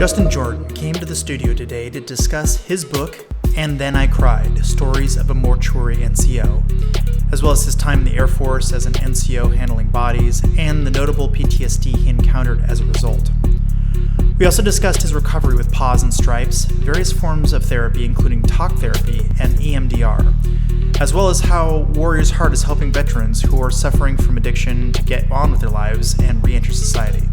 Justin Jordan came to the studio today to discuss his book, And Then I Cried, Stories of a Mortuary NCO, as well as his time in the Air Force as an NCO handling bodies and the notable PTSD he encountered as a result. We also discussed his recovery with Paws and Stripes, various forms of therapy including talk therapy and EMDR, as well as how Warrior's Heart is helping veterans who are suffering from addiction to get on with their lives and re-enter society.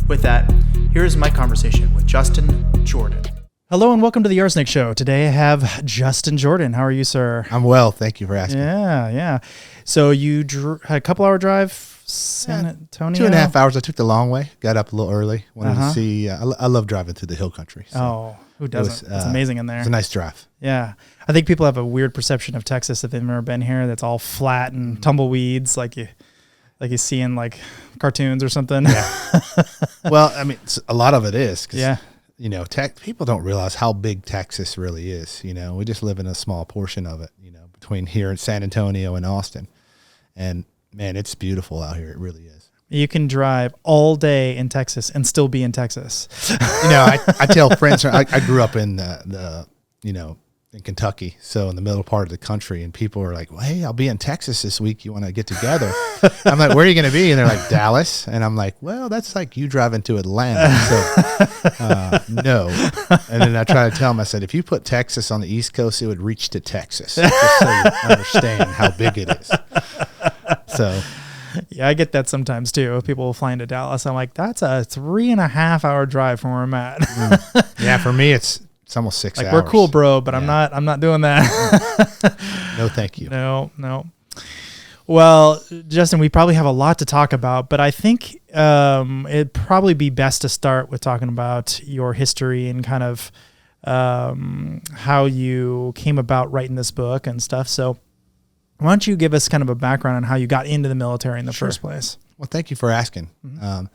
With that, here's my conversation with Justin Jordan. Hello and welcome to the Arsenic Show. Today I have Justin Jordan. How are you, sir? I'm well. Thank you for asking. Yeah. So you had a couple-hour drive, San Antonio? 2.5 hours. I took the long way. Got up a little early. Wanted to see. I love driving through the hill country. So who doesn't? It's amazing in there. It's a nice drive. Yeah. I think people have a weird perception of Texas if they've never been here. That's all flat and tumbleweeds, like you see in like cartoons or something. Yeah. Well, I mean, a lot of it is. Yeah. You know, people don't realize how big Texas really is. You know, we just live in a small portion of it, you know, between here and San Antonio and Austin. And man, it's beautiful out here. It really is. You can drive all day in Texas and still be in Texas. You know, I tell friends, I grew up in in Kentucky, so in the middle part of the country, and people are like, well, hey, I'll be in Texas this week. You want to get together? I'm like, where are you going to be? And they're like, Dallas. And I'm like, well, that's like you driving to Atlanta. So, no. And then I try to tell them, I said, if you put Texas on the East Coast, it would reach to Texas, just so you understand how big it is. So, yeah, I get that sometimes too. People will fly into Dallas. I'm like, that's a 3.5 hour drive from where I'm at. Yeah, for me, it's almost 6 hours. We're cool, bro, but yeah. I'm not doing that. No, thank you. No. Well, Justin, we probably have a lot to talk about, but I think it'd probably be best to start with talking about your history and kind of how you came about writing this book and stuff. So why don't you give us kind of a background on how you got into the military in the first place? Well, thank you for asking. Mm-hmm.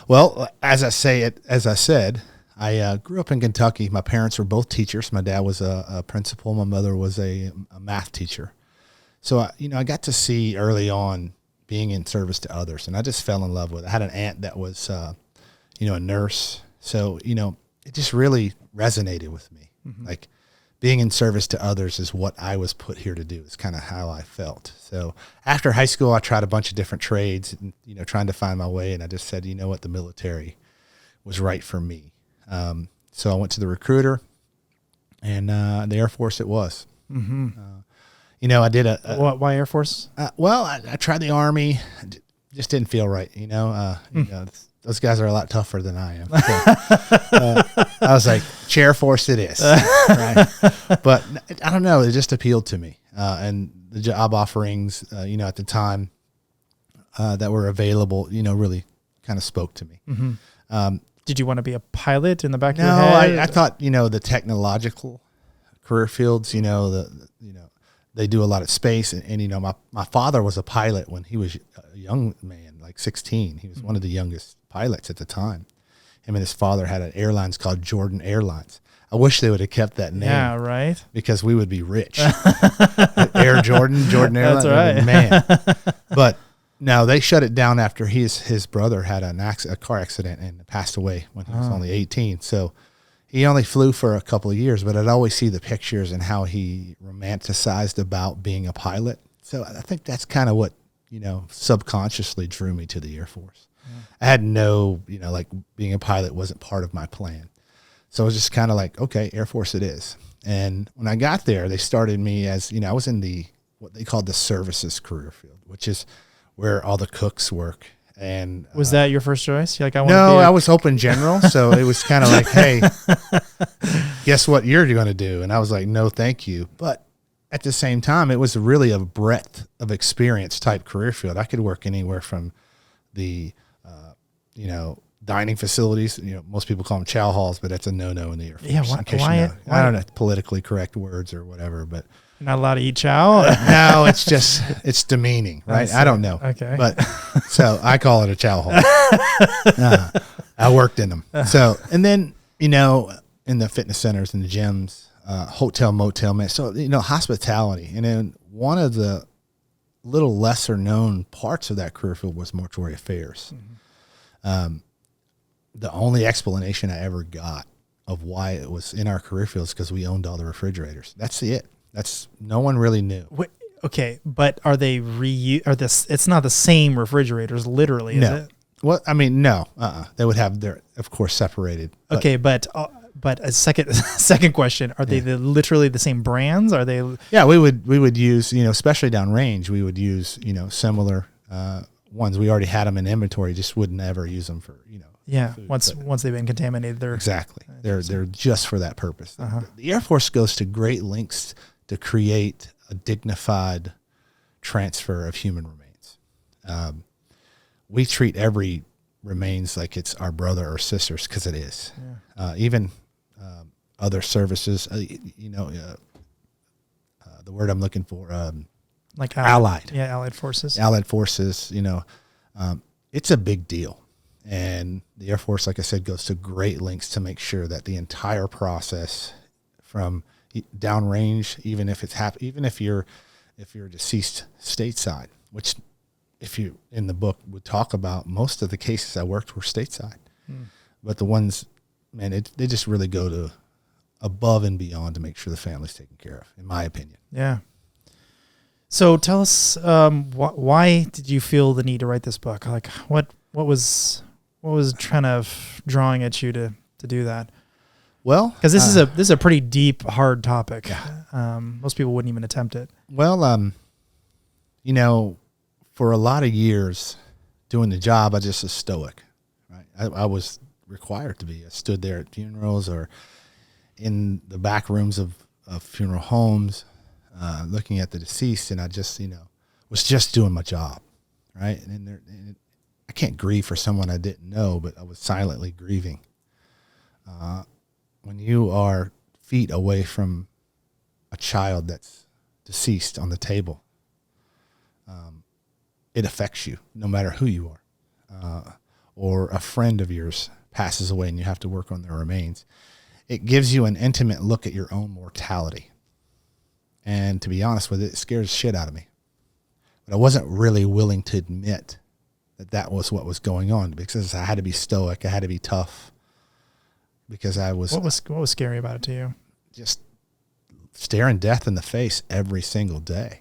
Well, as I said, I grew up in Kentucky. My parents were both teachers. My dad was a principal. My mother was a math teacher. So, I got to see early on being in service to others, and I just fell in love with it. I had an aunt that was, a nurse. So, it just really resonated with me. Mm-hmm. Like being in service to others is what I was put here to do. It's kind of how I felt. So after high school, I tried a bunch of different trades and, trying to find my way. And I just said, the military was right for me. So I went to the recruiter, and the Air Force it was. Mm-hmm. I did why Air Force? I tried the Army, just didn't feel right. Those guys are a lot tougher than I am. So, I was like, Air Force it is. Right? But I don't know, it just appealed to me, and the job offerings, at the time that were available, really kind of spoke to me. Mm-hmm. Did you want to be a pilot in the back of your head? I thought, the technological career fields, they do a lot of space. And my father was a pilot when he was a young man, like 16. He was one of the youngest pilots at the time. Him and his father had an airlines called Jordan Airlines. I wish they would have kept that name. Yeah, right. Because we would be rich. Jordan Airlines. That's right. Man. But no, they shut it down after his brother had a car accident and passed away when he was only 18. So he only flew for a couple of years, but I'd always see the pictures and how he romanticized about being a pilot. So I think that's kind of what, subconsciously drew me to the Air Force. Yeah. I had no, like being a pilot wasn't part of my plan. So it was just kind of like, okay, Air Force it is. And when I got there, they started me as, I was in what they called the services career field, which is where all the cooks work. And was that your first choice? You're like, I was open general. So it was kind of like, hey, guess what you're going to do? And I was like, no, thank you. But at the same time, it was really a breadth of experience type career field. I could work anywhere from the, dining facilities. Most people call them chow halls, but that's a no-no in the Air Force. Yeah, why? I don't know politically correct words or whatever, but you're not allowed to eat chow. No, it's demeaning, right? I don't know. Okay, but so I call it a chow hall. I worked in them. So, and then in the fitness centers and the gyms, hotel, motel, man. So hospitality, and then one of the little lesser known parts of that career field was mortuary affairs. Mm-hmm. The only explanation I ever got of why it was in our career fields because we owned all the refrigerators. That's it. No one really knew. Okay, but are they it's not the same refrigerators, literally, is it? Well, I mean, no. They would have their, of course, separated. Okay, but a second question: are they literally the same brands? Are they? Yeah, we would use, especially downrange, we would use similar ones. We already had them in inventory, just would never use them for Yeah, food. once they've been contaminated, they're exactly they're just for that purpose. The Air Force goes to great lengths to create a dignified transfer of human remains. We treat every remains like it's our brother or sisters, because it is. Yeah. Even other services, the word I'm looking for, like allied. Yeah, allied forces. Allied forces, it's a big deal. And the Air Force, like I said, goes to great lengths to make sure that the entire process from downrange, even if you're deceased stateside, which if you in the book would talk about, most of the cases I worked were stateside, but the ones, man, they just really go to above and beyond to make sure the family's taken care of, in my opinion. Yeah. So tell us, why did you feel the need to write this book? Like what was kind of drawing at you to do that? Well, because this is a pretty deep, hard topic. Yeah. Most people wouldn't even attempt it. Well, for a lot of years doing the job, I just was stoic, right? I was required to be. I stood there at funerals or in the back rooms of funeral homes, looking at the deceased, and I just, was just doing my job, right? And I can't grieve for someone I didn't know, but I was silently grieving. When you are feet away from a child that's deceased on the table, it affects you no matter who you are. Or a friend of yours passes away and you have to work on their remains. It gives you an intimate look at your own mortality. And to be honest with it, it scares the shit out of me. But I wasn't really willing to admit that was what was going on, because I had to be stoic. I had to be tough, because I was... What was scary about it to you? Just staring death in the face every single day.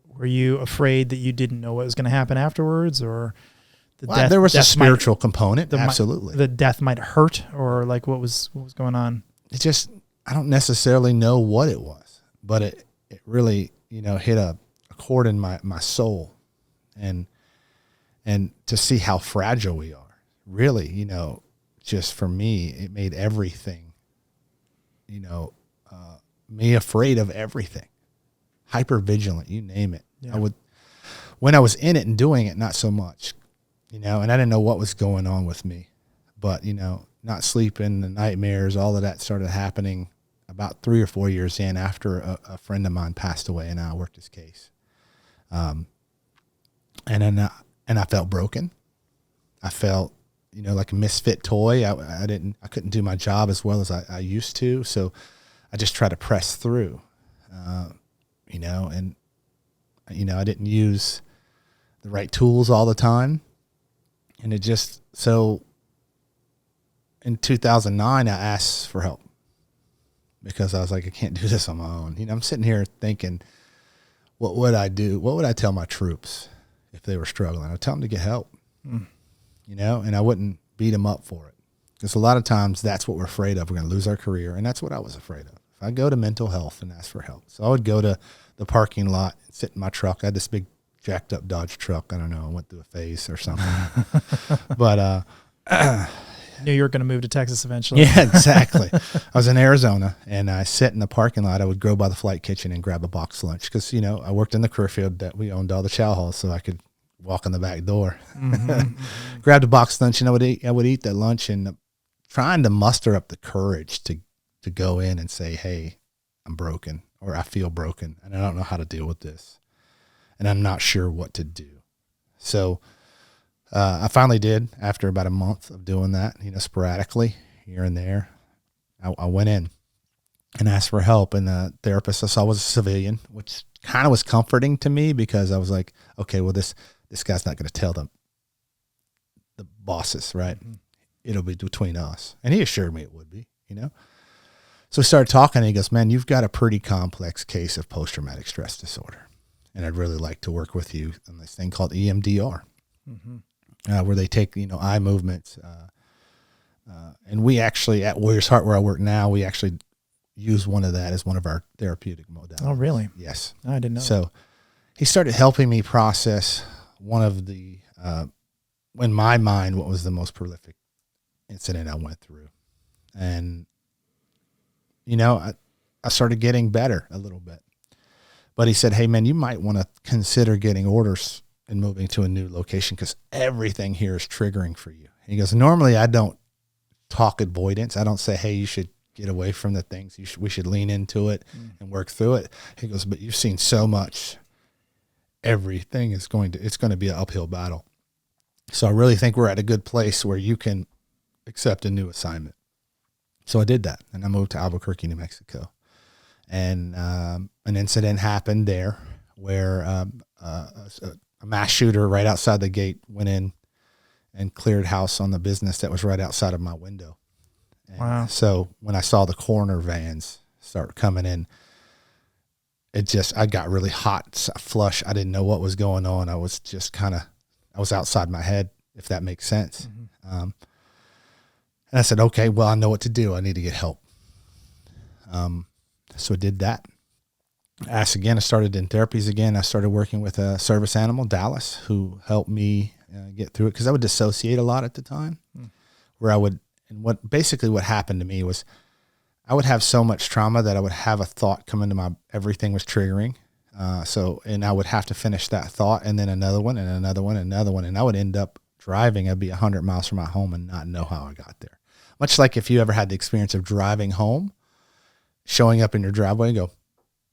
Were you afraid that you didn't know what was going to happen afterwards, or there was a spiritual component? Absolutely. The death might hurt, or like what was going on? It just, I don't necessarily know what it was, but it really, hit a chord in my soul, and to see how fragile we are, really, just for me, it made everything, me afraid of everything, hyper vigilant, you name it. Yeah. When I was in it and doing it, not so much, and I didn't know what was going on with me, but, not sleeping, the nightmares, all of that started happening about 3 or 4 years in, after a friend of mine passed away and I worked his case. And I felt broken. I felt, like a misfit toy. I couldn't do my job as well as I used to. So I just tried to press through, and I didn't use the right tools all the time. And it just, so in 2009, I asked for help, because I was like, I can't do this on my own. I'm sitting here thinking, what would I do? What would I tell my troops if they were struggling? I'd tell them to get help, and I wouldn't beat them up for it. Because a lot of times that's what we're afraid of. We're going to lose our career. And that's what I was afraid of. If I go to mental health and ask for help. So I would go to the parking lot and sit in my truck. I had this big jacked up Dodge truck. I don't know. I went through a phase or something. But, knew you were going to move to Texas eventually. Yeah, exactly. I was in Arizona, and I sit in the parking lot. I would go by the flight kitchen and grab a box lunch, because, I worked in the career field that we owned all the chow halls, so I could walk in the back door. Grabbed a box lunch, and I would eat that lunch, and trying to muster up the courage to go in and say, hey, I'm broken, or I feel broken, and I don't know how to deal with this, and I'm not sure what to do. So I finally did, after about a month of doing that, sporadically here and there. I went in and asked for help, and the therapist I saw was a civilian, which kind of was comforting to me, because I was like, okay, well, this guy's not going to tell them, the bosses, right? It'll be between us. And he assured me it would be. you know? So we started talking, and he goes, man, you've got a pretty complex case of post-traumatic stress disorder. And I'd really like to work with you on this thing called EMDR, where they take, eye movements. And we actually, at Warriors Heart, where I work now, we actually use one of that as one of our therapeutic modalities. Oh, really? Yes. I didn't know. So he started helping me process one of the, in my mind, what was the most prolific incident I went through. And, I started getting better a little bit. But he said, hey, man, you might want to consider getting orders and moving to a new location because everything here is triggering for you. He goes, normally I don't talk avoidance. I don't say, hey, you should get away from the things. We should lean into it and work through it. He goes, but you've seen so much. Everything is it's going to be an uphill battle. So I really think we're at a good place where you can accept a new assignment. So I did that, and I moved to Albuquerque, New Mexico. And an incident happened there where a mass shooter right outside the gate went in and cleared house on the business that was right outside of my window. And wow. So when I saw the coroner vans start coming in, I got really hot, flush. I didn't know what was going on. I was just I was outside my head, if that makes sense. And I said, okay, well, I know what to do. I need to get help. So I did that. Asked again. I started in therapies again. I started working with a service animal, Dallas, who helped me get through it because I would dissociate a lot at the time. Where I would, and what happened to me was I would have so much trauma that I would have a thought come into everything was triggering. And I would have to finish that thought and then another one and another one and another one. And I would end up driving. I'd be 100 miles from my home and not know how I got there. Much like if you ever had the experience of driving home, showing up in your driveway and go,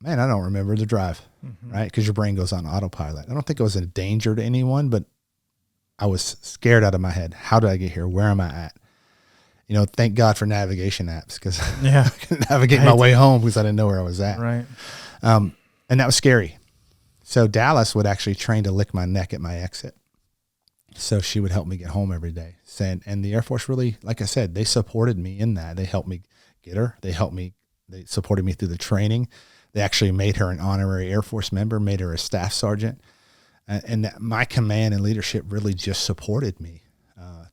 man, I don't remember the drive, right? Because your brain goes on autopilot. I don't think I was in danger to anyone, but I was scared out of my head. How did I get here? Where am I at? Thank God for navigation apps because I could navigate my way home because I didn't know where I was at. Right. And that was scary. So Dallas would actually train to lick my neck at my exit. So she would help me get home every day. And the Air Force really, like I said, they supported me in that. They helped me get her. They supported me through the training. They actually made her an honorary Air Force member, made her a staff sergeant. And my command and leadership really just supported me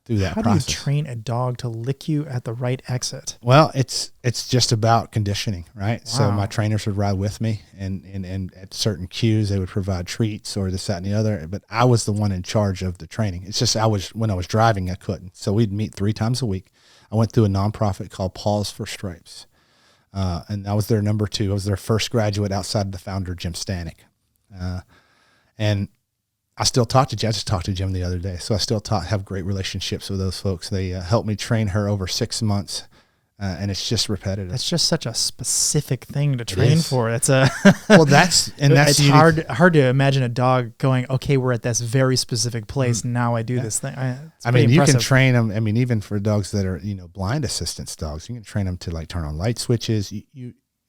through that process. How do you train a dog to lick you at the right exit? Well, it's just about conditioning, right? Wow. So my trainers would ride with me and at certain cues, they would provide treats or this, that, and the other. But I was the one in charge of the training. It's just when I was driving, I couldn't. So we'd meet 3 times a week. I went through a nonprofit called Paws and Stripes. And I was their number 2. I was their first graduate outside of the founder, Jim Stanek. And I still talk to Jim. I just talked to Jim the other day. So I still have great relationships with those folks. They helped me train her over 6 months. And it's just repetitive. It's just such a specific thing to train for. It's it's hard to imagine a dog going, okay, we're at this very specific place. Now I do this thing. You can train them. Even for dogs that are, blind assistance dogs, you can train them to turn on light switches.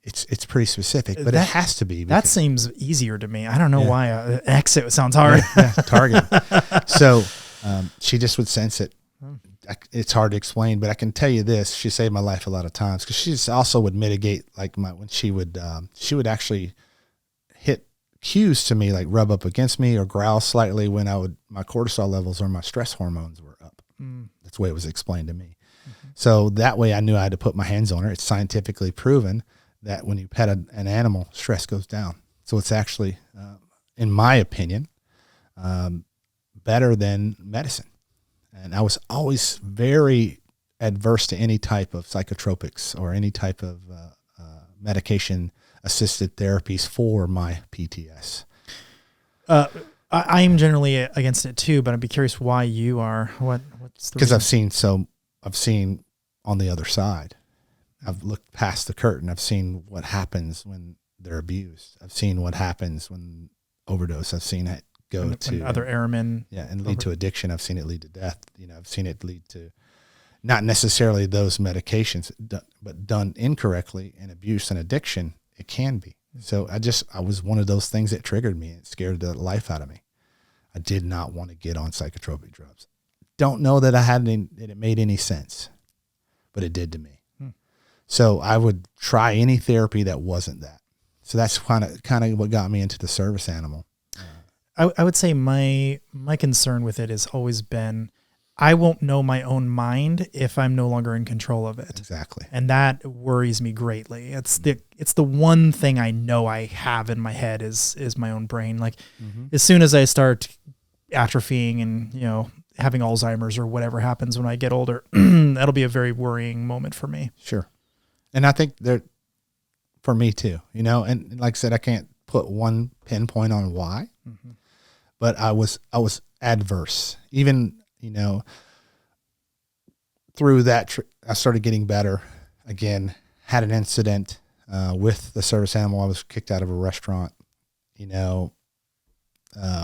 It's pretty specific, but it has to be. That seems easier to me. I don't know why exit sounds hard. Target. So she just would sense it. It's hard to explain, but I can tell you this: she saved my life a lot of times because she also would mitigate when she would actually hit cues to me, like rub up against me or growl slightly when my cortisol levels or my stress hormones were up. That's the way it was explained to me. So that way I knew I had to put my hands on her. It's scientifically proven that when you pet an animal, stress goes down. So it's actually, in my opinion, better than medicine. And I was always very adverse to any type of psychotropics or any type of medication-assisted therapies for my PTS. I am generally against it too, but I'd be curious why you are. What's the because reason? I've seen on the other side. I've looked past the curtain. I've seen what happens when they're abused. I've seen what happens when overdose. I've seen it go to other airmen. Yeah, and lead to addiction. I've seen it lead to death. I've seen it lead to not necessarily those medications, but done incorrectly and abuse and addiction, it can be. So I was one of those things that triggered me. It scared the life out of me. I did not want to get on psychotropic drugs. Don't know that it made any sense, but it did to me. So I would try any therapy that wasn't that. So that's kind of what got me into the service animal. I would say my concern with it has always been, I won't know my own mind if I'm no longer in control of it. Exactly. And that worries me greatly. It's the one thing I know I have in my head is my own brain. Like as soon as I start atrophying and, you know, having Alzheimer's or whatever happens when I get older, that'll be a very worrying moment for me. Sure. And I think that for me too, you know, and like I said, I can't put one pinpoint on why, but I was adverse. Even, you know, through that, I started getting better again, had an incident with the service animal. I was kicked out of a restaurant, you know,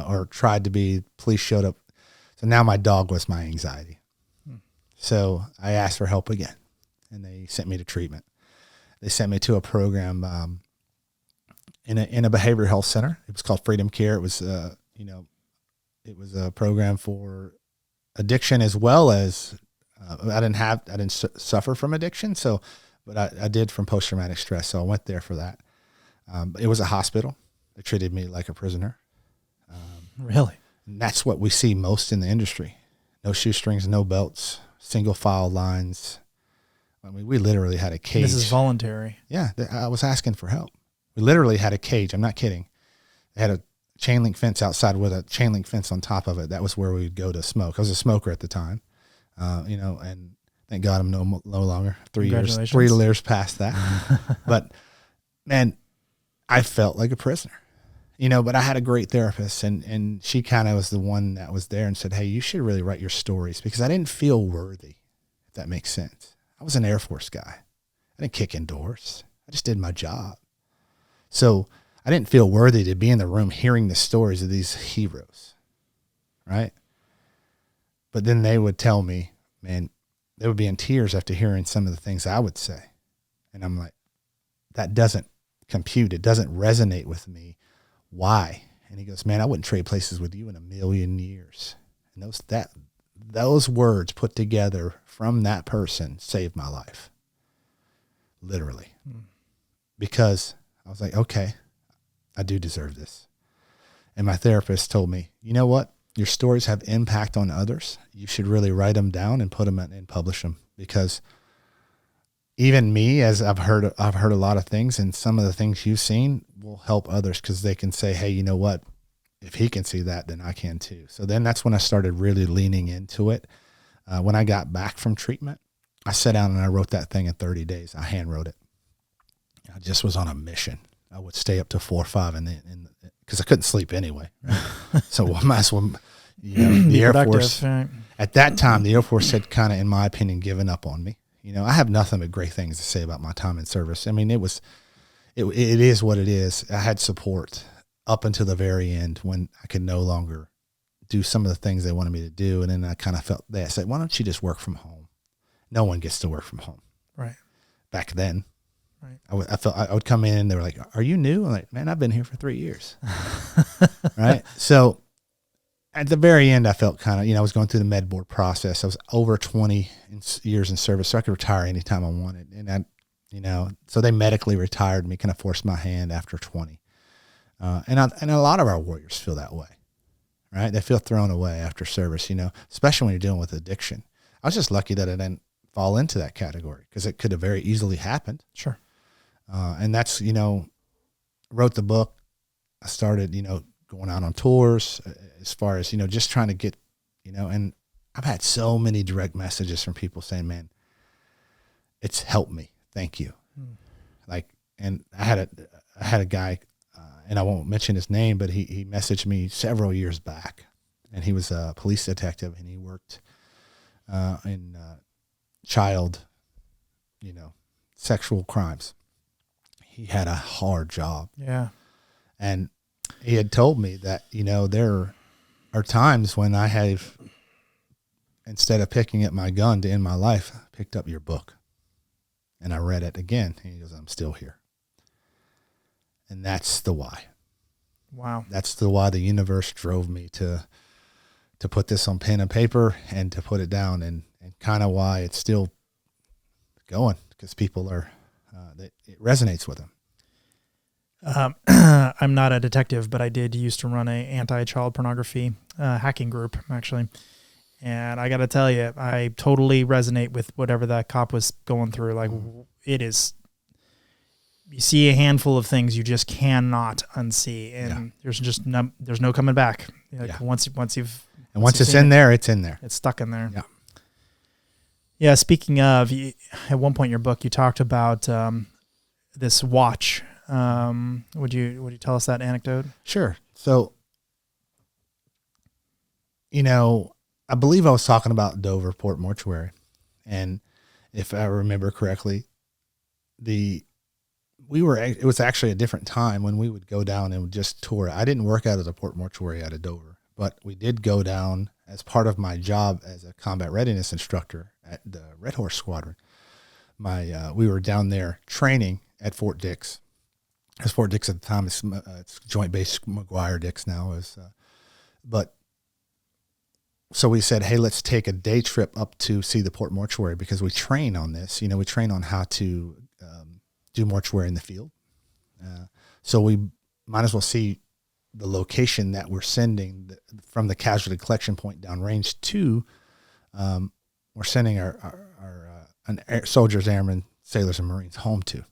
or tried to be, police showed up. So now my dog was my anxiety. So I asked for help again, and they sent me to treatment. They sent me to a program in a behavioral health center. It was called Freedom Care. It was, you know, it was a program for addiction as well as I didn't suffer from addiction. So, but I did from post-traumatic stress. So I went there for that. It was a hospital. They treated me like a prisoner. Really? And that's what we see most in the industry. No shoestrings, no belts, single file lines. I mean, we literally had a cage. This is voluntary. Yeah. I was asking for help. We literally had a cage. I'm not kidding. They had a chain link fence outside with a chain link fence on top of it. That was where we would go to smoke. I was a smoker at the time, you know, and thank God I'm no longer. 3 years past that. But man, I felt like a prisoner, you know, but I had a great therapist, and she kind of was the one that was there and said, hey, you should really write your stories, because I didn't feel worthy, if that makes sense. I was an Air Force guy. I didn't kick in doors. I just did my job. So I didn't feel worthy to be in the room hearing the stories of these heroes, right? But then they would tell me, man, they would be in tears after hearing some of the things I would say. And I'm like, that doesn't compute. It doesn't resonate with me. Why? And he goes, man, I wouldn't trade places with you in a million years. And those words put together from that person saved my life. Literally. Because I was like, okay, I do deserve this. And my therapist told me, you know what? Your stories have impact on others. You should really write them down and put them and publish them, because even me, as I've heard a lot of things, and some of the things you've seen will help others, because they can say, hey, you know what? If he can see that, then I can too. So then that's when I started really leaning into it. When I got back from treatment, I sat down and I wrote that thing in 30 days. I hand wrote it. I just was on a mission. I would stay up to 4 or 5 because I couldn't sleep anyway. Right? So I might as well, you know, the Air Force, right. At that time, the Air Force had kind of, in my opinion, given up on me. You know, I have nothing but great things to say about my time in service. I mean, it is what it is. I had support up until the very end when I could no longer do some of the things they wanted me to do. And then I kind of felt, they said, why don't you just work from home? No one gets to work from home. Right. Back then. Right. I felt I would come in and they were like, are you new? I'm like, man, I've been here for 3 years. Right. So at the very end, I felt kind of, you know, I was going through the med board process. I was over 20 years in service, so I could retire anytime I wanted. And I, you know, so they medically retired me, kind of forced my hand after 20. And a lot of our warriors feel that way, right? They feel thrown away after service, you know, especially when you're dealing with addiction. I was just lucky that I didn't fall into that category, because it could have very easily happened. Sure. And that's, you know, wrote the book. I started, you know, going out on tours as far as, you know, just trying to get, you know, and I've had so many direct messages from people saying, man, it's helped me. Thank you. Like, and I had a guy, and I won't mention his name, but he messaged me several years back, and he was a police detective, and he worked in child, you know, sexual crimes. He had a hard job. Yeah. And he had told me that, you know, there are times when I have, instead of picking up my gun to end my life, picked up your book. And I read it again. And he goes, I'm still here. And that's the why. Wow. That's the why the universe drove me to put this on pen and paper and to put it down, and kind of why it's still going, because people are that it resonates with them. I'm not a detective, but I did used to run a anti-child pornography hacking group, actually. And I got to tell you, I totally resonate with whatever that cop was going through. Like, it is, you see a handful of things you just cannot unsee, and there's just there's no coming back. Like once it's in there, it's in there. It's stuck in there. Yeah. Yeah. Speaking of, at one point in your book, you talked about this watch. Would you tell us that anecdote? Sure. So, I believe I was talking about Dover Port Mortuary, and if I remember correctly, it was actually a different time when we would go down and just tour. I didn't work out of the Port Mortuary out of Dover, but we did go down as part of my job as a combat readiness instructor at the Red Horse Squadron. We were down there training at Fort Dix. As Fort Dix at the time, it's Joint Base McGuire Dix now. So we said, hey, let's take a day trip up to see the Port Mortuary because we train on this. We train on how to do mortuary in the field. So we might as well see the location that we're sending from the casualty collection point downrange to. We're sending our soldiers, airmen, sailors, and Marines home to.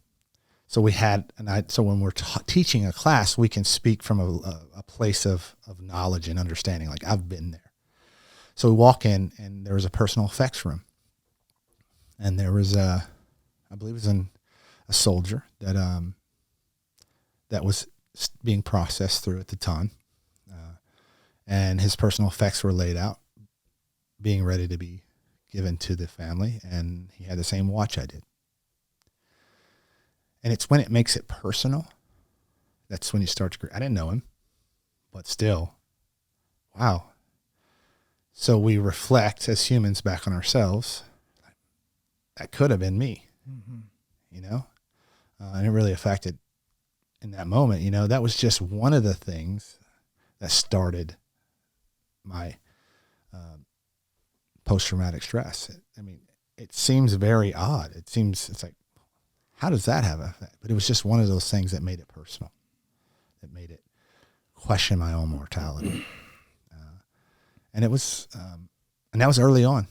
So when we're teaching a class, we can speak from a place of knowledge and understanding. Like, I've been there. So we walk in, and there was a personal effects room, and there was I believe it was a soldier that was being processed through at the time, and his personal effects were laid out, being ready to be given to the family, and he had the same watch I did. And it's when it makes it personal, that's when you start to. I didn't know him, but still, wow. So we reflect as humans back on ourselves. That could have been me, and it really affected in that moment. That was just one of the things that started my post-traumatic stress. It seems very odd. It's like, how does that have an effect? But it was just one of those things that made it personal, that made it question my own mortality. And it was, and that was early on.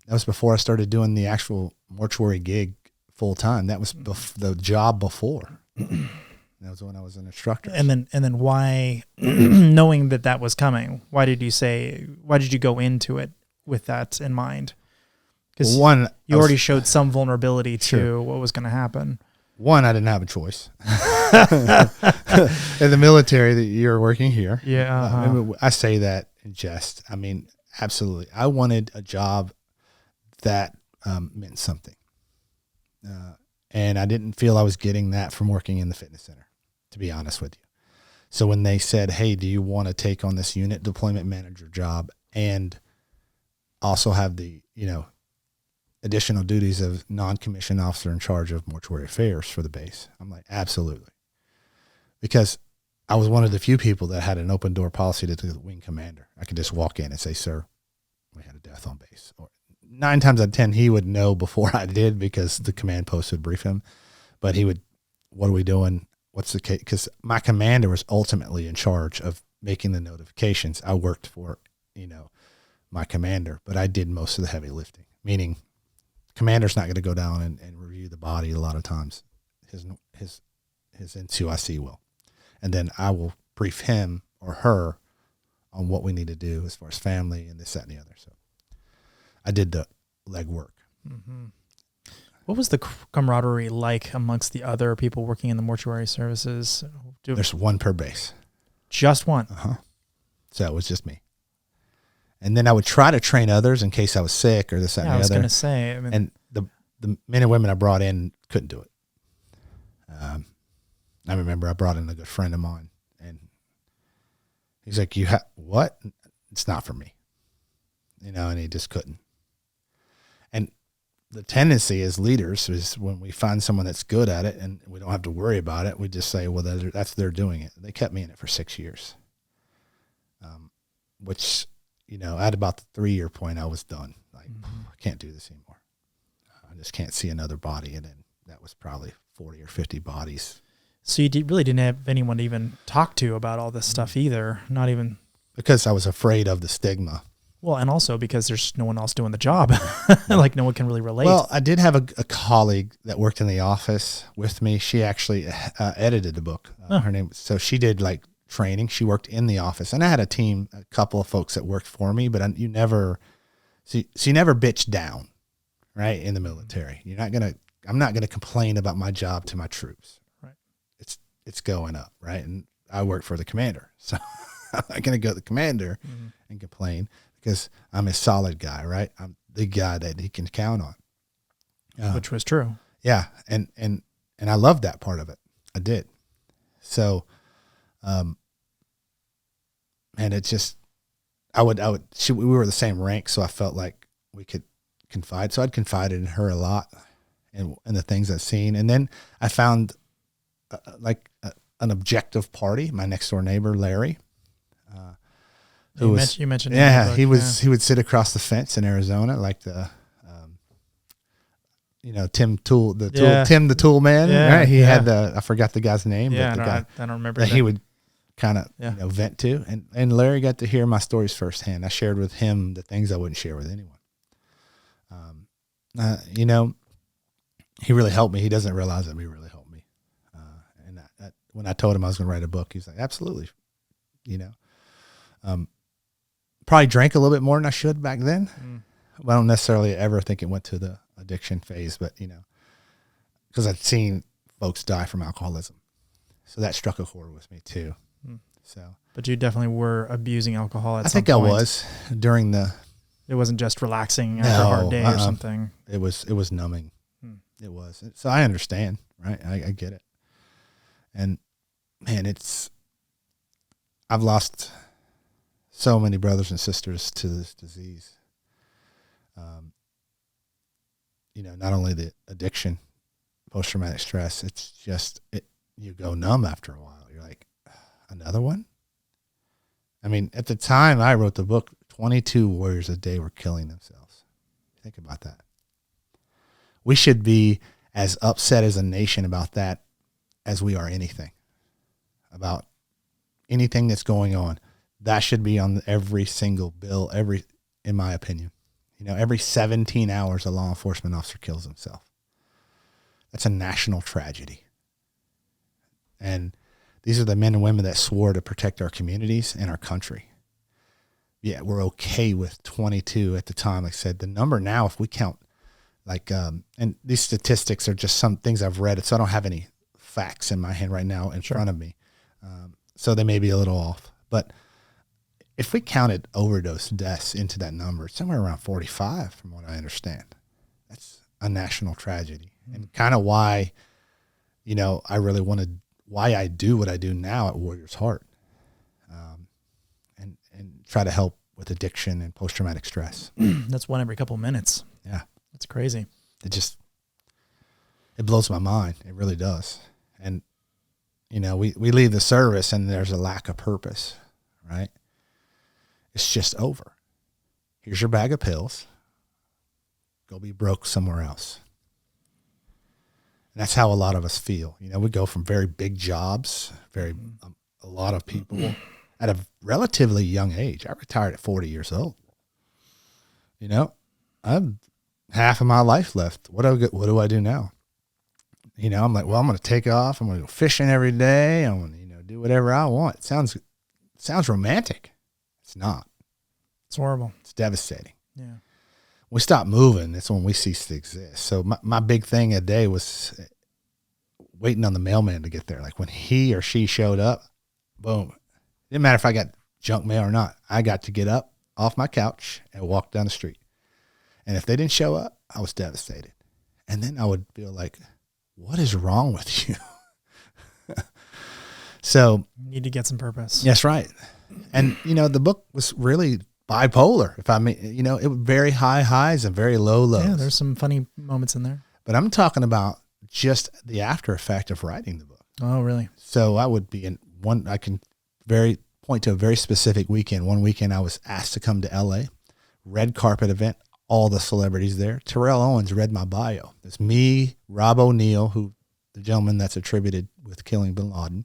That was before I started doing the actual mortuary gig full time. That was the job before. That was when I was an instructor. And then why, knowing that was coming, why did you go into it with that in mind? Because you already showed some vulnerability to what was going to happen. One, I didn't have a choice. In the military, that you're working here. Yeah. I say that in jest. Absolutely. I wanted a job that meant something. And I didn't feel I was getting that from working in the fitness center, to be honest with you. So when they said, hey, do you want to take on this unit deployment manager job and also have the, additional duties of non-commissioned officer in charge of mortuary affairs for the base? I'm like, absolutely. Because I was one of the few people that had an open door policy to the wing commander. I could just walk in and say, sir, we had a death on base. Or 9 times out of 10, he would know before I did because the command post would brief him. But he would, what are we doing? What's the case? Because my commander was ultimately in charge of making the notifications. I worked for, my commander, but I did most of the heavy lifting, meaning commander's not going to go down and review the body a lot of times. His NCO will. And then I will brief him or her on what we need to do as far as family and this, that, and the other. So I did the legwork. Mm-hmm. What was the camaraderie like amongst the other people working in the mortuary services? There's one per base. Just one? Uh-huh. So it was just me. And then I would try to train others in case I was sick or this, that, and the other. I was going to say. And the men and women I brought in couldn't do it. I remember I brought in a good friend of mine, and he's like, what? It's not for me. And he just couldn't. And the tendency as leaders is when we find someone that's good at it and we don't have to worry about it, we just say, well, they're doing it. They kept me in it for 6 years, which, at about the 3-year point, I was done. Like, I can't do this anymore. I just can't see another body. And then that was probably 40 or 50 bodies. So you really didn't have anyone to even talk to about all this stuff either. Not even because I was afraid of the stigma. Well, and also because there's no one else doing the job. Like no one can really relate. Well, I did have a colleague that worked in the office with me. She actually edited the book. Her name. So she did like training. She worked in the office, and I had a team, a couple of folks that worked for me. But you never bitch down, right? In the military, I'm not gonna complain about my job to my troops. Right. It's going up, right? And I work for the commander, so I'm not gonna go to the commander and complain. Because I'm a solid guy, right? I'm the guy that he can count on. Which was true. Yeah. And I loved that part of it. I did. So, and it just, we were the same rank. So I felt like we could confide. So I'd confided in her a lot and the things I've seen. And then I found an objective party, my next door neighbor, Larry. You mentioned yeah, he would sit across the fence in Arizona, like the Tim the Tool Man, right? He had I forgot the guy's name, but the guy I don't remember that he would kind of vent to, and Larry got to hear my stories firsthand. I shared with him the things I wouldn't share with anyone. He really helped me. He doesn't realize that he really helped me. And that when I told him I was going to write a book, he's like, absolutely, probably drank a little bit more than I should back then. I don't necessarily ever think it went to the addiction phase, but because I'd seen folks die from alcoholism, so that struck a chord with me too. So, but you definitely were abusing alcohol at some point. I was during the. It wasn't just relaxing after a hard day or something. It was numbing. It was. So I understand, right? I get it. And man, I've lost so many brothers and sisters to this disease. Not only the addiction, post-traumatic stress, it's just, you go numb after a while. You're like, another one? I mean, at the time I wrote the book, 22 warriors a day were killing themselves. Think about that. We should be as upset as a nation about that as we are anything. About anything that's going on. That should be on every single bill, in my opinion. Every 17 hours a law enforcement officer kills himself. That's a national tragedy. And these are the men and women that swore to protect our communities and our country. Yeah, we're okay with 22 at the time. Like I said, the number now, if we count, and these statistics are just some things I've read, so I don't have any facts in my hand right now in front of me. So they may be a little off. But if we counted overdose deaths into that number, it's somewhere around 45 from what I understand. That's a national tragedy. And kind of why, I really why I do what I do now at Warrior's Heart. And try to help with addiction and post-traumatic stress. That's one every couple of minutes. Yeah. That's crazy. It blows my mind. It really does. And, we leave the service and there's a lack of purpose, right? It's just over. Here's your bag of pills. Go be broke somewhere else. And that's how a lot of us feel. We go from very big jobs, a lot of people at a relatively young age. I retired at 40 years old. I have half of my life left. What do I do now? I'm like, well, I'm going to take off. I'm going to go fishing every day. I'm going to, do whatever I want. It sounds romantic. It's not. It's horrible. It's devastating. Yeah. We stop moving. That's when we cease to exist. So my big thing a day was waiting on the mailman to get there. Like when he or she showed up, boom. It didn't matter if I got junk mail or not. I got to get up off my couch and walk down the street. And if they didn't show up, I was devastated. And then I would feel like, what is wrong with you? So you need to get some purpose. That's right. And, the book was really bipolar. If I mean, it was very high highs and very low lows. Yeah, there's some funny moments in there. But I'm talking about just the after effect of writing the book. Oh, really? So I would be I can point to a very specific weekend. One weekend I was asked to come to LA, red carpet event, all the celebrities there. Terrell Owens read my bio. It's me, Rob O'Neill, who the gentleman that's attributed with killing bin Laden,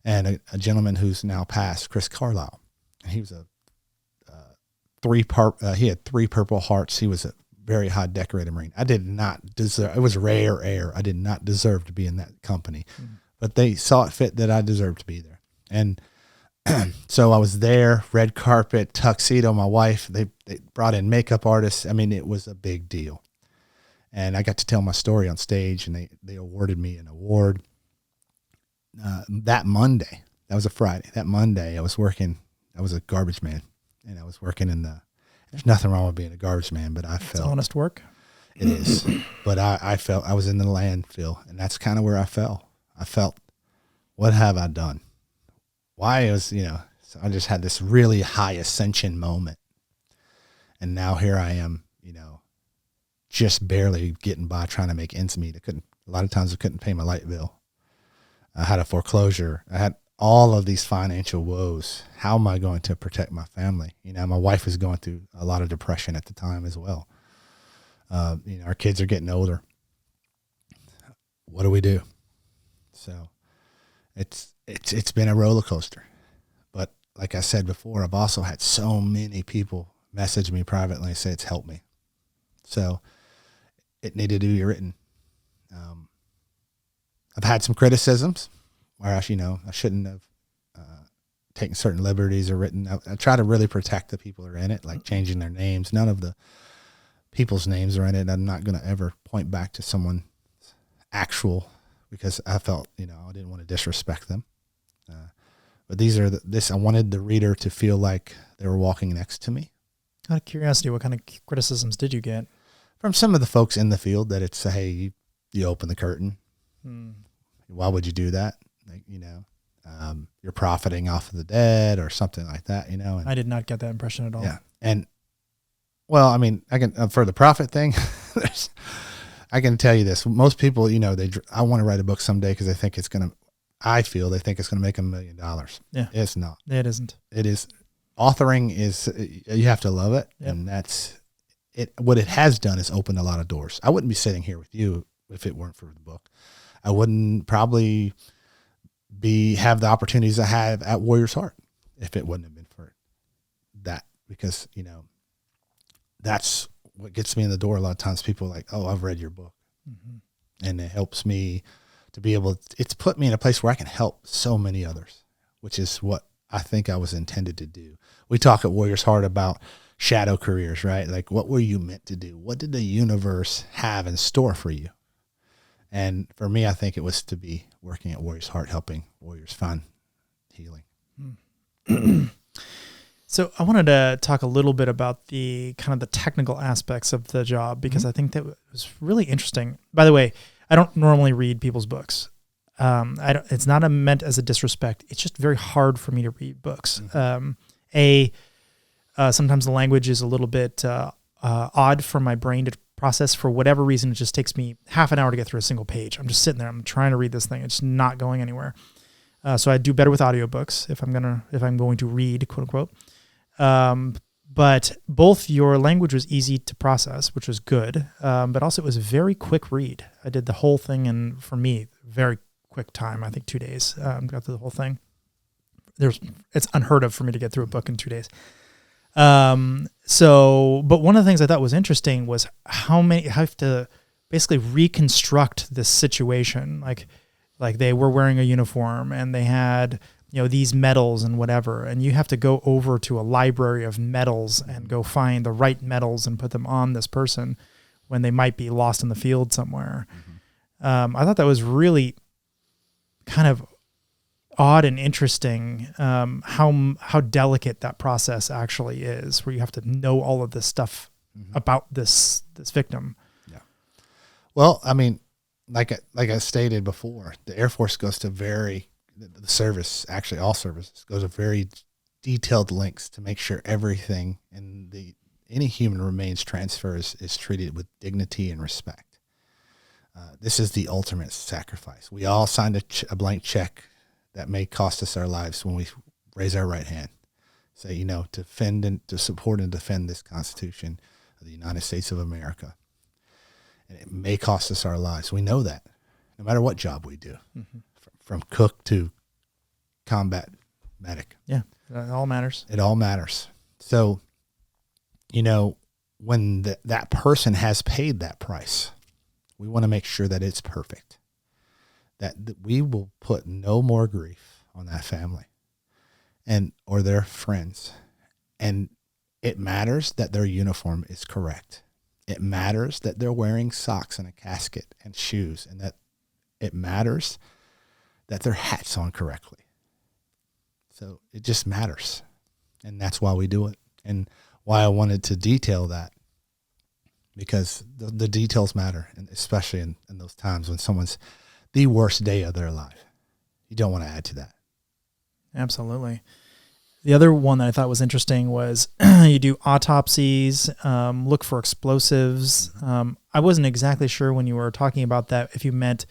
and a gentleman who's now passed, Chris Carlisle. And he was he had 3 Purple Hearts. He was a very high decorated Marine. I did not deserve, it was rare air. I did not deserve to be in that company, but they saw it fit that I deserved to be there. And so I was there, red carpet, tuxedo, my wife, they brought in makeup artists. I mean, it was a big deal. And I got to tell my story on stage, and they awarded me an award. That Monday, that was a Friday, that Monday I was a garbage man, and I was working there's nothing wrong with being a garbage man, but I felt. It's honest work. It is. But I felt I was in the landfill, and that's kind of where I fell. I felt, what have I done? Why so I just had this really high ascension moment. And now here I am, just barely getting by trying to make ends meet. A lot of times I couldn't pay my light bill. I had a foreclosure. I had all of these financial woes. How am I going to protect my family? My wife was going through a lot of depression at the time as well. Our kids are getting older. What do we do? So it's been a roller coaster. But like I said before, I've also had so many people message me privately and say it's helped me. So it needed to be written. I've had some criticisms where I shouldn't have taken certain liberties or written. I try to really protect the people who are in it, like changing their names. None of the people's names are in it. I'm not going to ever point back to someone's actual, because I felt, I didn't want to disrespect them. But I wanted the reader to feel like they were walking next to me. Out of curiosity, what kind of criticisms did you get? From some of the folks in the field that it's, hey, you open the curtain. Why would you do that? You're profiting off of the dead or something like that, And I did not get that impression at all. Yeah. And well, I mean, I can, for the profit thing, I can tell you this. Most people, I want to write a book someday because they think they think it's going to make $1 million. Yeah. It's not. It isn't. It is. Authoring is, you have to love it. Yep. And that's it. What it has done is opened a lot of doors. I wouldn't be sitting here with you if it weren't for the book. I wouldn't probably have the opportunities I have at Warrior's Heart if it wouldn't have been for that, because, that's what gets me in the door. A lot of times people are like, oh, I've read your book. And it helps me to be it's put me in a place where I can help so many others, which is what I think I was intended to do. We talk at Warrior's Heart about shadow careers, right? Like, what were you meant to do? What did the universe have in store for you? And for me, I think it was to be working at Warrior's Heart, helping warriors find healing. So I wanted to talk a little bit about the kind of the technical aspects of the job, because I think that was really interesting. By the way, I don't normally read people's books. It's not meant as a disrespect. It's just very hard for me to read books. Sometimes the language is a little bit odd for my brain to process. For whatever reason, it just takes me half an hour to get through a single page. I'm just sitting there. I'm trying to read this thing. It's not going anywhere. So I do better with audiobooks if I'm going to read, quote unquote. But both your language was easy to process, which was good. But also it was a very quick read. I did the whole thing in, for me, very quick time. I think 2 days. Got through the whole thing. It's unheard of for me to get through a book in 2 days. But one of the things I thought was interesting was how you have to basically reconstruct this situation. Like they were wearing a uniform and they had, these medals and whatever, and you have to go over to a library of medals and go find the right medals and put them on this person when they might be lost in the field somewhere. I thought that was really kind of odd and interesting, how delicate that process actually is, where you have to know all of this stuff about this victim. Yeah. Well, I mean, like I stated before, the Air Force goes to the service, actually all services, goes to very detailed lengths to make sure everything in any human remains transfer is treated with dignity and respect. This is the ultimate sacrifice. We all signed a blank check that may cost us our lives when we raise our right hand. Say, to defend and to support and defend this Constitution of the United States of America. And it may cost us our lives. We know that. no matter what job we do, from cook to combat medic. Yeah, it all matters. It all matters. So, when that person has paid that price, we want to make sure that it's perfect, that we will put no more grief on that family or their friends. And it matters that their uniform is correct. It matters that they're wearing socks and a casket and shoes, and that it matters that their hat's on correctly. So it just matters. And that's why we do it. And why I wanted to detail that, because the details matter, and especially in those times when someone's the worst day of their life. You don't want to add to that. Absolutely. The other one that I thought was interesting was you do autopsies, look for explosives. I wasn't exactly sure when you were talking about that if you meant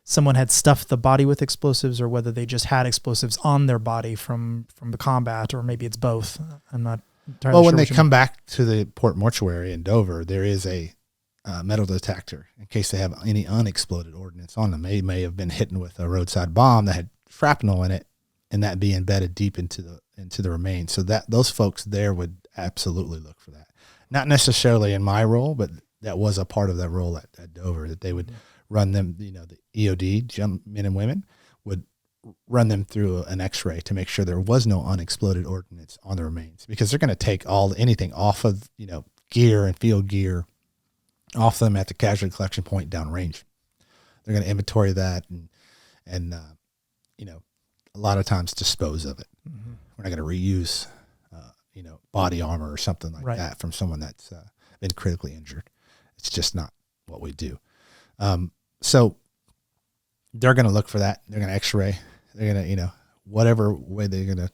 someone had stuffed the body with explosives or whether they just had explosives on their body from the combat, or maybe it's both. I'm not entirely sure. Well, when they come back to the Port Mortuary in Dover, there is a metal detector in case they have any unexploded ordnance on them. They may have been hit with a roadside bomb that had shrapnel in it, and that be embedded deep into the remains. So that those folks there would absolutely look for that. Not necessarily in my role, but that was a part of that role at Dover, that they would run them, the EOD men and women would run them through an x-ray to make sure there was no unexploded ordnance on the remains, because they're going to take anything off of, gear and field gear off them at the casualty collection point downrange. They're going to inventory that and a lot of times dispose of it. Mm-hmm. We're not going to reuse, body armor or something like that from someone that's been critically injured. It's just not what we do. So they're going to look for that. They're going to x-ray. They're going to, whatever way they're going to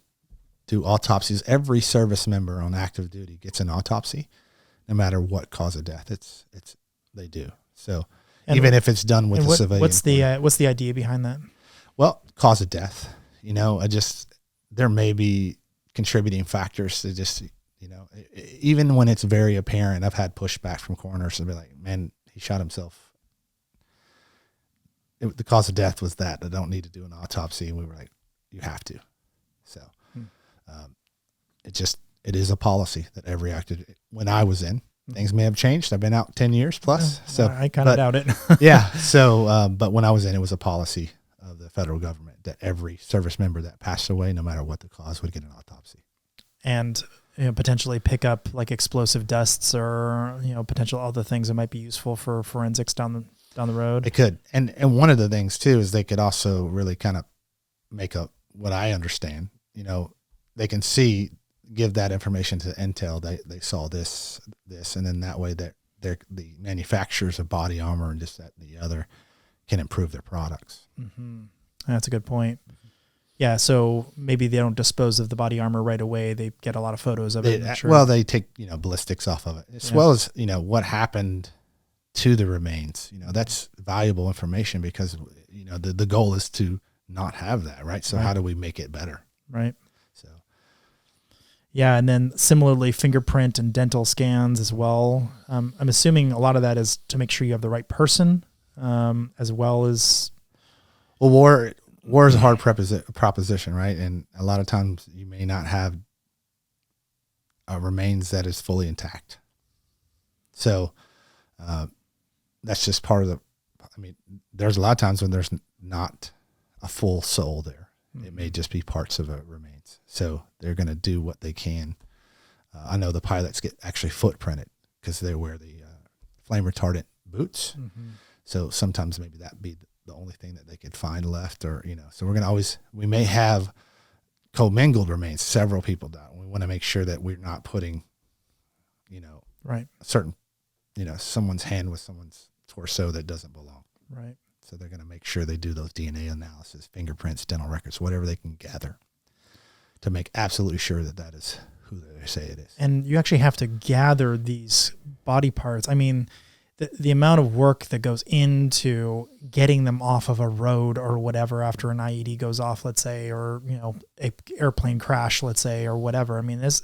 do autopsies. Every service member on active duty gets an autopsy, no matter what cause of death. They do. So even if it's done with a civilian. What's the idea behind that? Well, cause of death. There may be contributing factors to just, even when it's very apparent. I've had pushback from coroners to be like, man, he shot himself. The cause of death was that. I don't need to do an autopsy. And we were like, you have to. So it is a policy that every active, when I was in, things may have changed. I've been out 10 years plus. So I kind of doubt it. Yeah. So, but when I was in, it was a policy of the federal government that every service member that passed away, no matter what the cause, would get an autopsy. And potentially pick up like explosive dusts or, potential other things that might be useful for forensics down the road. It could. And one of the things too, is they could also really kind of make what I understand, they can give that information to Intel. They saw this, and then that way that the manufacturers of body armor and this, that, and the other can improve their products. Mm-hmm. That's a good point. Yeah, so maybe they don't dispose of the body armor right away. They get a lot of photos of it. Sure. Well, they take ballistics off of it, as well as what happened to the remains. That's valuable information, because the goal is to not have that, right? So how do we make it better? Right. So yeah, and then similarly, fingerprint and dental scans as well. I'm assuming a lot of that is to make sure you have the right person, as well as. Well, war is a hard proposition, right? And a lot of times you may not have remains that is fully intact. So that's just part of there's a lot of times when there's not a full soul there. Mm-hmm. It may just be parts of a remains. So they're going to do what they can. I know the pilots get actually footprinted because they wear the flame retardant boots. Mm-hmm. So sometimes maybe that be the only thing that they could find left, or so we're going to we may have commingled remains. Several people die. We want to make sure that we're not putting a certain someone's hand with someone's torso that doesn't belong. Right. So they're going to make sure they do those DNA analysis, fingerprints, dental records, whatever they can gather, to make absolutely sure that is who they say it is. And you actually have to gather these body parts. I mean, the amount of work that goes into getting them off of a road or whatever after an IED goes off, let's say, or, a airplane crash, let's say, or whatever. I mean, there's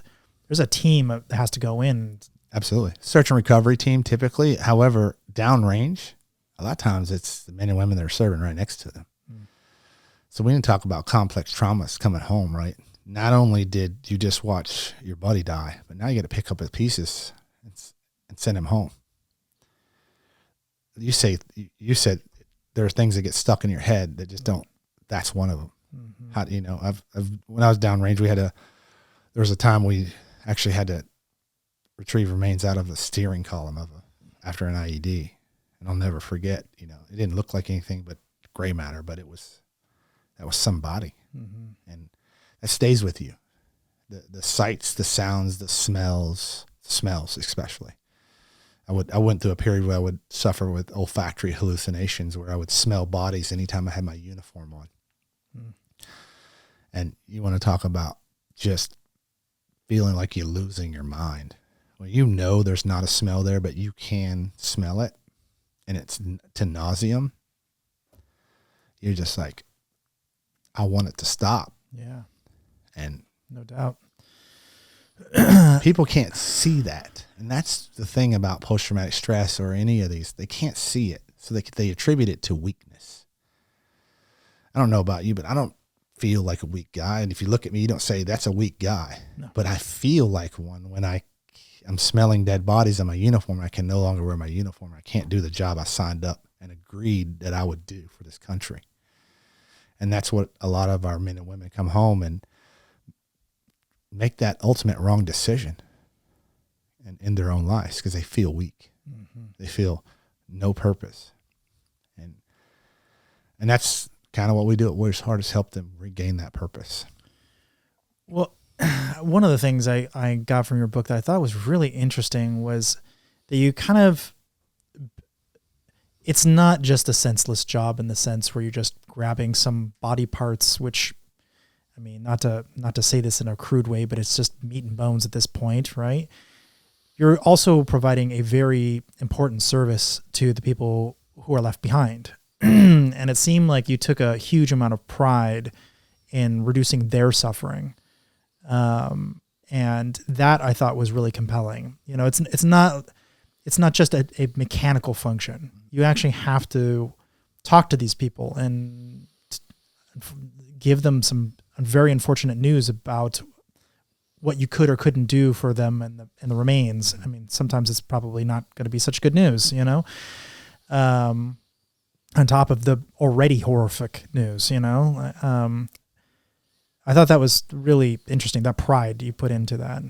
a team that has to go in. Absolutely. Search and recovery team typically. However, downrange, A lot of times it's the men and women that are serving right next to them. So we didn't talk about complex traumas coming home, right? Not only did you just watch your buddy die, but now you got to pick up his pieces and send him home. You said there are things that get stuck in your head that just don't. That's one of them. Mm-hmm. How, you know, when I was downrange, there was a time we actually had to retrieve remains out of the steering column after an IED, and I'll never forget. You know, it didn't look like anything but gray matter, but that was somebody, and that stays with you. The sights, the sounds, the smells especially. I went through a period where I would suffer with olfactory hallucinations, where I would smell bodies anytime I had my uniform on. And you want to talk about just feeling like you're losing your mind. Well, you know there's not a smell there, but you can smell it, and it's to nauseam. You're just like, I want it to stop. Yeah. And no doubt. People can't see that. And that's the thing about post-traumatic stress or any of these. They can't see it. So they attribute it to weakness. I don't know about you, but I don't feel like a weak guy. And if you look at me, you don't say that's a weak guy. No. But I feel like one when I'm smelling dead bodies in my uniform. I can no longer wear my uniform. I can't do the job I signed up and agreed that I would do for this country. And that's what a lot of our men and women come home and make that ultimate wrong decision and in their own lives because they feel weak. Mm-hmm. They feel no purpose. And that's kind of what we do at Warriors Heart, is help them regain that purpose. Well, one of the things I got from your book that I thought was really interesting was that you kind of, it's not just a senseless job in the sense where you're just grabbing some body parts, which, I mean, not to say this in a crude way, but it's just meat and bones at this point, right? You're also providing a very important service to the people who are left behind. And it seemed like you took a huge amount of pride in reducing their suffering. And that I thought was really compelling. You know, it's not just a mechanical function. You actually have to talk to these people and give them some very unfortunate news about what you could or couldn't do for them and the remains. I mean, sometimes it's probably not going to be such good news, you know, on top of the already horrific news, you know. I thought that was really interesting, that pride you put into that.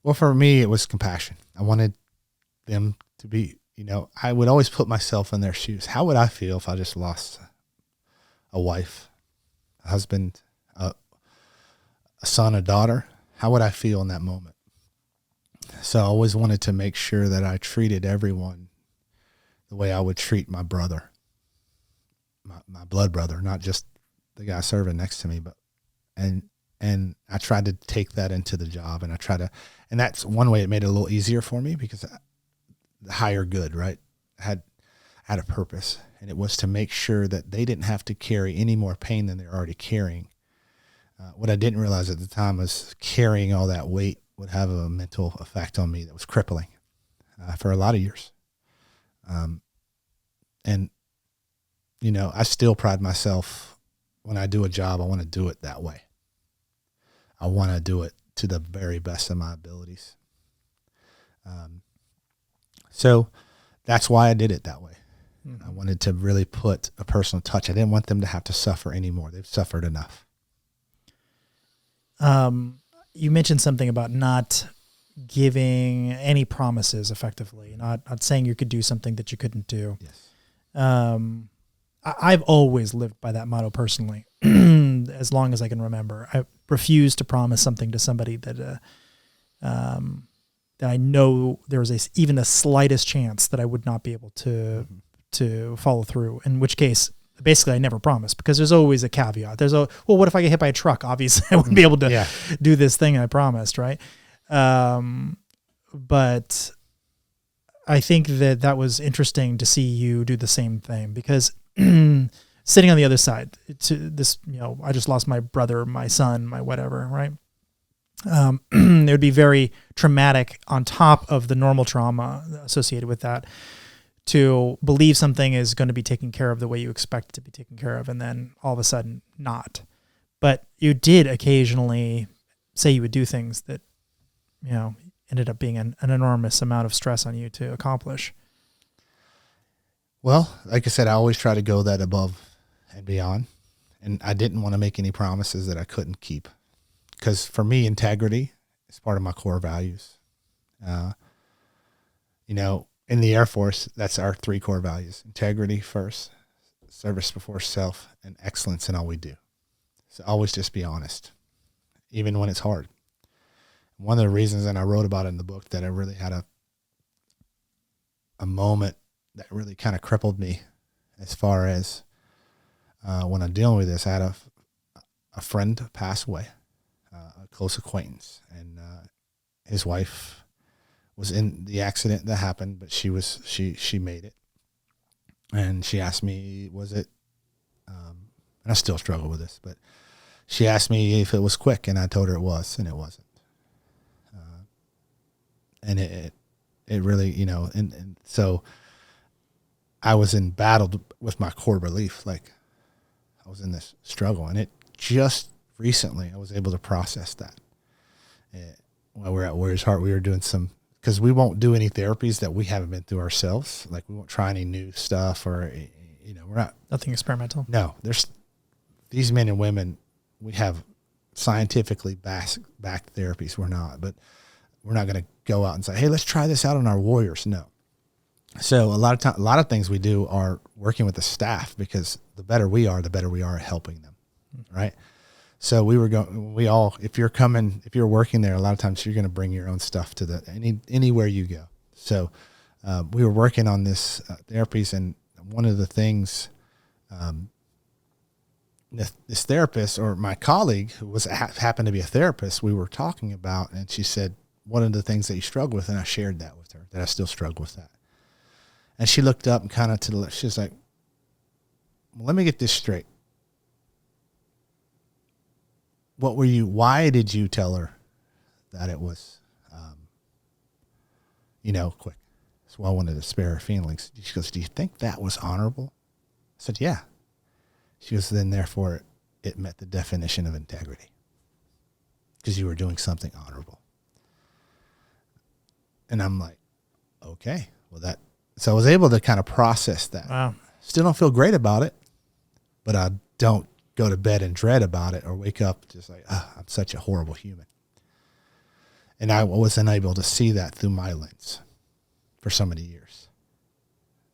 Well, for me, it was compassion. I wanted them to be, you know, I would always put myself in their shoes. How would I feel if I just lost a wife, a husband, a son, a daughter? How would I feel in that moment? So I always wanted to make sure that I treated everyone the way I would treat my brother, my blood brother, not just the guy serving next to me, but and I tried to take that into the job, and and that's one way it made it a little easier for me because the higher good, right? I had a purpose, and it was to make sure that they didn't have to carry any more pain than they're already carrying. What I didn't realize at the time was carrying all that weight would have a mental effect on me that was crippling for a lot of years. And, you know, I still pride myself when I do a job, I want to do it that way. I want to do it to the very best of my abilities. So that's why I did it that way. Mm-hmm. I wanted to really put a personal touch. I didn't want them to have to suffer anymore. They've suffered enough. You mentioned something about not giving any promises effectively, not saying you could do something that you couldn't do. Yes. I've always lived by that motto personally, as long as I can remember. I refuse to promise something to somebody that I know there's even the slightest chance that I would not be able to follow through, in which case, basically, I never promise, because there's always a caveat. Well, what if I get hit by a truck? Obviously, I wouldn't be able to do this thing I promised, right? But I think that was interesting to see you do the same thing, because sitting on the other side to this, you know, I just lost my brother, my son, my whatever, right? It would be very traumatic on top of the normal trauma associated with that to believe something is going to be taken care of the way you expect it to be taken care of, and then all of a sudden not. But you did occasionally say you would do things that, ended up being an enormous amount of stress on you to accomplish. Well, like I said, I always try to go that above and beyond. And I didn't want to make any promises that I couldn't keep. Because for me, integrity is part of my core values. In the Air Force, that's our 3 core values: integrity first, service before self, and excellence in all we do. So always just be honest, even when it's hard. One of the reasons, and I wrote about it in the book, that I really had a moment that really kind of crippled me as far as when I'm dealing with this. I had a friend pass away, a close acquaintance, and his wife was in the accident that happened, but she made it. And she asked me, was it, and I still struggle with this, but she asked me if it was quick, and I told her it was, and it wasn't. And it really, and so I was in battle with my core belief. Like, I was in this struggle, and it just recently I was able to process that. While we're at Warriors Heart, we were doing because we won't do any therapies that we haven't been through ourselves. Like, we won't try any new stuff, or, we're not. Nothing experimental. No, there's these men and women, we have scientifically backed therapies. We're not, but we're not going to go out and say, hey, let's try this out on our warriors. No. So a lot of things we do are working with the staff, because the better we are at helping them. Right. So if you're working there, a lot of times you're going to bring your own stuff to anywhere you go. So we were working on this therapies, and one of the things, this therapist, or my colleague who happened to be a therapist, we were talking about, and she said, one of the things that you struggle with, and I shared that with her, that I still struggle with that. And she looked up and kind of to the left. She was like, well, let me get this straight. Why did you tell her that it was, quick? So I wanted to spare her feelings. She goes, do you think that was honorable? I said, yeah. She goes, then therefore it met the definition of integrity, because you were doing something honorable. And I'm like, okay, so I was able to kind of process that. Wow. Still don't feel great about it, but I don't go to bed in dread about it, or wake up just like, I'm such a horrible human. And I wasn't able to see that through my lens for so many years.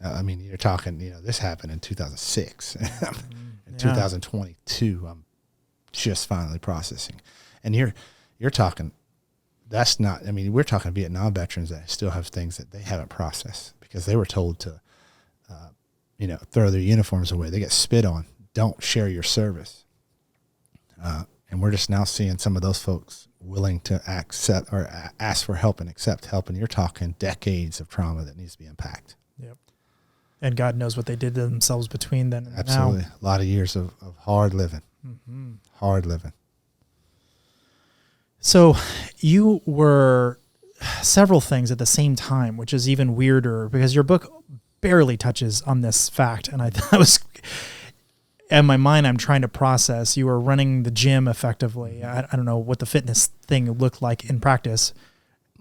I mean, you're talking, this happened in 2006. In 2022, I'm just finally processing. And you're talking, we're talking Vietnam veterans that still have things that they haven't processed, because they were told to, throw their uniforms away. They get spit on. Don't share your service. And we're just now seeing some of those folks willing to accept or ask for help and accept help. And you're talking decades of trauma that needs to be unpacked. Yep. And God knows what they did to themselves between then and Absolutely. now. A lot of years of hard living. Mm-hmm. Hard living. So you were several things at the same time, which is even weirder, because your book barely touches on this fact. And I was, in my mind, I'm trying to process. You were running the gym effectively. I don't know what the fitness thing looked like in practice.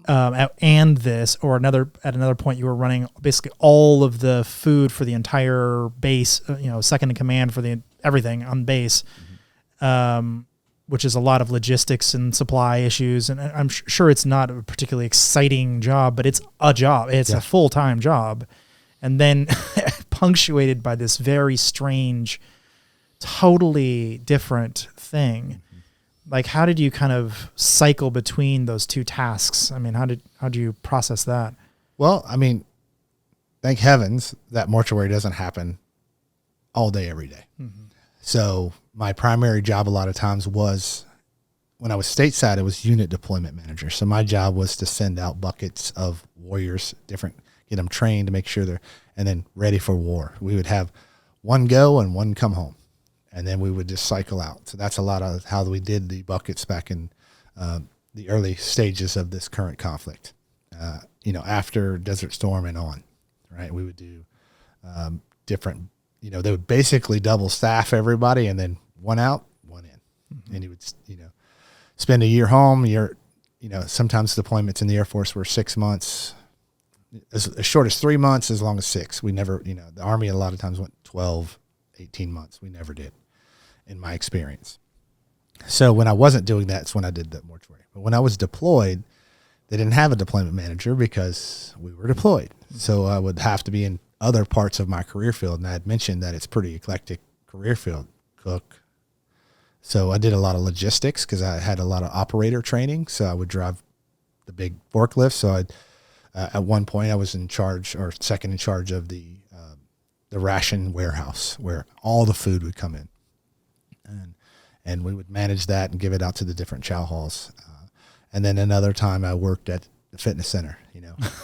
And this, or at another point, you were running basically all of the food for the entire base, second in command for everything on base. Mm-hmm. Which is a lot of logistics and supply issues. And I'm sure it's not a particularly exciting job, but it's a job. It's a full-time job. And then punctuated by this very strange, totally different thing. Mm-hmm. Like, how did you kind of cycle between those two tasks? I mean, how did you process that? Well, I mean, thank heavens that mortuary doesn't happen all day, every day. Mm-hmm. So my primary job a lot of times was, when I was stateside, it was unit deployment manager. So my job was to send out buckets of warriors, get them trained to make sure and then ready for war. We would have one go and one come home, and then we would just cycle out. So that's a lot of how we did the buckets back in the early stages of this current conflict, after Desert Storm and on, right? We would do different, they would basically double staff everybody and then one out, one in. Mm-hmm. And you would, spend a year home. Sometimes deployments in the Air Force were 6 months, as short as 3 months, as long as 6. We never, the Army a lot of times went 12, 18 months. We never did, in my experience. So when I wasn't doing that, it's when I did the mortuary. But when I was deployed, they didn't have a deployment manager because we were deployed. So I would have to be in other parts of my career field. And I had mentioned that it's pretty eclectic career field. Cook. So I did a lot of logistics because I had a lot of operator training. So I would drive the big forklift. So at one point I was in charge, or second in charge, of the ration warehouse where all the food would come in. And we would manage that and give it out to the different chow halls. And then another time I worked at the fitness center,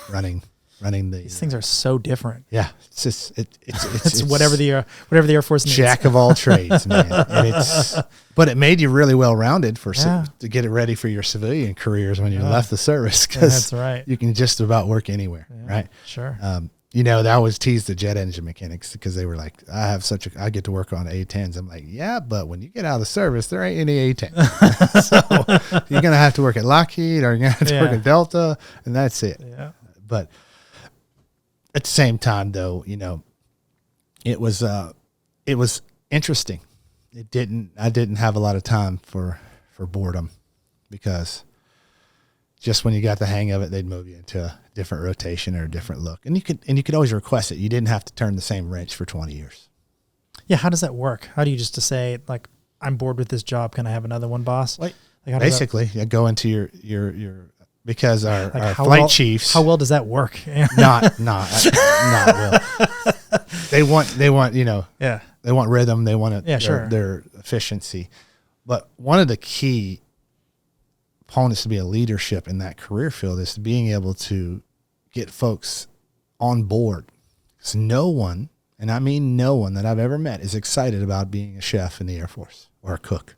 running the. These things are so different. Yeah, it's just it's whatever the Air Force needs. Jack of all trades, man. But it made you really well rounded to get it ready for your civilian careers when you left the service. That's right. You can just about work anywhere, right? Sure. That always teased the jet engine mechanics because they were like, I get to work on A-10s. I'm like, yeah, but when you get out of the service, there ain't any A-10. So you're going to have to work at Lockheed, or you're going to have to work at Delta, and that's it. Yeah. But at the same time, though, it was interesting. I didn't have a lot of time for boredom, because just when you got the hang of it, they'd move you into a different rotation or a different look. And you could always request it. You didn't have to turn the same wrench for 20 years. Yeah. How does that work? How do you just say, like, I'm bored with this job, can I have another one, boss? Like basically, you go into your because our flight chiefs. How well does that work? not well. They want they want rhythm. They want their efficiency. But one of the key components to be a leadership in that career field is being able to get folks on board. Because no one, and I mean no one that I've ever met, is excited about being a chef in the Air Force or a cook.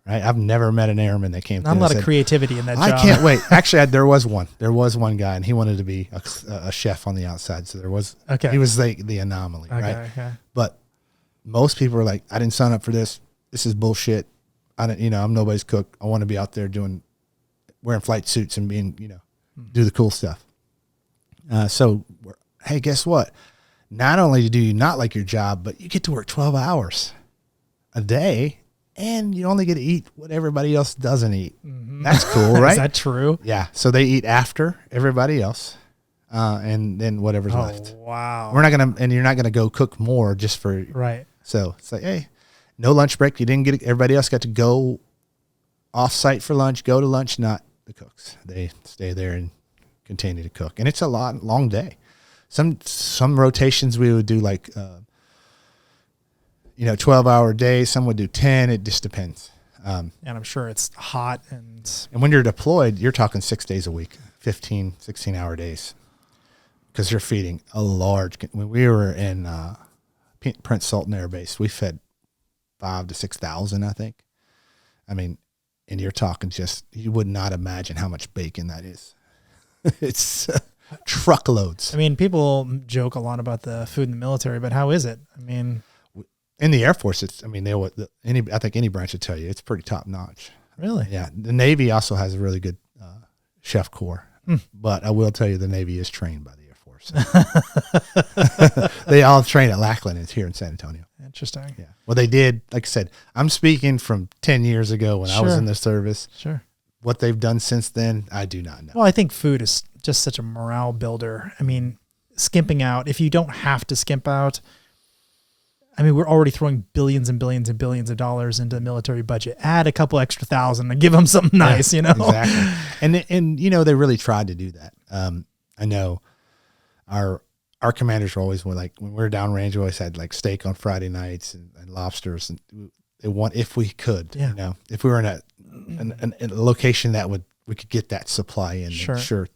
Right? I've never met an airman that came. Not a lot of creativity in that job. I can't wait. Actually, there was one. There was one guy, and he wanted to be a chef on the outside. So there was. Okay. He was the anomaly, right? Okay. But most people are like, I didn't sign up for this. This is bullshit. I'm nobody's cook. I want to be out there wearing flight suits and being, do the cool stuff. So, hey, guess what? Not only do you not like your job, but you get to work 12 hours a day, and you only get to eat what everybody else doesn't eat. Mm-hmm. That's cool, right? Is that true? Yeah. So they eat after everybody else, and then whatever's left. Wow. You're not gonna go cook more just for right. So it's like, hey, no lunch break. You didn't get it. Everybody else got to go off site for lunch. Go to lunch, not the cooks. They stay there and continue to cook, and it's a long day. Some rotations we would do 12-hour days. Some would do 10. It just depends. And I'm sure it's hot. And when you're deployed, you're talking 6 days a week, 15, 16-hour days, because you're feeding a large. When we were in Prince Sultan Air Base, we fed 5,000 to 6,000, I think. I mean, and you're talking you would not imagine how much bacon that is. It's truckloads. I mean, people joke a lot about the food in the military, but how is it? I mean, in the Air Force, I think any branch would tell you it's pretty top notch. Really? Yeah. The Navy also has a really good chef corps, but I will tell you the Navy is trained by the Air Force. They all train at Lackland. It's here in San Antonio. Interesting. Yeah. Well, they did. Like I said, I'm speaking from 10 years ago when I was in the service. Sure. What they've done since then, I do not know. Well, I think food is just such a morale builder. I mean, skimping out, if you don't have to skimp out, I mean, we're already throwing billions and billions and billions of dollars into the military budget. Add a couple extra thousand and give them something nice, Exactly. And they really tried to do that. I know our commanders were always when we were downrange, we always had steak on Friday nights and lobsters, and they want, if we could, if we were in a location that we could get that supply in. Sure.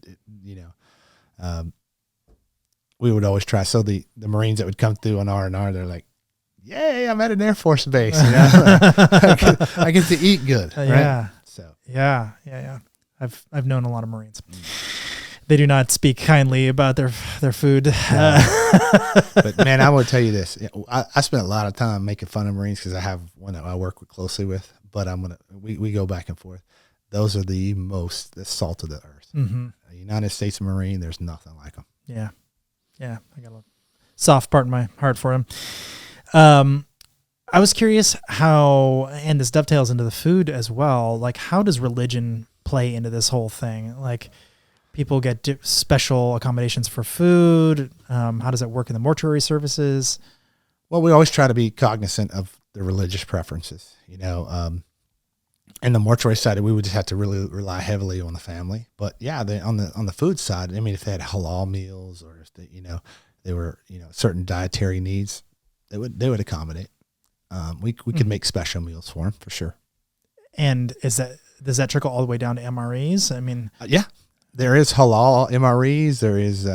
We would always try. So the Marines that would come through on R&R, they're like, yay, I'm at an Air Force base. I get to eat good. Right? Yeah. So yeah. I've known a lot of Marines. they do not speak kindly about their food. But man, I will tell you this. I spent a lot of time making fun of Marines because I have one that I work closely with, but we go back and forth. Those are the salt of the earth. Mm-hmm. A United States Marine, there's nothing like them. Yeah. Yeah. I got a soft part in my heart for him. I was curious how, and this dovetails into the food as well, like how does religion play into this whole thing? Like people get special accommodations for food. How does that work in the mortuary services? Well, we always try to be cognizant of the religious preferences, you know. In the mortuary side, we would just have to really rely heavily on the family. But yeah, on the food side, I mean, if they had halal meals or if they were certain dietary needs, they would accommodate. We could make special meals for them for sure. And does that trickle all the way down to MREs? I mean, yeah, there is halal MREs. There is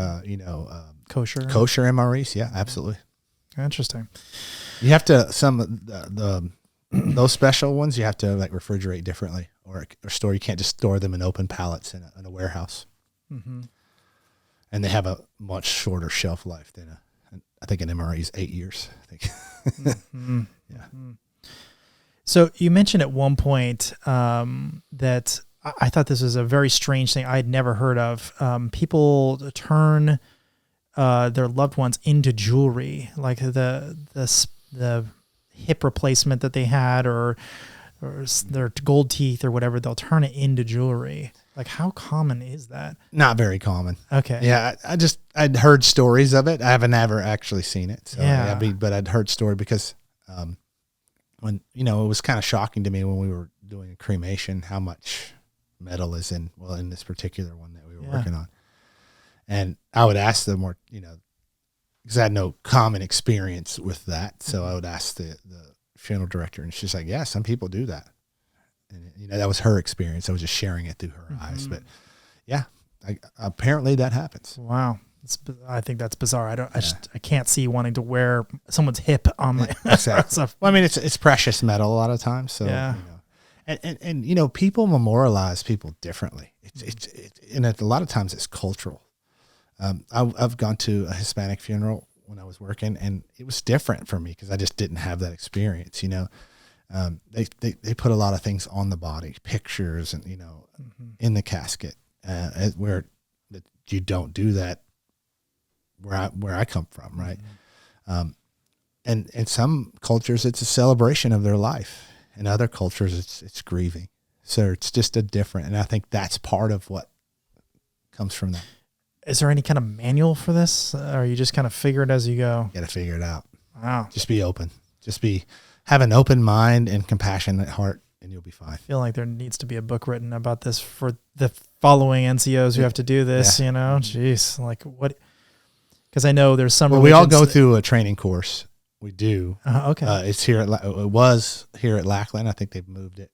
kosher MREs. Yeah, absolutely. Interesting. You have to the those special ones you have to like refrigerate differently or store. You can't just store them in open pallets in a warehouse. Mm-hmm. And they have a much shorter shelf life than I think an MRE is 8 years. I think. Mm-hmm. Yeah. Mm-hmm. So you mentioned at one point that I thought this was a very strange thing I had never heard of. People turn their loved ones into jewelry, like the hip replacement that they had, or their gold teeth or whatever. They'll turn it into jewelry. Like, how common is that? Not very common. Okay. Yeah, I'd heard stories of it. I haven't ever actually seen it. So yeah. But I'd heard story because when it was kind of shocking to me when we were doing a cremation how much metal is in this particular one that we were working on, and I would ask them more, because I had no common experience with that, so I would ask the funeral director, and she's like, "Yeah, some people do that." And that was her experience. I was just sharing it through her eyes, but yeah, apparently that happens. Wow, I think that's bizarre. I can't see wanting to wear someone's hip on my exactly. Well, I mean, it's precious metal a lot of times, so and people memorialize people differently. And a lot of times it's cultural. I've gone to a Hispanic funeral when I was working, and it was different for me because I just didn't have that experience. They put a lot of things on the body, pictures, and in the casket, where you don't do that where I come from, right? Mm-hmm. And in some cultures it's a celebration of their life, in other cultures it's grieving. So it's just and I think that's part of what comes from that. Is there any kind of manual for this, or you just kind of figure it as you go? You got to figure it out. Wow. Just be open. Have an open mind and compassionate heart, and you'll be fine. I feel like there needs to be a book written about this for the following NCOs who have to do this, Jeez, like what? Because I know there's some. Well, we all go through a training course. We do. Okay. It was here at Lackland. I think they've moved it.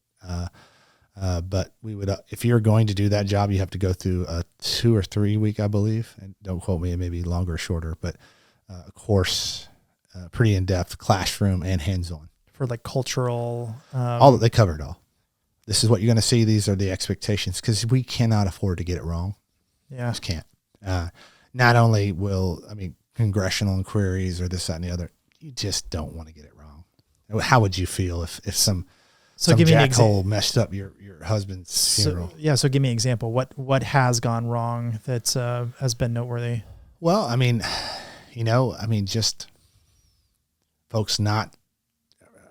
But we would, if you're going to do that job, you have to go through a 2 or 3 week, I believe, and don't quote me, it may be longer or shorter, but a course, pretty in-depth, classroom and hands-on. For like cultural. All they covered all. This is what you're going to see. These are the expectations, because we cannot afford to get it wrong. Yeah. Just can't. Not only congressional inquiries or this, that, and the other, you just don't want to get it wrong. How would you feel if some jackhole messed up your husband's funeral? So give me an example. What has gone wrong that has been noteworthy? Well, just folks not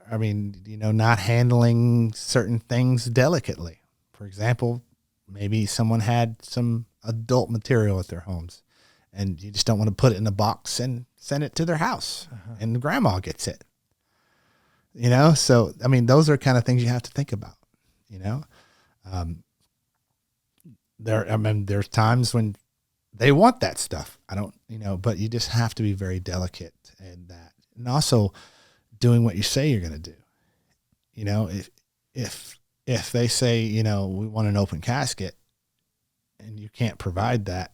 handling certain things delicately. For example, maybe someone had some adult material at their homes, and you just don't want to put it in a box and send it to their house, and the grandma gets it. So, those are kind of things you have to think about, there's times when they want that stuff. But you just have to be very delicate in that. And also doing what you say you're going to do. If they say, we want an open casket and you can't provide that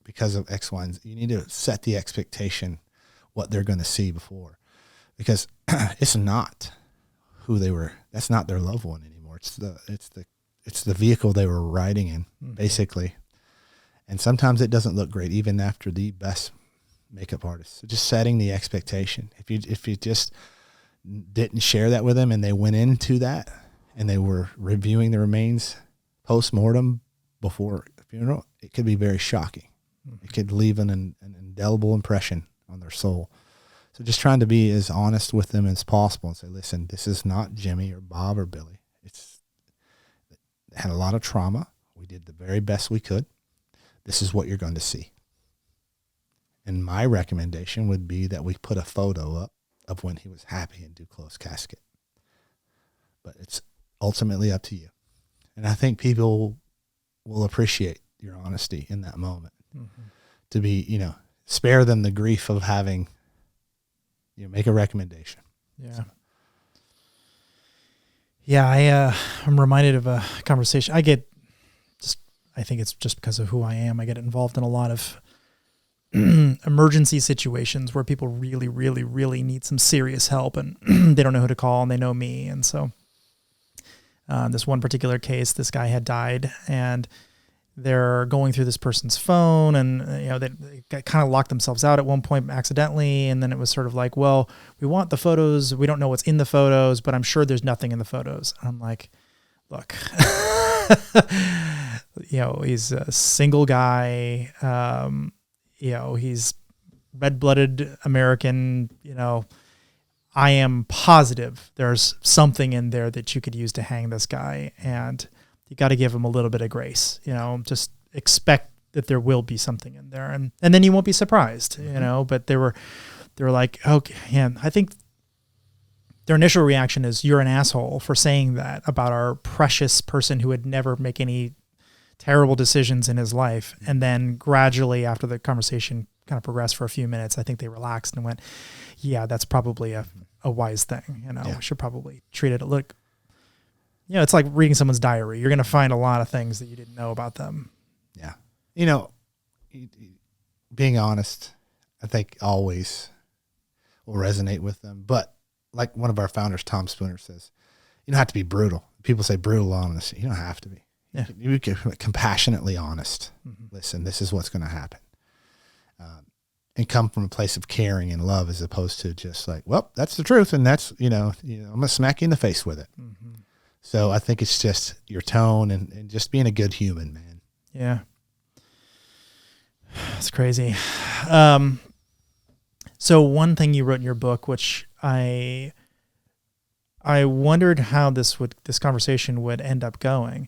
because of X, Y, and Z, you need to set the expectation, what they're going to see before. Because it's not who they were. That's not their loved one anymore. It's the vehicle they were riding in, basically. And sometimes it doesn't look great, even after the best makeup artist. So just setting the expectation. If you just didn't share that with them and they went into that and they were reviewing the remains post-mortem before the funeral, it could be very shocking. Mm-hmm. It could leave an indelible impression on their soul. So just trying to be as honest with them as possible and say, listen, this is not Jimmy or Bob or Billy. It had a lot of trauma. We did the very best we could. This is what you're going to see. And my recommendation would be that we put a photo up of when he was happy and do closed casket. But it's ultimately up to you. And I think people will appreciate your honesty in that moment. Mm-hmm. To be, spare them the grief of having, make a recommendation. Yeah. So. Yeah, I'm reminded of a conversation. I think it's just because of who I am. I get involved in a lot of emergency situations where people really, really, really need some serious help and they don't know who to call and they know me. And so this one particular case, this guy had died and they're going through this person's phone and, they kind of locked themselves out at one point accidentally. And then it was sort of like, well, we want the photos. We don't know what's in the photos, but I'm sure there's nothing in the photos. And I'm like, look, he's a single guy. He's red-blooded American, I am positive there's something in there that you could use to hang this guy. And you got to give him a little bit of grace, just expect that there will be something in there. And then you won't be surprised, but they were like, okay, yeah, I think their initial reaction is you're an asshole for saying that about our precious person who would never make any terrible decisions in his life. And then gradually after the conversation kind of progressed for a few minutes, I think they relaxed and went, yeah, that's probably a wise thing. We should probably treat it. Look, it's like reading someone's diary. You're going to find a lot of things that you didn't know about them. Yeah. Being honest, I think always will resonate with them. But like one of our founders, Tom Spooner, says, you don't have to be brutal. People say brutal honesty. You don't have to be. Yeah. You can be compassionately honest. Mm-hmm. Listen, this is what's going to happen. And come from a place of caring and love as opposed to just like, well, that's the truth. And that's, I'm going to smack you in the face with it. Mm-hmm. So I think it's just your tone and just being a good human, man. Yeah. It's crazy. So one thing you wrote in your book, which I wondered how this conversation would end up going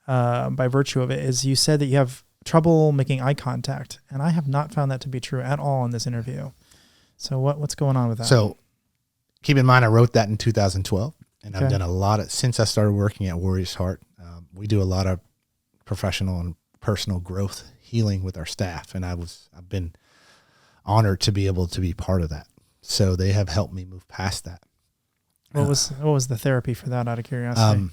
by virtue of it, is you said that you have trouble making eye contact. And I have not found that to be true at all in this interview. So what's going on with that? So keep in mind, I wrote that in 2012. And I've done a lot since I started working at Warrior's Heart. We do a lot of professional and personal growth healing with our staff. And I've been honored to be able to be part of that. So they have helped me move past that. What was the therapy for that, out of curiosity?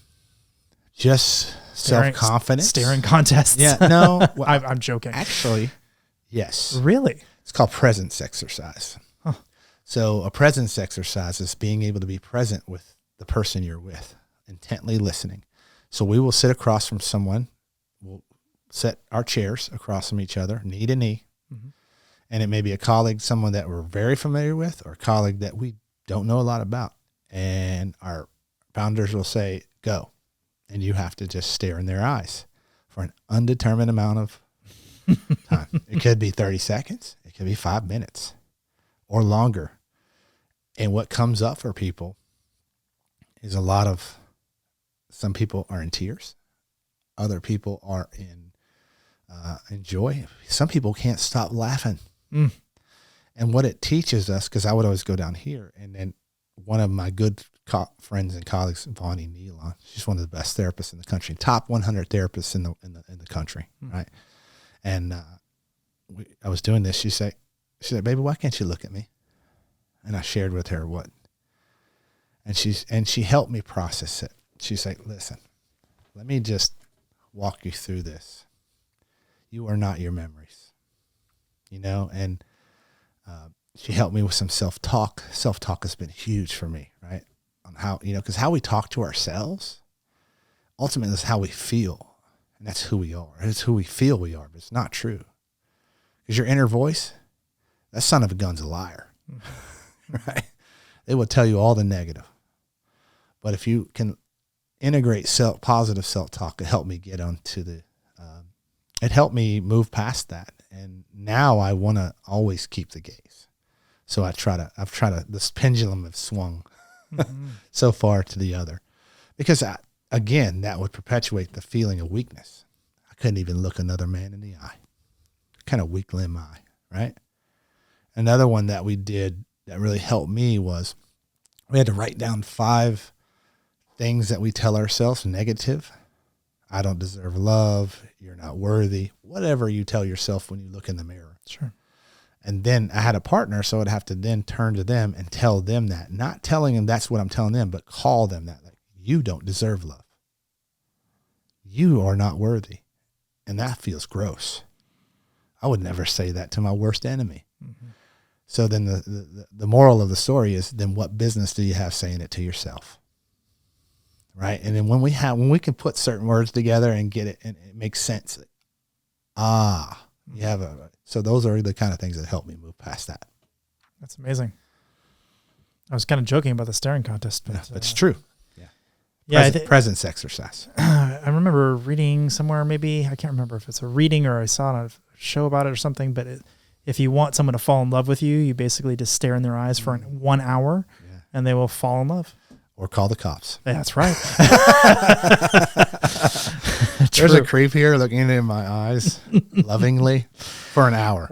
Just self-confidence. Staring contests. Yeah, no. Well, I'm joking. Actually, yes. Really? It's called presence exercise. Huh. So a presence exercise is being able to be present with the person you're with, intently listening. So we will sit across from someone. We'll set our chairs across from each other, knee to knee. Mm-hmm. And it may be a colleague, someone that we're very familiar with, or a colleague that we don't know a lot about. And our founders will say, go. And you have to just stare in their eyes for an undetermined amount of time. It could be 30 seconds. It could be 5 minutes or longer. And what comes up for people is some people are in tears. Other people are in joy. Some people can't stop laughing. Mm. And what it teaches us, because I would always go down here, and then one of my good friends and colleagues, Vonnie Nealon, she's one of the best therapists in the country, top 100 therapists in the country, right? And I was doing this. She said, "Baby, why can't you look at me?" And I shared with her what, and she helped me process it. She's like, "Listen, let me just walk you through this. You are not your memories, and she helped me with some self-talk. Self-talk has been huge for me, right? On how, because how we talk to ourselves ultimately is how we feel. And that's who we are. It's who we feel we are, but it's not true. Because your inner voice, that son of a gun's a liar, right? It will tell you all the negative. But if you can integrate positive self-talk, it helped me get onto it helped me move past that. And now I want to always keep the gaze. So I've tried to, this pendulum has swung so far to the other. Because again, that would perpetuate the feeling of weakness. I couldn't even look another man in the eye. Kind of weak limb eye, right? Another one that we did that really helped me was we had to write down 5 things that we tell ourselves negative. I don't deserve love. You're not worthy. Whatever you tell yourself when you look in the mirror. Sure. And then I had a partner, so I'd have to then turn to them and tell them that. Not telling them that's what I'm telling them, but call them that. Like, you don't deserve love. You are not worthy. And that feels gross. I would never say that to my worst enemy. Mm-hmm. So then the moral of the story is, then what business do you have saying it to yourself? Right. And then when we can put certain words together and get it, and it makes sense. So those are the kind of things that help me move past that. That's amazing. I was kind of joking about the staring contest, but it's true. Presence exercise. I remember reading somewhere, maybe, I can't remember if it's a reading or I saw on a show about it or something, but if you want someone to fall in love with you, you basically just stare in their eyes for 1 hour and they will fall in love. Or call the cops. That's right. There's a creep here looking into my eyes lovingly for an hour.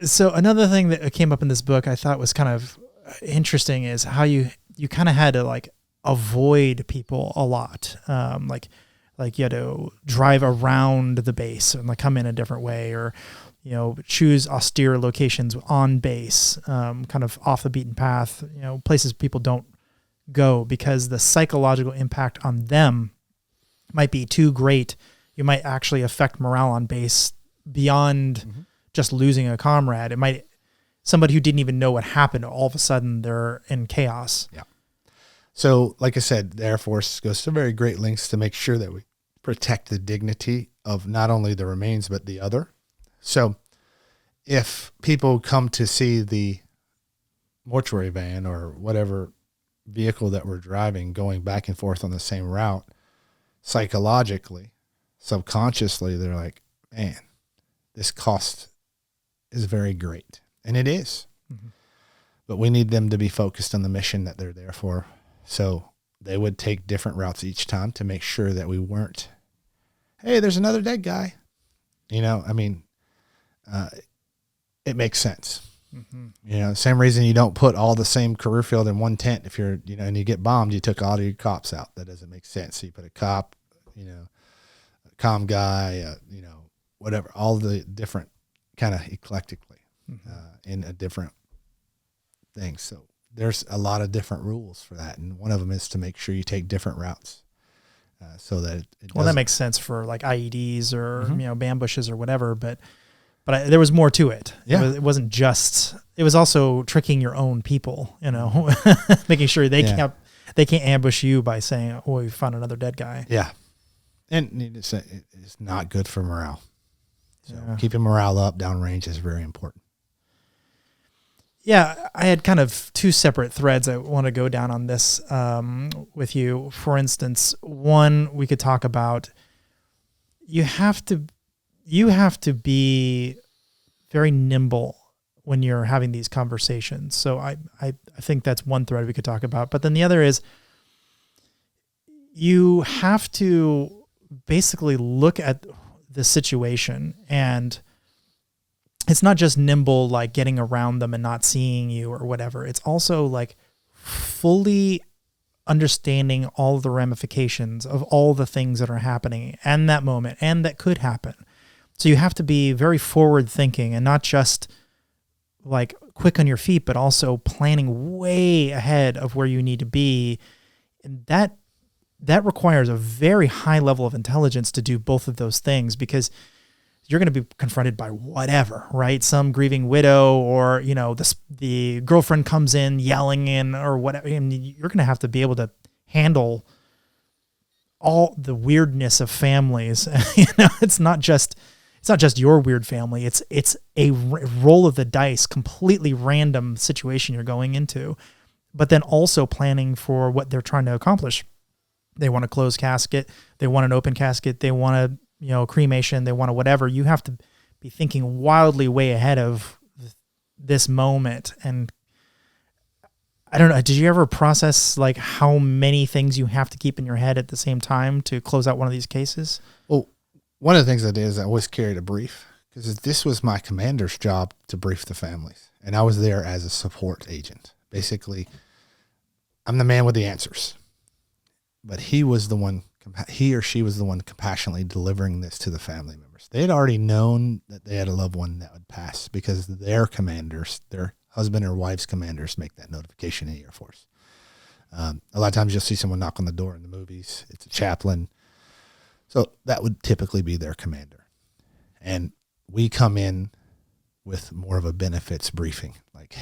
So another thing that came up in this book I thought was kind of interesting is how you kind of had to like avoid people a lot. Like you had to drive around the base and like come in a different way, or choose austere locations on base, kind of off the beaten path, places people don't go because the psychological impact on them might be too great. You might actually affect morale on base beyond just losing a comrade. It might, somebody who didn't even know what happened, all of a sudden they're in chaos. Yeah. So like I said, the Air Force goes to very great lengths to make sure that we protect the dignity of not only the remains, but the other. So if people come to see the mortuary van or whatever vehicle that we're driving going back and forth on the same route, psychologically, subconsciously, they're like, man, this cost is very great. And it is. Mm-hmm. But we need them to be focused on the mission that they're there for. So they would take different routes each time to make sure that we weren't, hey, there's another dead guy. It makes sense. Mm-hmm. Same reason you don't put all the same career field in one tent. If you're, and you get bombed, you took all of your cops out. That doesn't make sense. So you put a cop, a comm guy, whatever, all the different kind of eclectically in a different thing. So there's a lot of different rules for that. And one of them is to make sure you take different routes. So that that makes sense for like IEDs or ambushes or whatever, but there was more to it. Yeah. It wasn't just. It was also tricking your own people. Making sure they can't ambush you by saying, "Oh, we found another dead guy." Yeah, and it's not good for morale. So keeping morale up downrange is very important. Yeah, I had kind of 2 separate threads I want to go down on this with you. For instance, one, we could talk about you have to be very nimble when you're having these conversations. So I think that's one thread we could talk about. But then the other is you have to basically look at the situation, and it's not just nimble, like getting around them and not seeing you or whatever. It's also like fully understanding all the ramifications of all the things that are happening and that moment and that could happen. So you have to be very forward thinking and not just like quick on your feet, but also planning way ahead of where you need to be. And that requires a very high level of intelligence to do both of those things, because you're going to be confronted by whatever, right? Some grieving widow, or, the girlfriend comes in yelling in or whatever. And you're going to have to be able to handle all the weirdness of families. It's not just your weird family. It's a roll of the dice, completely random situation you're going into, but then also planning for what they're trying to accomplish. They want a closed casket. They want an open casket. They want a, cremation. They want a whatever. You have to be thinking wildly way ahead of this moment. And I don't know, did you ever process like how many things you have to keep in your head at the same time to close out one of these cases? Well, one of the things I did is I always carried a brief, because this was my commander's job to brief the families. And I was there as a support agent. Basically, I'm the man with the answers. But he or she was the one compassionately delivering this to the family members. They had already known that they had a loved one that would pass, because their commanders, their husband or wife's commanders, make that notification in the Air Force. A lot of times you'll see someone knock on the door in the movies. It's a chaplain. So that would typically be their commander. And we come in with more of a benefits briefing. Like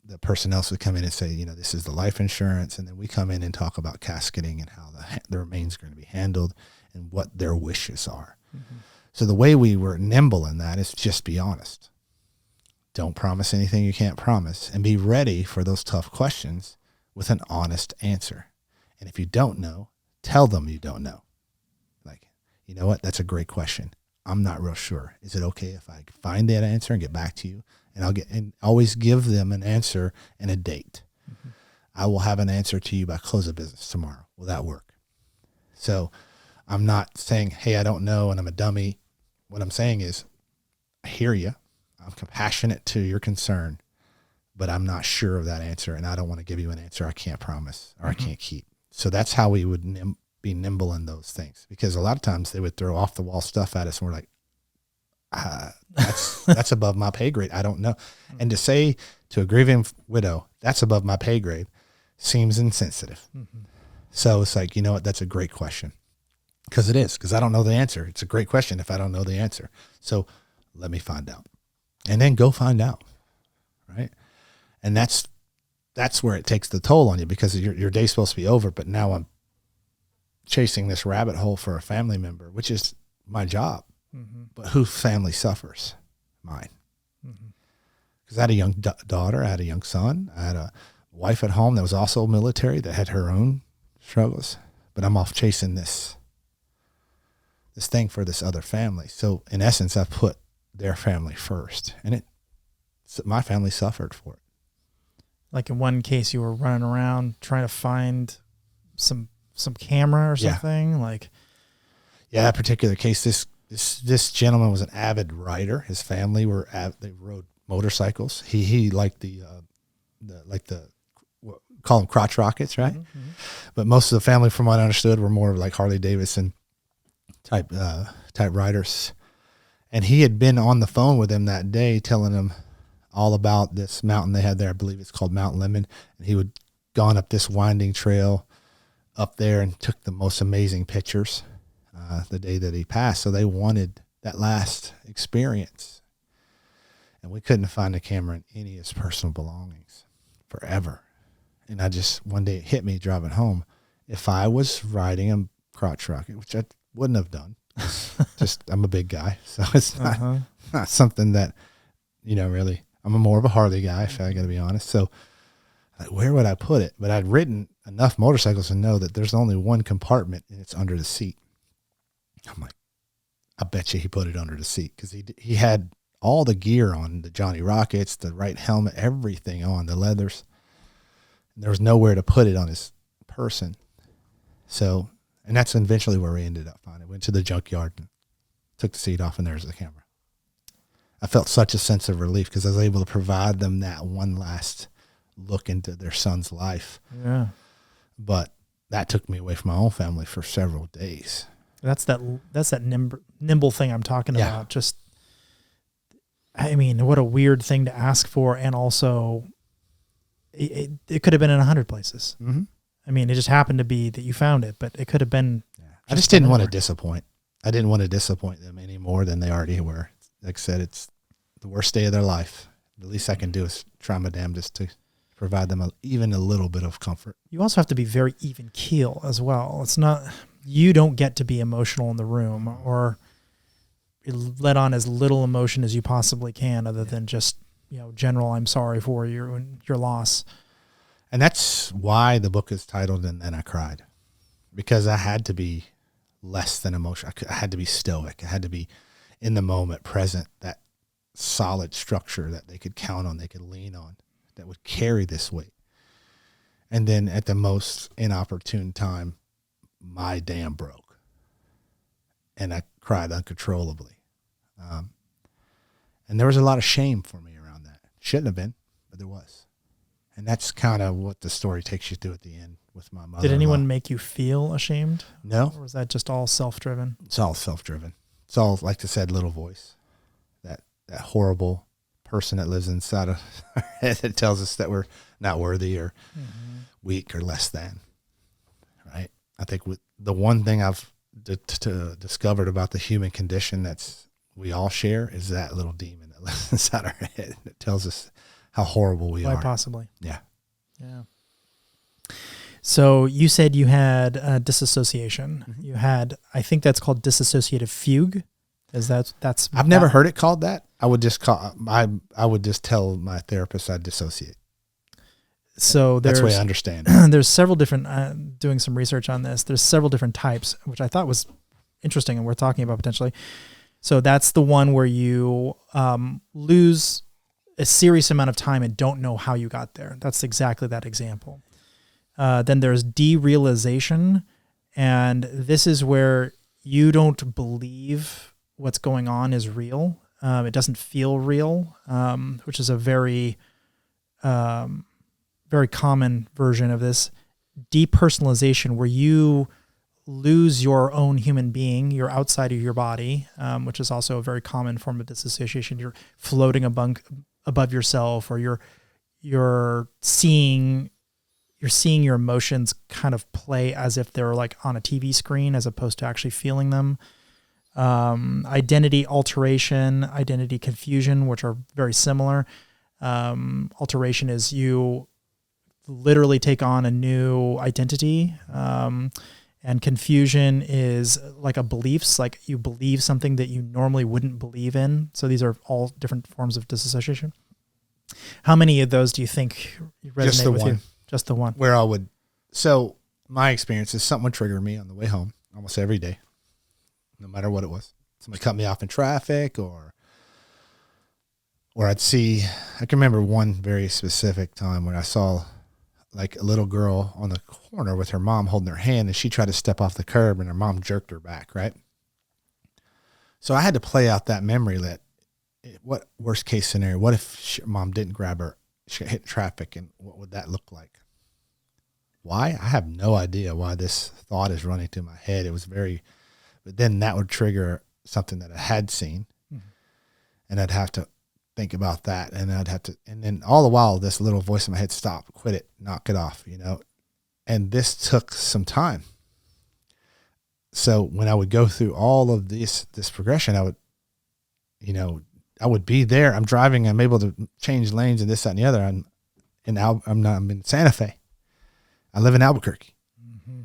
the person else would come in and say, this is the life insurance. And then we come in and talk about casketing and how the remains are going to be handled and what their wishes are. Mm-hmm. So the way we were nimble in that is just be honest. Don't promise anything you can't promise, and be ready for those tough questions with an honest answer. And if you don't know, tell them you don't know. Like, you know what? That's a great question. I'm not real sure. Is it okay if I find that answer and get back to you? And always give them an answer and a date. Mm-hmm. I will have an answer to you by close of business tomorrow. Will that work? So I'm not saying, hey, I don't know and I'm a dummy. What I'm saying is, I hear you. I'm compassionate to your concern, but I'm not sure of that answer, and I don't want to give you an answer I can't promise or I can't keep. So that's how we would be nimble in those things, because a lot of times they would throw off the wall stuff at us, and we're like, that's above my pay grade. I don't know. And to say to a grieving widow, that's above my pay grade, seems insensitive. Mm-hmm. So it's like, you know what? That's a great question, because it is, because I don't know the answer. It's a great question if I don't know the answer. So let me find out. And then go find out, right? And that's where it takes the toll on you, because your day's supposed to be over, but now I'm chasing this rabbit hole for a family member, which is my job. Mm-hmm. But whose family suffers? Mine. Because I had a young daughter, I had a young son, I had a wife at home that was also military that had her own struggles, but I'm off chasing this thing for this other family. So in essence, I put their family first, and my family suffered for it. Like in one case, you were running around trying to find some camera or something. Yeah, that particular case, this gentleman was an avid rider. His family they rode motorcycles. He liked the call them crotch rockets, right? Mm-hmm. But most of the family, from what I understood, were more like Harley Davidson type riders. And he had been on the phone with him that day, telling him all about this mountain they had there. I believe it's called Mount Lemon. And he would gone up this winding trail up there and took the most amazing pictures the day that he passed. So they wanted that last experience. And we couldn't find a camera in any of his personal belongings forever. And one day it hit me driving home. If I was riding a crotch rocket, which I wouldn't have done, I'm a big guy, so it's not something that, really, I'm more of a Harley guy, if I got to be honest. So where would I put it? But I'd ridden enough motorcycles to know that there's only one compartment, and it's under the seat. I'm like, I bet you he put it under the seat, because he had all the gear on, the Johnny Rockets, the right helmet, everything on, the leathers. And there was nowhere to put it on his person. So, and that's eventually where we ended up finding it. Went to the junkyard and took the seat off, and there's the camera. I felt such a sense of relief, because I was able to provide them that one last look into their son's life. Yeah. But that took me away from my own family for several days. That's that nimble thing I'm talking about. Just, I mean, what a weird thing to ask for. And also it could have been in 100 places. Mm-hmm. I mean, it just happened to be that you found it, but it could have been. Yeah. I just didn't want to disappoint. I didn't want to disappoint them any more than they already were. Like I said, it's the worst day of their life. The least I can do is try my damnedest to provide them even a little bit of comfort. You also have to be very even keel as well. It's not, you don't get to be emotional in the room, or let on as little emotion as you possibly can, other than just, general, I'm sorry for your loss. And that's why the book is titled And Then I Cried, because I had to be less than emotional. I had to be stoic. I had to be in the moment, present, that solid structure that they could count on, they could lean on, that would carry this weight. And then at the most inopportune time, my dam broke and I cried uncontrollably. And there was a lot of shame for me around that. Shouldn't have been, but there was. And that's kind of what the story takes you through at the end with my mother. Did anyone make you feel ashamed? No. Or was that just all self-driven? It's all self-driven. It's all, like I said, little voice. That horrible person that lives inside of our head that tells us that we're not worthy or weak or less than. Right? I think the one thing I've discovered about the human condition that's we all share is that little demon that lives inside our head that tells us how horrible we are. Quite possibly. Yeah. Yeah. So you said you had disassociation. Mm-hmm. You had, I think that's called dissociative fugue. Is that's I've never heard it called that. I would just tell my therapist I'd dissociate. So that's the way I understand. There's several different, doing some research on this. There's several different types, which I thought was interesting and we're talking about potentially. So that's the one where you lose a serious amount of time and don't know how you got there. That's exactly that example. Then there's derealization, and this is where you don't believe what's going on is real. It doesn't feel real, which is a very, very common version of this. Depersonalization, where you lose your own human being, you're outside of your body, which is also a very common form of disassociation. You're floating above yourself, or you're seeing your emotions kind of play as if they're like on a TV screen as opposed to actually feeling them. Identity alteration, identity confusion, which are very similar. Alteration is you literally take on a new identity. And confusion is like a beliefs, like you believe something that you normally wouldn't believe in. So these are all different forms of disassociation. How many of those do you think resonate with you? Just the one. So my experience is something would trigger me on the way home almost every day, no matter what it was. Somebody cut me off in traffic, or I can remember one very specific time when I saw like a little girl on the corner with her mom holding her hand, and she tried to step off the curb and her mom jerked her back. Right. So I had to play out that memory that what worst case scenario, what if mom didn't grab her, she hit traffic, and what would that look like? Why? I have no idea why this thought is running through my head. It was but then that would trigger something that I had seen, and I'd have to think about that, and and then all the while, this little voice in my head, stop, quit it, knock it off, and this took some time. So when I would go through all of this progression, I would be there. I'm driving. I'm able to change lanes and this, that, and the other. I'm in Santa Fe. I live in Albuquerque. Mm-hmm.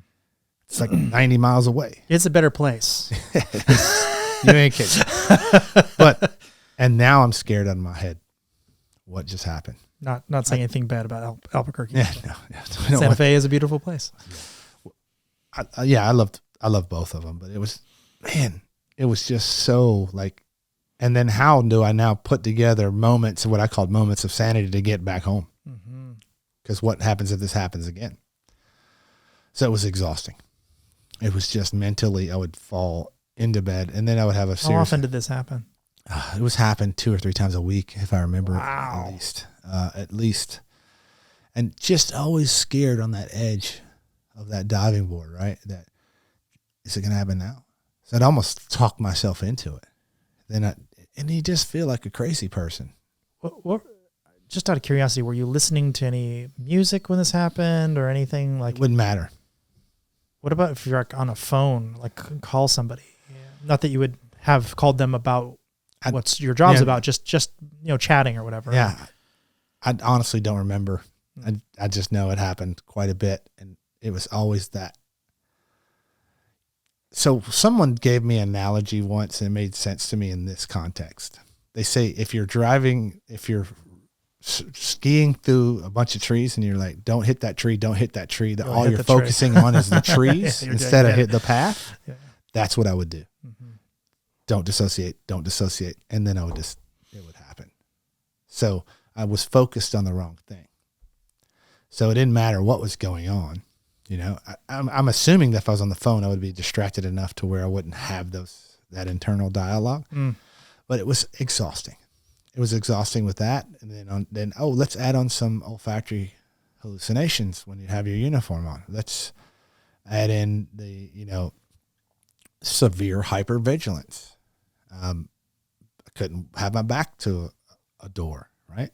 It's like 90 miles away. It's a better place. You ain't kidding. And now I'm scared out of my head. What just happened? Not saying anything bad about Albuquerque. Yeah, no. Santa Fe is a beautiful place. I love both of them, but it was just so like, and then how do I now put together moments, what I called moments of sanity, to get back home? Because what happens if this happens again? So it was exhausting. It was just mentally, I would fall into bed, and then I would have a serious... How often did this happen? It was happened 2 or 3 times a week, if I remember. Wow. At least. And just always scared on that edge of that diving board, right? That, is it going to happen now? So I'd almost talk myself into it. And you just feel like a crazy person. What, just out of curiosity, were you listening to any music when this happened or anything? Like, it wouldn't matter. What about if you're like on a phone, like call somebody? Yeah. Not that you would have called them about what's your job's about, just chatting or whatever. Yeah. I honestly don't remember. I just know it happened quite a bit, and it was always that So someone gave me an analogy once and it made sense to me in this context. They say, if you're skiing through a bunch of trees and you're like, don't hit that tree, don't hit that tree. All you're focusing on is the trees instead of hit the path. Yeah. That's what I would do. Mm-hmm. Don't dissociate. And then it would happen. So I was focused on the wrong thing. So it didn't matter what was going on. You know, I'm assuming that if I was on the phone, I would be distracted enough to where I wouldn't have that internal dialogue. But it was exhausting. It was exhausting with that. And then let's add on some olfactory hallucinations when you have your uniform on. Let's add in the, severe hypervigilance. I couldn't have my back to a door, right?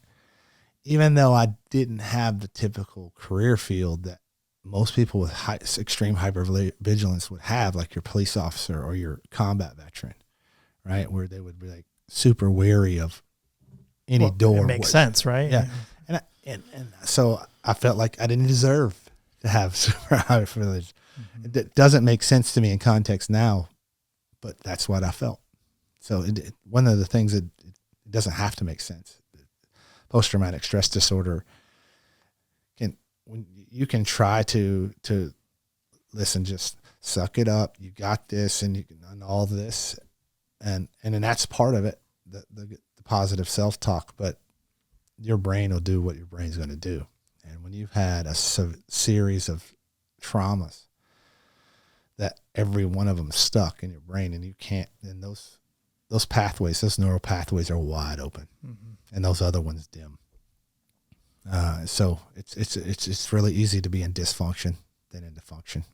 Even though I didn't have the typical career field that most people with extreme hypervigilance would have, like your police officer or your combat veteran, right? Where they would be like super wary of any door. It makes sense, right? Yeah. And so I felt like I didn't deserve to have super hypervigilance. Mm-hmm. It doesn't make sense to me in context now, but that's what I felt. So one of the things that it doesn't have to make sense. Post-traumatic stress disorder when you can try to listen, just suck it up. You got this, and all this, and that's part of it, the positive self-talk. But your brain will do what your brain's going to do. And when you've had a series of traumas that every one of them is stuck in your brain, and you can't, then those pathways, those neural pathways are wide open, and those other ones dim. So it's really easy to be in dysfunction than into function.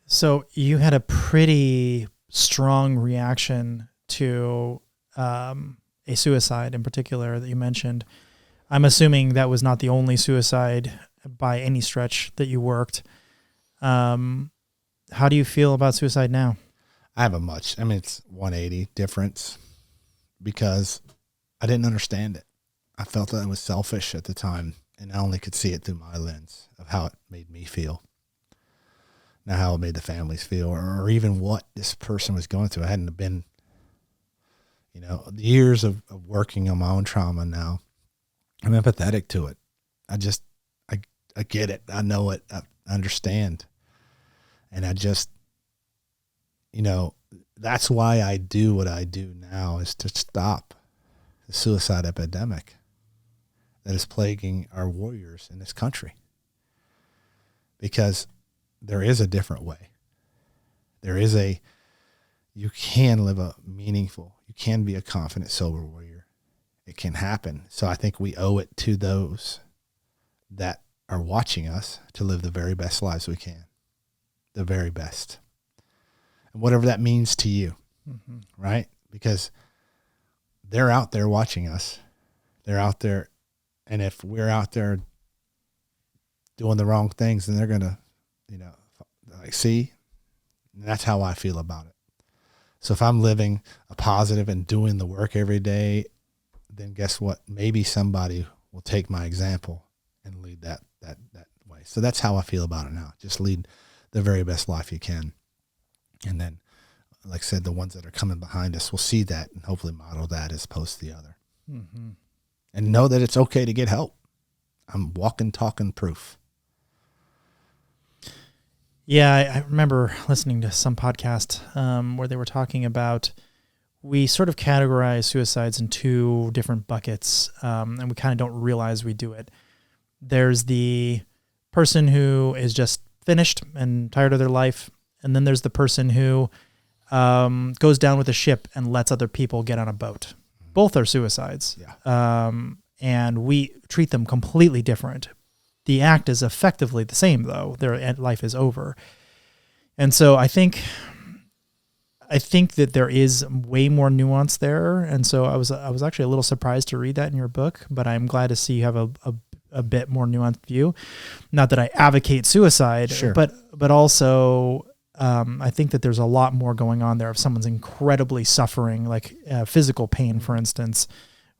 So you had a pretty strong reaction to a suicide in particular that you mentioned. I'm assuming that was not the only suicide by any stretch that you worked. How do you feel about suicide now? I have it's 180 difference because I didn't understand it. I felt that it was selfish at the time, and I only could see it through my lens of how it made me feel. Not how it made the families feel, or even what this person was going through. I hadn't been, the years of working on my own trauma now. I'm empathetic to it. I get it. I know it. I understand. And I just, that's why I do what I do now, is to stop the suicide epidemic that is plaguing our warriors in this country. Because there is a different way. You can live a meaningful, you can be a confident, sober warrior. It can happen. So I think we owe it to those that are watching us to live the very best lives we can. The very best. And whatever that means to you, right? Because they're out there watching us. They're out there. And if we're out there doing the wrong things, then they're going to, see. And that's how I feel about it. So if I'm living a positive and doing the work every day, then guess what? Maybe somebody will take my example and lead that way. So that's how I feel about it now. Just lead the very best life you can. And then, like I said, the ones that are coming behind us will see that and hopefully model that as opposed to the other. Mm-hmm. And know that it's okay to get help. I'm walking, talking proof. Yeah, I remember listening to some podcast where they were talking about, we sort of categorize suicides in two different buckets, and we kind of don't realize we do it. There's the person who is just finished and tired of their life, and then there's the person who goes down with a ship and lets other people get on a boat. Both are suicides. Yeah. And we treat them completely different. The act is effectively the same, though. Their life is over. And so I think that there is way more nuance there. And so I was actually a little surprised to read that in your book, but I'm glad to see you have a bit more nuanced view. Not that I advocate suicide, sure, but also I think that there's a lot more going on there. If someone's incredibly suffering, like physical pain, for instance,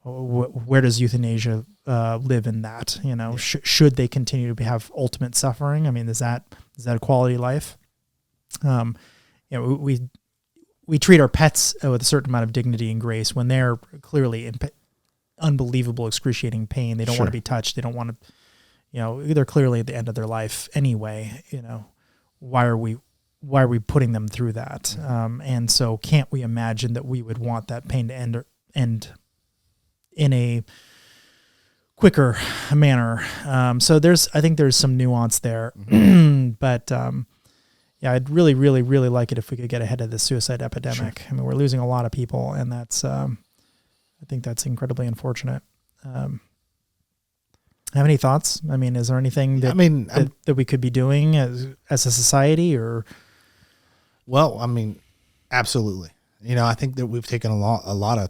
where does euthanasia live in that? Should they continue to have ultimate suffering? I mean, is that a quality of life? we treat our pets with a certain amount of dignity and grace when they're clearly in unbelievable, excruciating pain. They don't want to be touched. They don't want to, they're clearly at the end of their life anyway. Why are we putting them through that? And so can't we imagine that we would want that pain to end in a quicker manner? So I think there's some nuance there, but I'd really, really, really like it if we could get ahead of the suicide epidemic. Sure. I mean, we're losing a lot of people, and that's, I think that's incredibly unfortunate. Have any thoughts? I mean, is there anything that we could be doing as a society, or? Well, I mean, absolutely. I think that we've taken a lot of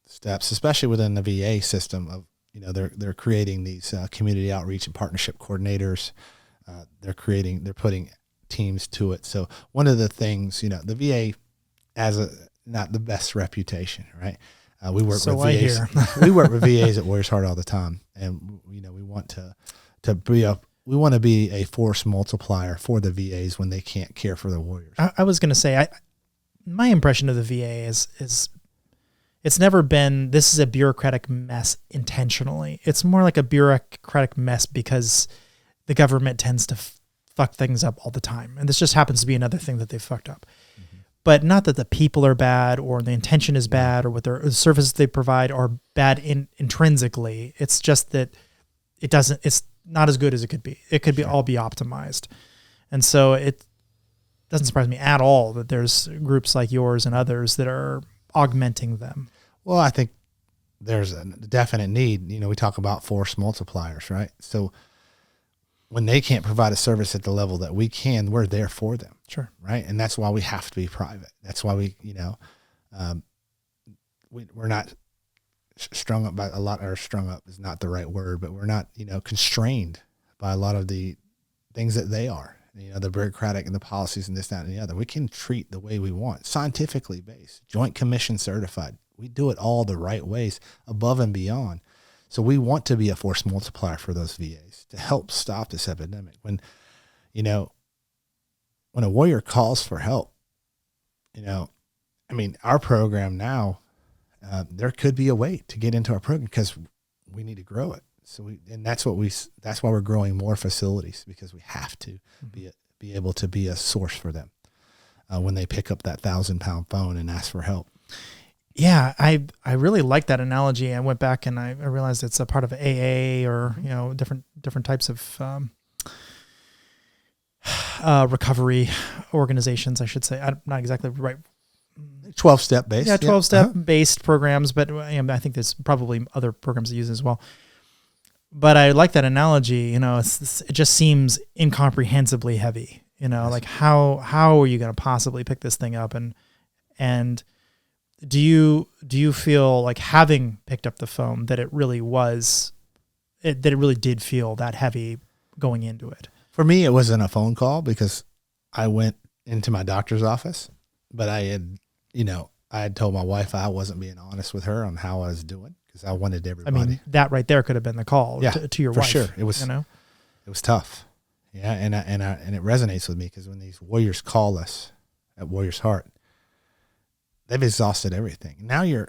steps, especially within the VA system of, they're creating these community outreach and partnership coordinators. They're putting teams to it. So one of the things, the VA has not the best reputation, right? We work with VAs. We work with VAs at Warriors Heart all the time, and we want we want to be a force multiplier for the VAs when they can't care for the warriors. I was going to say, my impression of the VA is it's never been, this is a bureaucratic mess intentionally. It's more like a bureaucratic mess because the government tends to fuck things up all the time. And this just happens to be another thing that they fucked up. Mm-hmm. But not that the people are bad or the intention is bad or what the services they provide are bad intrinsically. It's just that it's not as good as it could be. It could be all be optimized. And so it doesn't surprise me at all that there's groups like yours and others that are augmenting them. Well, I think there's a definite need. We talk about force multipliers, right? So when they can't provide a service at the level that we can, we're there for them. Sure. Right. And that's why we have to be private. That's why we're not strung up by a lot, or strung up is not the right word, but we're not, constrained by a lot of the things that they are, the bureaucratic and the policies and this, that, and the other. We can treat the way we want, scientifically based, Joint Commission certified. We do it all the right ways, above and beyond. So we want to be a force multiplier for those VAs to help stop this epidemic. When a warrior calls for help, our program now, there could be a way to get into our program because we need to grow it. So that's why we're growing more facilities, because we have to be able to be a source for them when they pick up that 1,000-pound phone and ask for help. Yeah, I really like that analogy. I went back and I realized it's a part of AA or different types of recovery organizations, I should say. I'm not exactly right. 12-step based. Yeah, 12-step based programs, but I think there's probably other programs that use it as well. But I like that analogy. It just seems incomprehensibly heavy. Like how are you going to possibly pick this thing up? And do you feel like, having picked up the phone, that it really did feel that heavy going into it? For me, it wasn't a phone call because I went into my doctor's office, but I had told my wife I wasn't being honest with her on how I was doing because I wanted everybody. I mean, that right there could have been the call to your wife. For sure. It was, it was tough. Yeah. And it resonates with me because when these warriors call us at Warriors Heart, they've exhausted everything. Now you're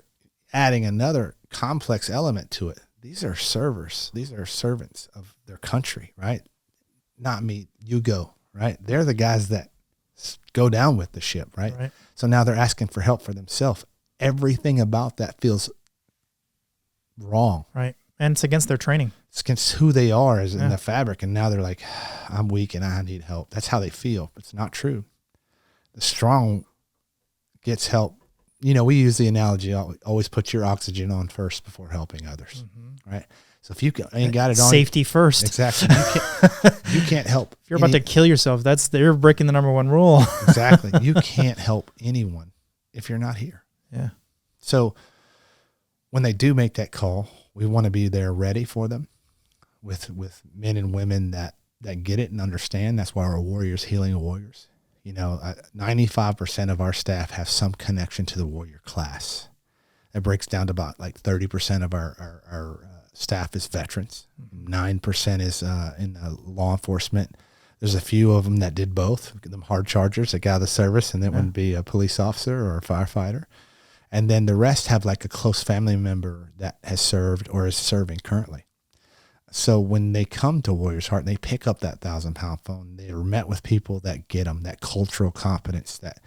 adding another complex element to it. These are servers. These are servants of their country, right? Not me. You go, right? They're the guys that go down with the ship, right? So now they're asking for help for themselves. Everything about that feels wrong. Right. And it's against their training. It's against who they are as in the fabric. And now they're like, I'm weak and I need help. That's how they feel. It's not true. The strong gets help. We use the analogy, always put your oxygen on first before helping others, right? So if you ain't got it on, safety first. Exactly. You can't help. If you're about to kill yourself, you're breaking the number one rule. Exactly. You can't help anyone if you're not here. Yeah. So when they do make that call, we want to be there ready for them with men and women that get it and understand. That's why we're warriors healing warriors. 95% of our staff have some connection to the warrior class. It breaks down to about like 30% of our staff is veterans. 9% is in law enforcement. There's a few of them that did both, them hard chargers that got out of the service, and then would be a police officer or a firefighter. And then the rest have like a close family member that has served or is serving currently. So when they come to Warriors Heart and they pick up that 1,000-pound phone, they are met with people that get them, that cultural competence that,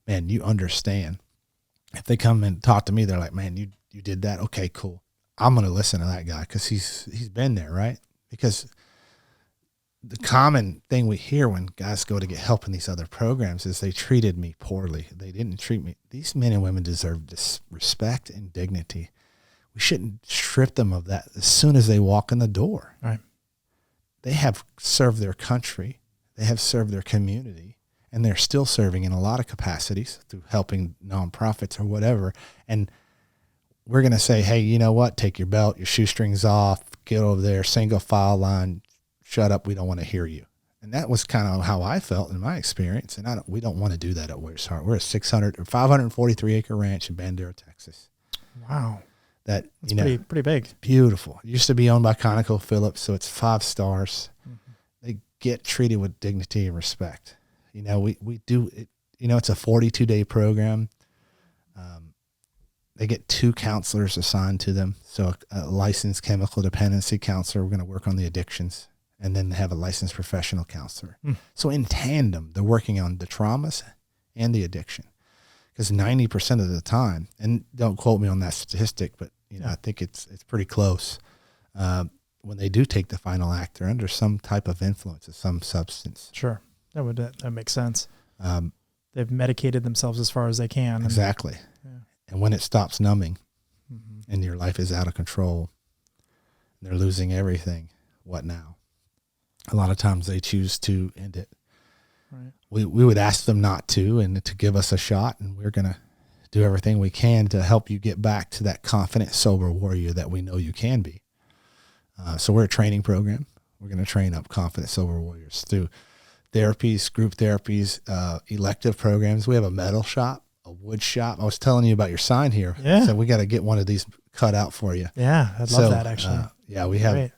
man, you understand. If they come and talk to me, they're like, man, you did that? Okay, cool. I'm going to listen to that guy because he's been there, right? Because the common thing we hear when guys go to get help in these other programs is they treated me poorly. They didn't treat me. These men and women deserve this respect and dignity. We shouldn't strip them of that as soon as they walk in the door. Right. They have served their country. They have served their community, and they're still serving in a lot of capacities through helping nonprofits or whatever. And we're going to say, hey, you know what? Take your belt, your shoestrings off, get over there, single file line, shut up. We don't want to hear you. And that was kind of how I felt in my experience. And we don't want to do that at Warriors Heart. We're a 543 acre ranch in Bandera, Texas. Wow. That's pretty big. Beautiful. It used to be owned by ConocoPhillips, so it's 5 stars. Mm-hmm. They get treated with dignity and respect. We do it. It's a 42-day program. They get 2 counselors assigned to them. So a licensed chemical dependency counselor, we're going to work on the addictions, and then they have a licensed professional counselor. So in tandem, they're working on the traumas and the addiction. Because 90% of the time, and don't quote me on that statistic, but I think it's pretty close. When they do take the final act, they're under some type of influence of some substance. Sure, that makes sense. They've medicated themselves as far as they can. Exactly. And when it stops numbing, and your life is out of control, and they're losing everything, what now? A lot of times they choose to end it. Right. We would ask them not to, and to give us a shot, and we're going to do everything we can to help you get back to that confident, sober warrior that we know you can be. So we're a training program. We're going to train up confident, sober warriors through therapies, group therapies, elective programs. We have a metal shop, a wood shop. I was telling you about your sign here. Yeah. So we got to get one of these cut out for you. Yeah, I'd love that actually. We have,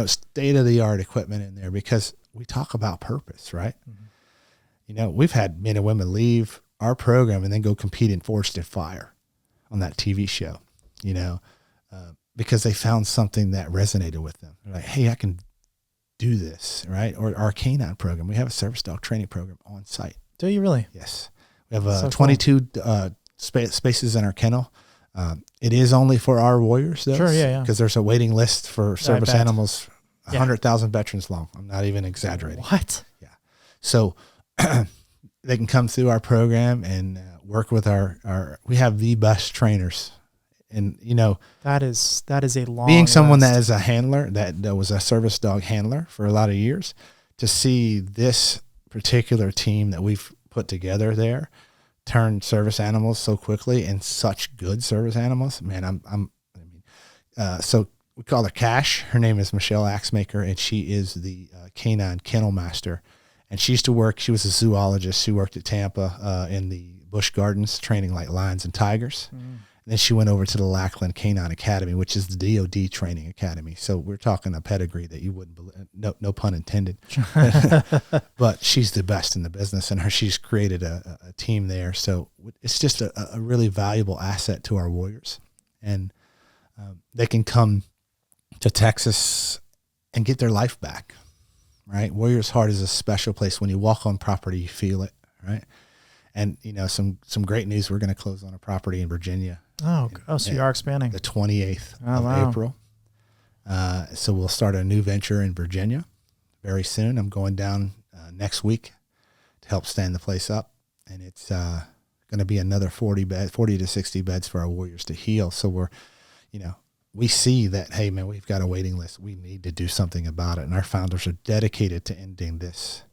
state-of-the-art equipment in there because we talk about purpose, right? Mm-hmm. We've had men and women leave our program and then go compete in Forged in Fire on that TV show, because they found something that resonated with them. They're like, hey, I can do this, right? Or our canine program. We have a service dog training program on site. Do you really? Yes. We have 22 spaces in our kennel. It is only for our warriors, though. Sure, yeah. Because there's a waiting list for service animals, 100,000 veterans long. I'm not even exaggerating. What? Yeah. So they can come through our program and work with we have the best trainers. And, that is a long being someone list. that is a handler, that was a service dog handler for a lot of years, to see this particular team that we've put together there turn service animals so quickly and such good service animals, man, so we call her Cash. Her name is Michelle Axemaker, and she is the canine kennel master. And she was a zoologist. She worked at Tampa in the Busch Gardens training like lions and tigers. And then she went over to the Lackland Canine Academy, which is the DOD training academy. So we're talking a pedigree that you wouldn't believe. No pun intended. But she's the best in the business, and she's created a team there. So it's just a really valuable asset to our warriors. And they can come to Texas and get their life back, right? Warriors Heart is a special place. When you walk on property, you feel it, right? And, some great news. We're going to close on a property in Virginia. So you are expanding. The 28th of April. So we'll start a new venture in Virginia very soon. I'm going down next week to help stand the place up. And it's going to be another 40 to 60 beds for our warriors to heal. So we're, we see that, hey, man, we've got a waiting list. We need to do something about it. And our founders are dedicated to ending this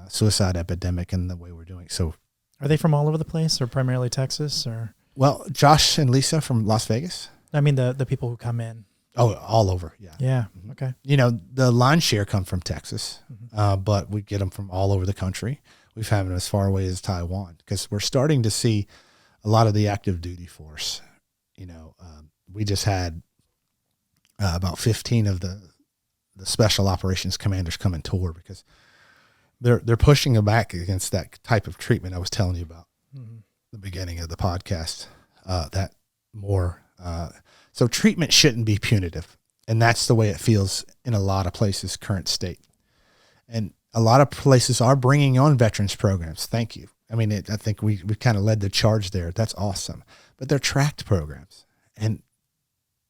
suicide epidemic in the way we're doing. So are they from all over the place, or primarily Texas, or? Well, Josh and Lisa from Las Vegas. I mean, the people who come in. Oh, all over. Yeah. Yeah. Okay. The line share come from Texas, but we get them from all over the country. We've had them as far away as Taiwan, because we're starting to see a lot of the active duty force. We just had about 15 of the special operations commanders come and tour, because they're pushing back against that type of treatment I was telling you about the beginning of the podcast. That more so treatment shouldn't be punitive, and that's the way it feels in a lot of places current state. And a lot of places are bringing on veterans programs. Thank you. I mean, I think we kind of led the charge there. That's awesome. But they're tracked programs, and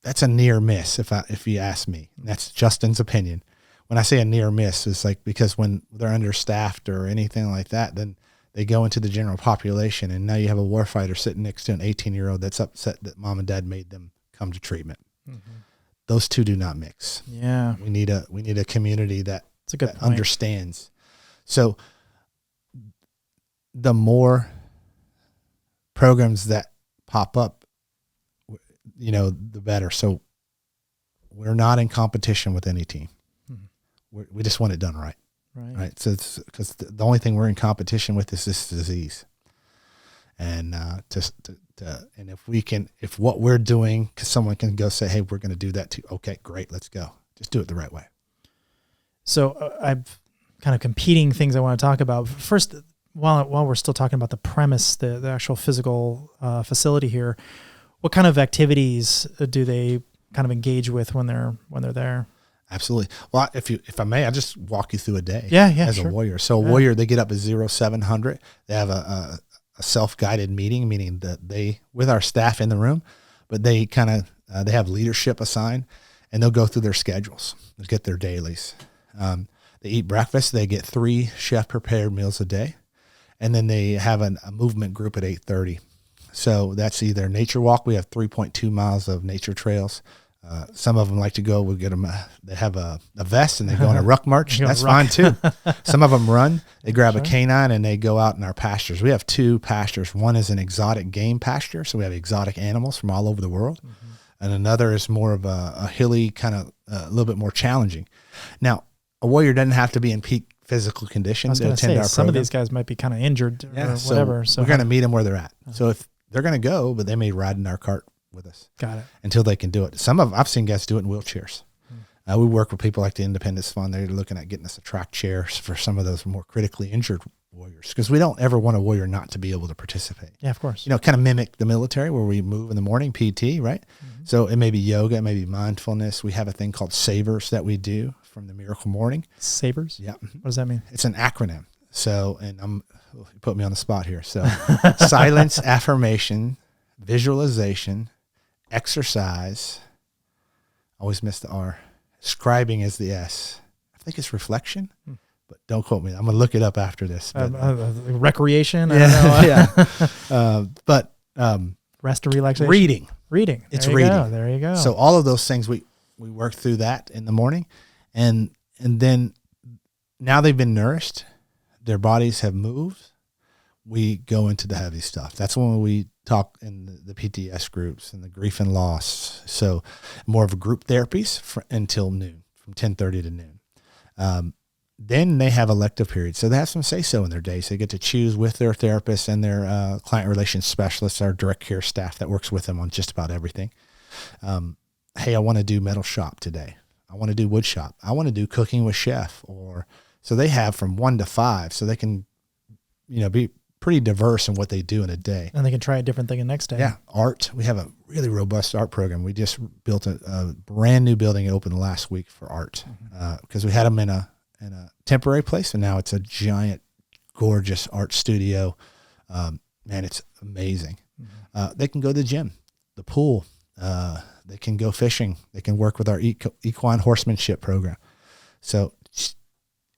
that's a near miss if you ask me. That's Justin's opinion. When I say a near miss, it's like because when they're understaffed or anything like that, then they go into the general population, and now you have a warfighter sitting next to an 18-year-old that's upset that mom and dad made them come to treatment. Those two do not mix. Yeah, we need a community that understands. So the more programs that pop up, the better. So we're not in competition with any team. We just want it done right. Right. So it's because the only thing we're in competition with is this disease. And and if what we're doing, because someone can go say, hey, we're going to do that too. Okay, great. Let's go. Just do it the right way. So I've kind of competing things I want to talk about. First, while we're still talking about the premise, the actual physical facility here, what kind of activities do they kind of engage with when they're there? Absolutely. Well, if I may, I'll just walk you through a day. As a warrior. So a warrior, they get up at 0700. They have a self-guided meeting, meaning that they, with our staff in the room, but they they have leadership assigned, and they'll go through their schedules. They'll get their dailies. They eat breakfast. They get 3 chef-prepared meals a day, and then they have a movement group at 8:30. So that's either nature walk. We have 3.2 miles of nature trails. Some of them like to go. We'll get them. They have a vest and they go on a ruck march. That's fine too. Some of them run. They grab a canine and they go out in our pastures. We have 2 pastures. One is an exotic game pasture, so we have exotic animals from all over the world, and another is more of a hilly kind of a little bit more challenging. Now, a warrior doesn't have to be in peak physical condition to attend our program. Some of these guys might be kind of injured or whatever. So we're going to meet them where they're at. So if they're going to go, but they may ride in our cart with us. Got it. Until they can do it. I've seen guys do it in wheelchairs. We work with people like the Independence Fund. They're looking at getting us a track chairs for some of those more critically injured warriors, because we don't ever want a warrior not to be able to participate. Yeah, of course. Kind of mimic the military where we move in the morning, PT, right? So it may be yoga, it may be mindfulness. We have a thing called SAVERS that we do from the Miracle Morning. SAVERS? Yeah. What does that mean? It's an acronym. So, you put me on the spot here. So silence, affirmation, visualization, exercise. Always miss the R. Scribing is the S. I think it's reflection, but don't quote me. I'm going to look it up after this. Recreation? I don't know. Rest and relaxation? Reading. It's reading. There you go. So all of those things, we work through that in the morning. And then now they've been nourished. Their bodies have moved. We go into the heavy stuff. That's when we talk in the PTS groups and the grief and loss. So more of a group therapies until noon, from 10:30 to noon. Then they have elective periods. So they have some say-so in their days. They get to choose with their therapist and their client relations specialists, our direct care staff that works with them on just about everything. Hey, I want to do metal shop today. I want to do wood shop. I want to do cooking with chef. So they have from 1 to 5, so they can, be pretty diverse in what they do in a day. And they can try a different thing the next day. Yeah. Art. We have a really robust art program. We just built a brand new building open last week for art, because we had them in a temporary place, and now it's a giant, gorgeous art studio. Man, it's amazing. They can go to the gym, the pool. They can go fishing. They can work with our equine horsemanship program. So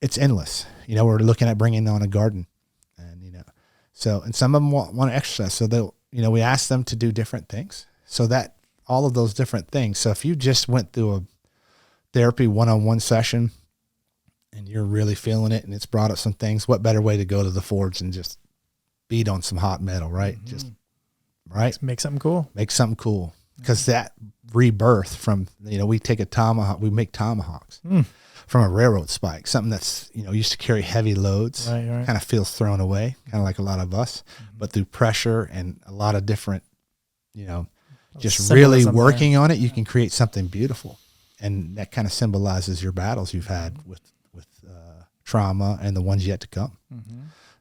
it's endless. We're looking at bringing on a garden, and some of them want to exercise. So they'll, we ask them to do different things, so that all of those different things. So if you just went through a therapy one-on-one session and you're really feeling it and it's brought up some things, what better way to go to the forge and just beat on some hot metal, right? Let's make something cool. Because that rebirth from, we take a tomahawk, we make tomahawks from a railroad spike, something that's, used to carry heavy loads, right. Kind of feels thrown away, kind of like a lot of us, but through pressure and a lot of different, just really working on it, you can create something beautiful. And that kind of symbolizes your battles you've had with trauma, and the ones yet to come.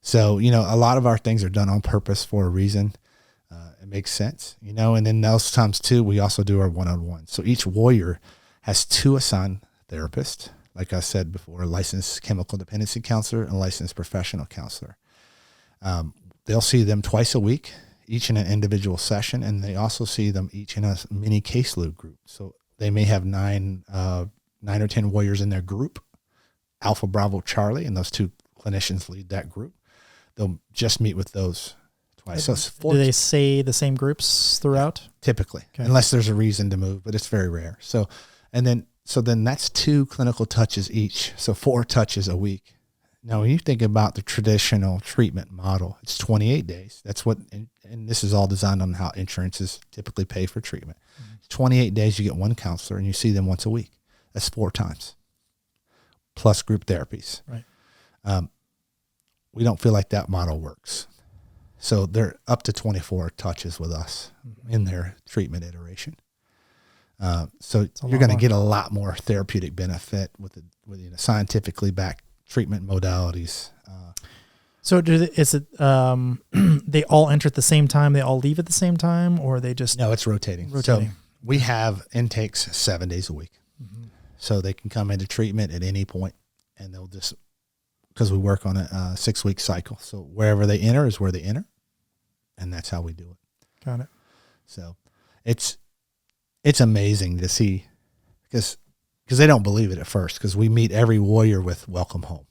So, a lot of our things are done on purpose for a reason. It makes sense, and then those times too, we also do our one-on-one. So each warrior has 2 assigned therapists. Like I said before, a licensed chemical dependency counselor and a licensed professional counselor. They'll see them twice a week, each in an individual session, and they also see them each in a mini caseload group. So they may have 9 or 10 warriors in their group, Alpha, Bravo, Charlie, and those 2 clinicians lead that group. They'll just meet with those twice. So it's do they say the same groups throughout? Typically, unless there's a reason to move, but it's very rare. So then that's 2 clinical touches each. So 4 touches a week. Now, when you think about the traditional treatment model, it's 28 days. That's what, and this is all designed on how insurances typically pay for treatment. 28 days, you get 1 counselor and you see them once a week. That's 4 times plus group therapies. Right. We don't feel like that model works. So they're up to 24 touches with us in their treatment iteration. So you're going to get a lot more therapeutic benefit with scientifically backed treatment modalities. So is it they all enter at the same time, they all leave at the same time, or they just... No, it's rotating. So we have intakes 7 days a week. So they can come into treatment at any point, and they'll just, because we work on a 6-week cycle. So wherever they enter is where they enter, and that's how we do it. Got it. So it's amazing to see, because they don't believe it at first, because we meet every warrior with welcome home,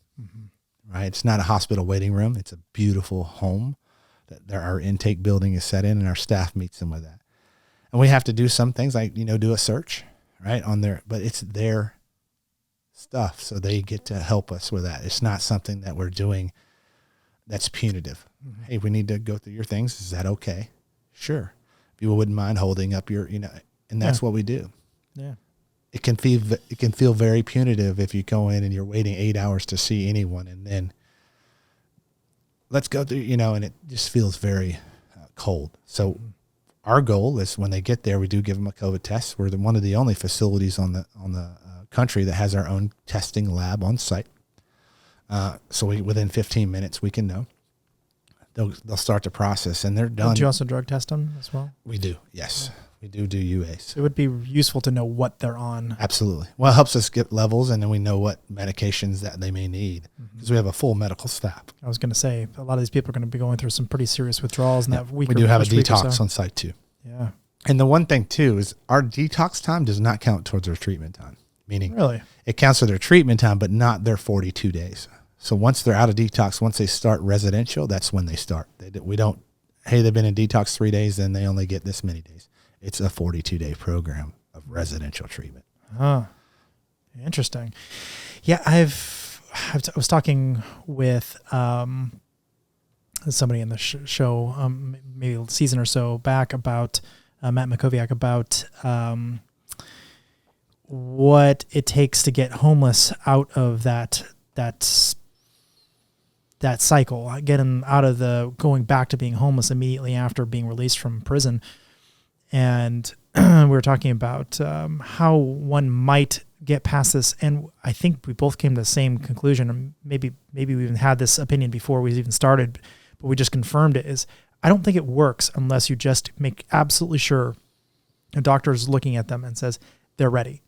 right? It's not a hospital waiting room. It's a beautiful home that our intake building is set in, and our staff meets them with that. And we have to do some things like, do a search, right, on their, but it's their stuff. So they get to help us with that. It's not something that we're doing that's punitive. Hey, we need to go through your things. Is that okay? Sure. If you wouldn't mind holding up your, and that's what we do. Yeah. It can feel very punitive if you go in and you're waiting 8 hours to see anyone, and then let's go through, and it just feels very cold. So our goal is when they get there, we do give them a COVID test. We're one of the only facilities on the country that has our own testing lab on site. So within 15 minutes, we can know. They'll start the process, and they're done. Do you also drug test them as well? We do, yes. Yeah. We do UAs. It would be useful to know what they're on. Absolutely. Well, it helps us get levels, and then we know what medications that they may need, because we have a full medical staff. I was going to say, a lot of these people are going to be going through some pretty serious withdrawals in that week. We do have a detox on site too. Yeah. And the one thing too is our detox time does not count towards their treatment time, meaning really it counts for their treatment time, but not their 42 days. So once they're out of detox, once they start residential, that's when they start. We don't, hey, they've been in detox 3 days, then they only get this many days. It's a 42-day program of residential treatment. Huh. Interesting. Yeah, I was talking with somebody in the show, maybe a season or so back, about Matt Makoviak, about what it takes to get homeless out of that cycle, getting out of the going back to being homeless immediately after being released from prison. And we were talking about how one might get past this. And I think we both came to the same conclusion. And maybe we even had this opinion before we even started, but we just confirmed it, is I don't think it works unless you just make absolutely sure a doctor is looking at them and says they're ready.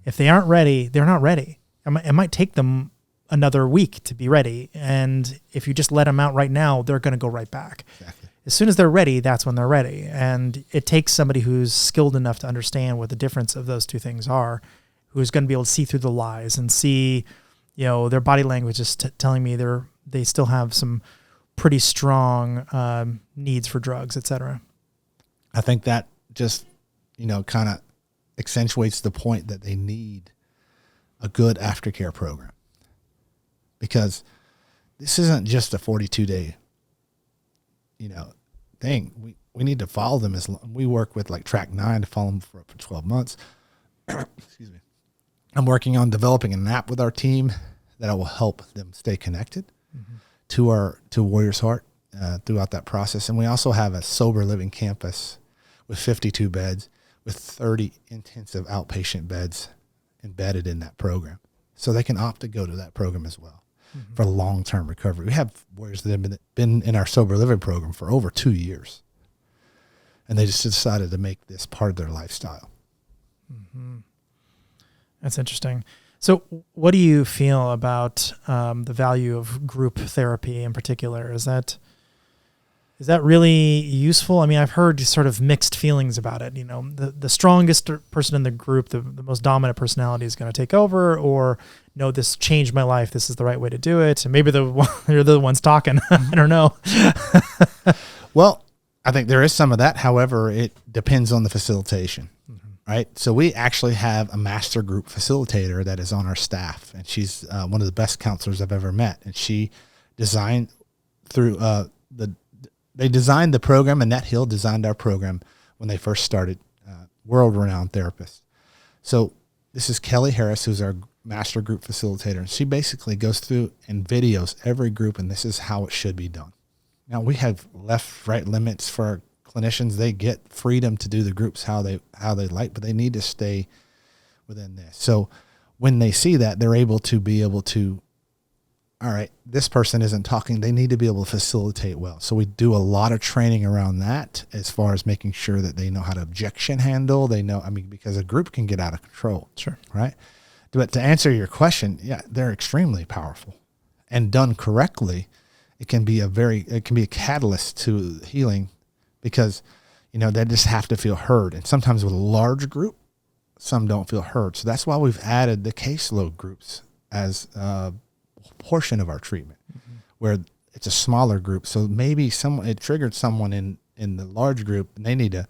If they aren't ready, they're not ready. It might take them another week to be ready. And if you just let them out right now, they're going to go right back. Exactly. As soon as they're ready, that's when they're ready. And it takes somebody who's skilled enough to understand what the difference of those two things are, who's going to be able to see through the lies and see, their body language is telling me they still have some pretty strong needs for drugs, et cetera. I think that just, kind of accentuates the point that they need a good aftercare program, because this isn't just a 42-day thing. We need to follow them as long. We work with like Track 9 to follow them for up to 12 months. Excuse me. I'm working on developing an app with our team that will help them stay connected to Warrior's Heart throughout that process. And we also have a sober living campus with 52 beds with 30 intensive outpatient beds embedded in that program. So they can opt to go to that program as well. for long-term recovery. We have warriors that have been in our sober living program for over 2 years, and they just decided to make this part of their lifestyle. Mm-hmm. That's interesting. So what do you feel about the value of group therapy in particular? Is that really useful? I mean, I've heard sort of mixed feelings about it. You know, the strongest person in the group, the most dominant personality is going to take over, or no, this changed my life. This is the right way to do it. And maybe they're the ones talking. I don't know. Well, I think there is some of that. However, it depends on the facilitation, right? So we actually have a master group facilitator that is on our staff, and she's one of the best counselors I've ever met. And she designed through they designed the program, Annette Hill designed our program when they first started, world-renowned therapist. So this is Kelly Harris, who's our master group facilitator. And she basically goes through and videos every group, and this is how it should be done. Now, we have left-right limits for our clinicians. They get freedom to do the groups how they like, but they need to stay within this. So when they see that, they're able to, all right, this person isn't talking. They need to be able to facilitate well. So we do a lot of training around that as far as making sure that they know how to objection handle. They know, because a group can get out of control. Sure. Right. But to answer your question, yeah, they're extremely powerful, and done correctly, it can be a catalyst to healing, because, they just have to feel heard. And sometimes with a large group, some don't feel heard. So that's why we've added the caseload groups as portion of our treatment, where it's a smaller group. So maybe it triggered someone in the large group, and they need to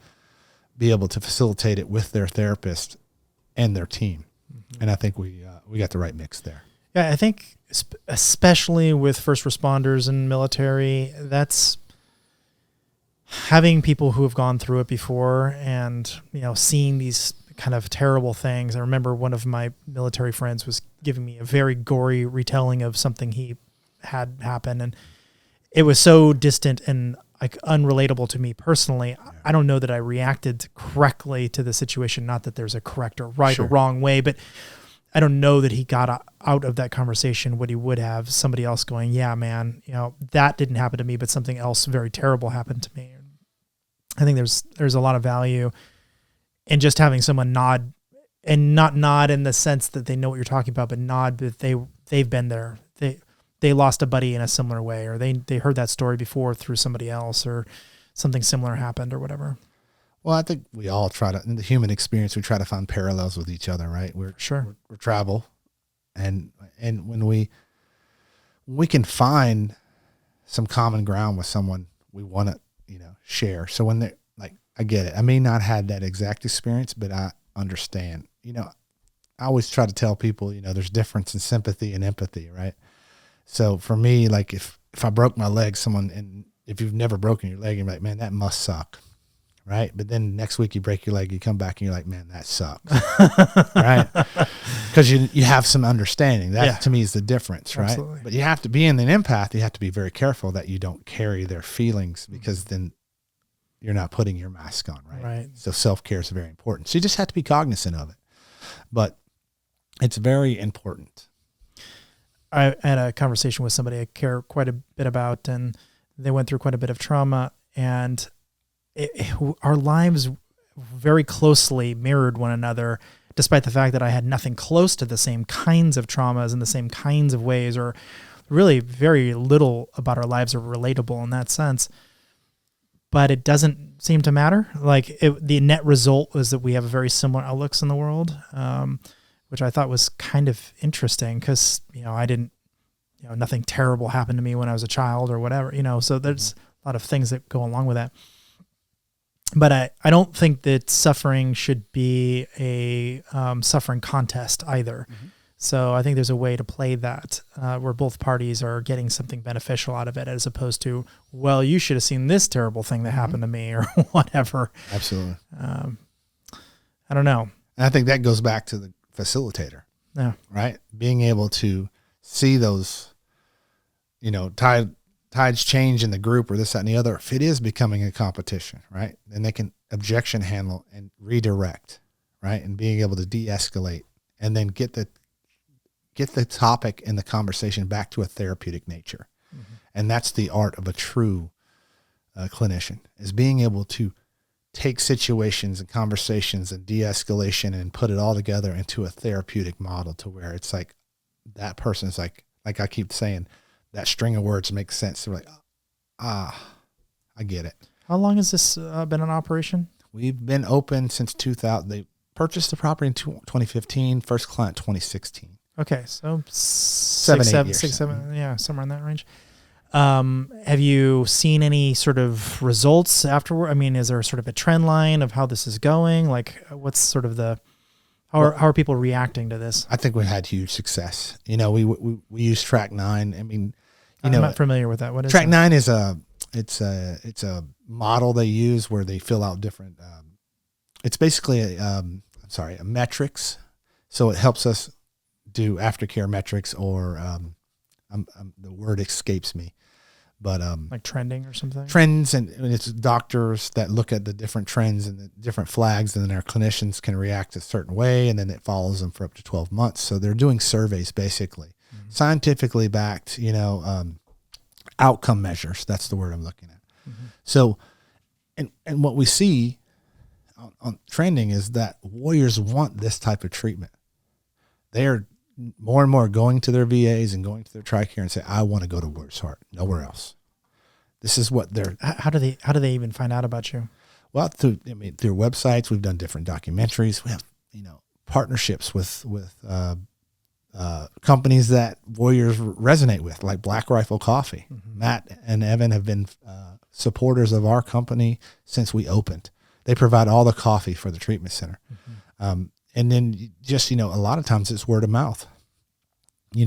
be able to facilitate it with their therapist and their team. And I think we got the right mix there. Yeah, I think especially with first responders and military, that's having people who have gone through it before, and seeing these kind of terrible things. I remember one of my military friends was giving me a very gory retelling of something he had happen, and it was so distant and like unrelatable to me personally. Yeah. I don't know that I reacted correctly to the situation. Not that there's a correct or right or wrong way, but I don't know that he got out of that conversation what he would have somebody else going, yeah, man, that didn't happen to me, but something else very terrible happened to me. I think there's a lot of value in just having someone nod, and not nod in the sense that they know what you're talking about, but nod that they've been there. They lost a buddy in a similar way, or they heard that story before through somebody else, or something similar happened or whatever. Well, I think we all in the human experience, we try to find parallels with each other, right? We're travel. And when we can find some common ground with someone, we want to, share. So when they're like, I get it. I may not have that exact experience, but I understand. I always try to tell people, there's difference in sympathy and empathy, right? So for me, like if I broke my leg, and if you've never broken your leg, you're like, man, that must suck, right? But then next week you break your leg, you come back and you're like, man, that sucks, right? Because you have some understanding. That to me is the difference, right? Absolutely. But you have to be an empath. You have to be very careful that you don't carry their feelings, because then you're not putting your mask on, right? Right. So self-care is very important. So you just have to be cognizant of it, but it's very important. I had a conversation with somebody I care quite a bit about, and they went through quite a bit of trauma, and our lives very closely mirrored one another, despite the fact that I had nothing close to the same kinds of traumas in the same kinds of ways, or really very little about our lives are relatable in that sense. But it doesn't seem to matter. Like the net result was that we have very similar outlooks in the world, which I thought was kind of interesting, because, I didn't, nothing terrible happened to me when I was a child or whatever, so there's a lot of things that go along with that. But I don't think that suffering should be a suffering contest either. Mm-hmm. So I think there's a way to play that where both parties are getting something beneficial out of it, as opposed to, well, you should have seen this terrible thing that happened to me, or whatever. Absolutely. I don't know. And I think that goes back to the facilitator. Yeah. Right? Being able to see those, tides change in the group, or this, that, and the other. If it is becoming a competition, right, then they can objection handle and redirect, right, and being able to de-escalate, and then get get the topic and the conversation back to a therapeutic nature. Mm-hmm. And that's the art of a true clinician, is being able to take situations and conversations and de-escalation and put it all together into a therapeutic model to where it's like that person's like I keep saying, that string of words makes sense. They're like, I get it. How long has this been in operation? We've been open since 2000. They purchased the property in 2015, first client 2016. Okay, so 7 years. 6, 7, yeah, somewhere in that range. Have you seen any sort of results afterward? I mean, is there sort of a trend line of how this is going? Like, what's sort of how are people reacting to this? I think we had huge success. You know, we use Track 9. I mean, I'm not familiar with that. What is Track 9 is it's a model they use where they fill out different. It's basically a metrics. So it helps us do aftercare metrics, or the word escapes me. But like trending or something? Trends, and it's doctors that look at the different trends and the different flags, and then our clinicians can react a certain way, and then it follows them for up to 12 months. So they're doing surveys, basically, scientifically backed, outcome measures. That's the word I'm looking at. Mm-hmm. So, and what we see on trending is that warriors want this type of treatment. They are more and more going to their VAs and going to their TRICARE and say, I want to go to Warriors Heart, nowhere else. This is what they're. How do they even find out about you? Well, through websites. We've done different documentaries. We have, partnerships with companies that warriors resonate with, like Black Rifle Coffee. Mm-hmm. Matt and Evan have been supporters of our company since we opened. They provide all the coffee for the treatment center. Mm-hmm. And then just, a lot of times it's word of mouth.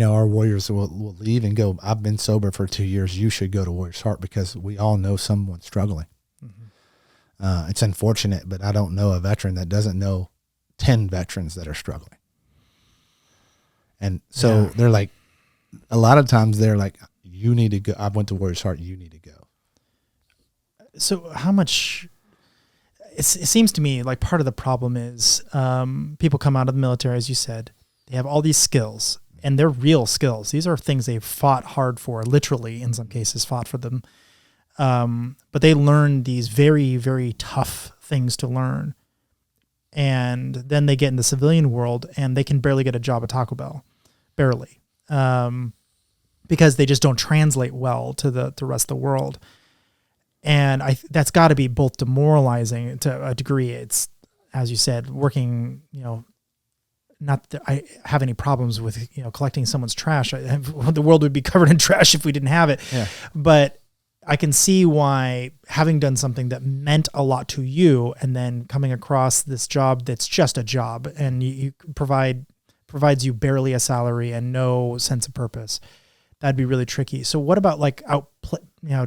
Our warriors will leave and go, I've been sober for 2 years. You should go to Warriors Heart, because we all know someone struggling. Mm-hmm. It's unfortunate, but I don't know a veteran that doesn't know 10 veterans that are struggling. And so they're like, a lot of times they're like, you need to go. I went to Warriors Heart. You need to go. So how much... It seems to me like part of the problem is people come out of the military, as you said, they have all these skills, and they're real skills. These are things they've fought hard for, literally in some cases fought for them. But they learn these very, very tough things to learn. And then they get in the civilian world and they can barely get a job at Taco Bell, barely, because they just don't translate well to the rest of the world. And that's got to be both demoralizing to a degree. It's, as you said, working, not that I have any problems with, collecting someone's trash. The world would be covered in trash if we didn't have it. Yeah. But I can see why, having done something that meant a lot to you and then coming across this job that's just a job, and you provides you barely a salary and no sense of purpose, that'd be really tricky. So what about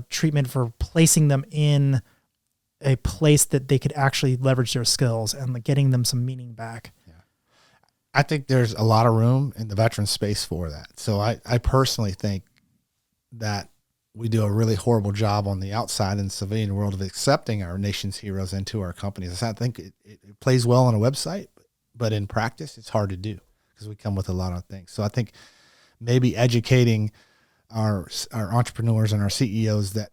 treatment for placing them in a place that they could actually leverage their skills and getting them some meaning back? Yeah. I think there's a lot of room in the veteran space for that. So I personally think that we do a really horrible job on the outside in the civilian world of accepting our nation's heroes into our companies. I think it plays well on a website, but in practice, it's hard to do because we come with a lot of things. So I think maybe educating our entrepreneurs and our CEOs that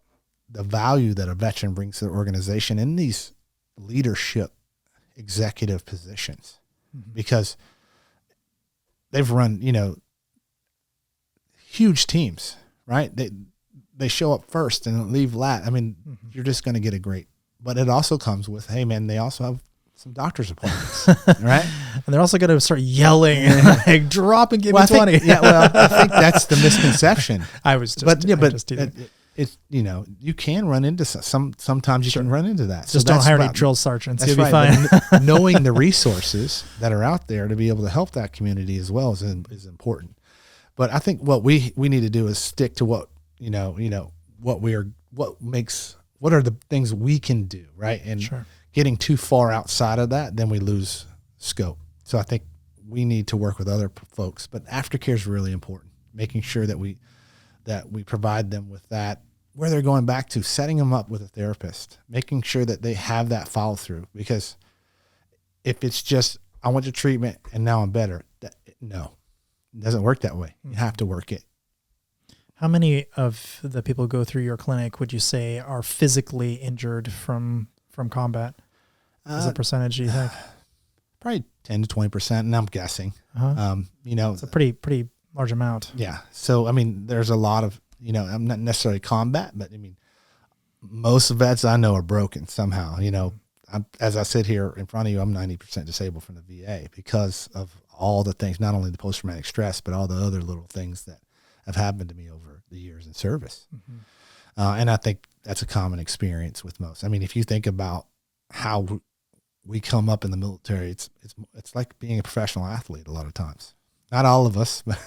the value that a veteran brings to the organization in these leadership executive positions, because they've run, huge teams, right? They show up first and leave last. I mean, you're just going to get but it also comes with, hey man, they also have some doctor's appointments, right? And they're also going to start yelling, like, drop and give me 20. I think that's the misconception. It's you can run into sometimes you can run into that. Just don't hire any drill sergeants. You'll be fine. Knowing the resources that are out there to be able to help that community as well is important. But I think what we need to do is stick to what what are the things we can do, right? And getting too far outside of that, then we lose scope. So I think we need to work with other folks, but aftercare is really important. Making sure that we provide them with that, where they're going back to, setting them up with a therapist, making sure that they have that follow through. Because if it's just, I went to treatment and now I'm better, no, It doesn't work that way. You have to work it. How many of the people who go through your clinic would you say are physically injured from combat? As a percentage, do you think? Probably 10 to 20%, and I'm guessing. It's a pretty large amount. Yeah. So, I mean, there's a lot of, I'm not necessarily combat, but I mean, most vets I know are broken somehow. As I sit here in front of you, I'm 90% disabled from the VA because of all the things, not only the post-traumatic stress, but all the other little things that have happened to me over the years in service. And I think that's a common experience with most. I mean, if you think about how we come up in the military, it's like being a professional athlete a lot of times. Not all of us, but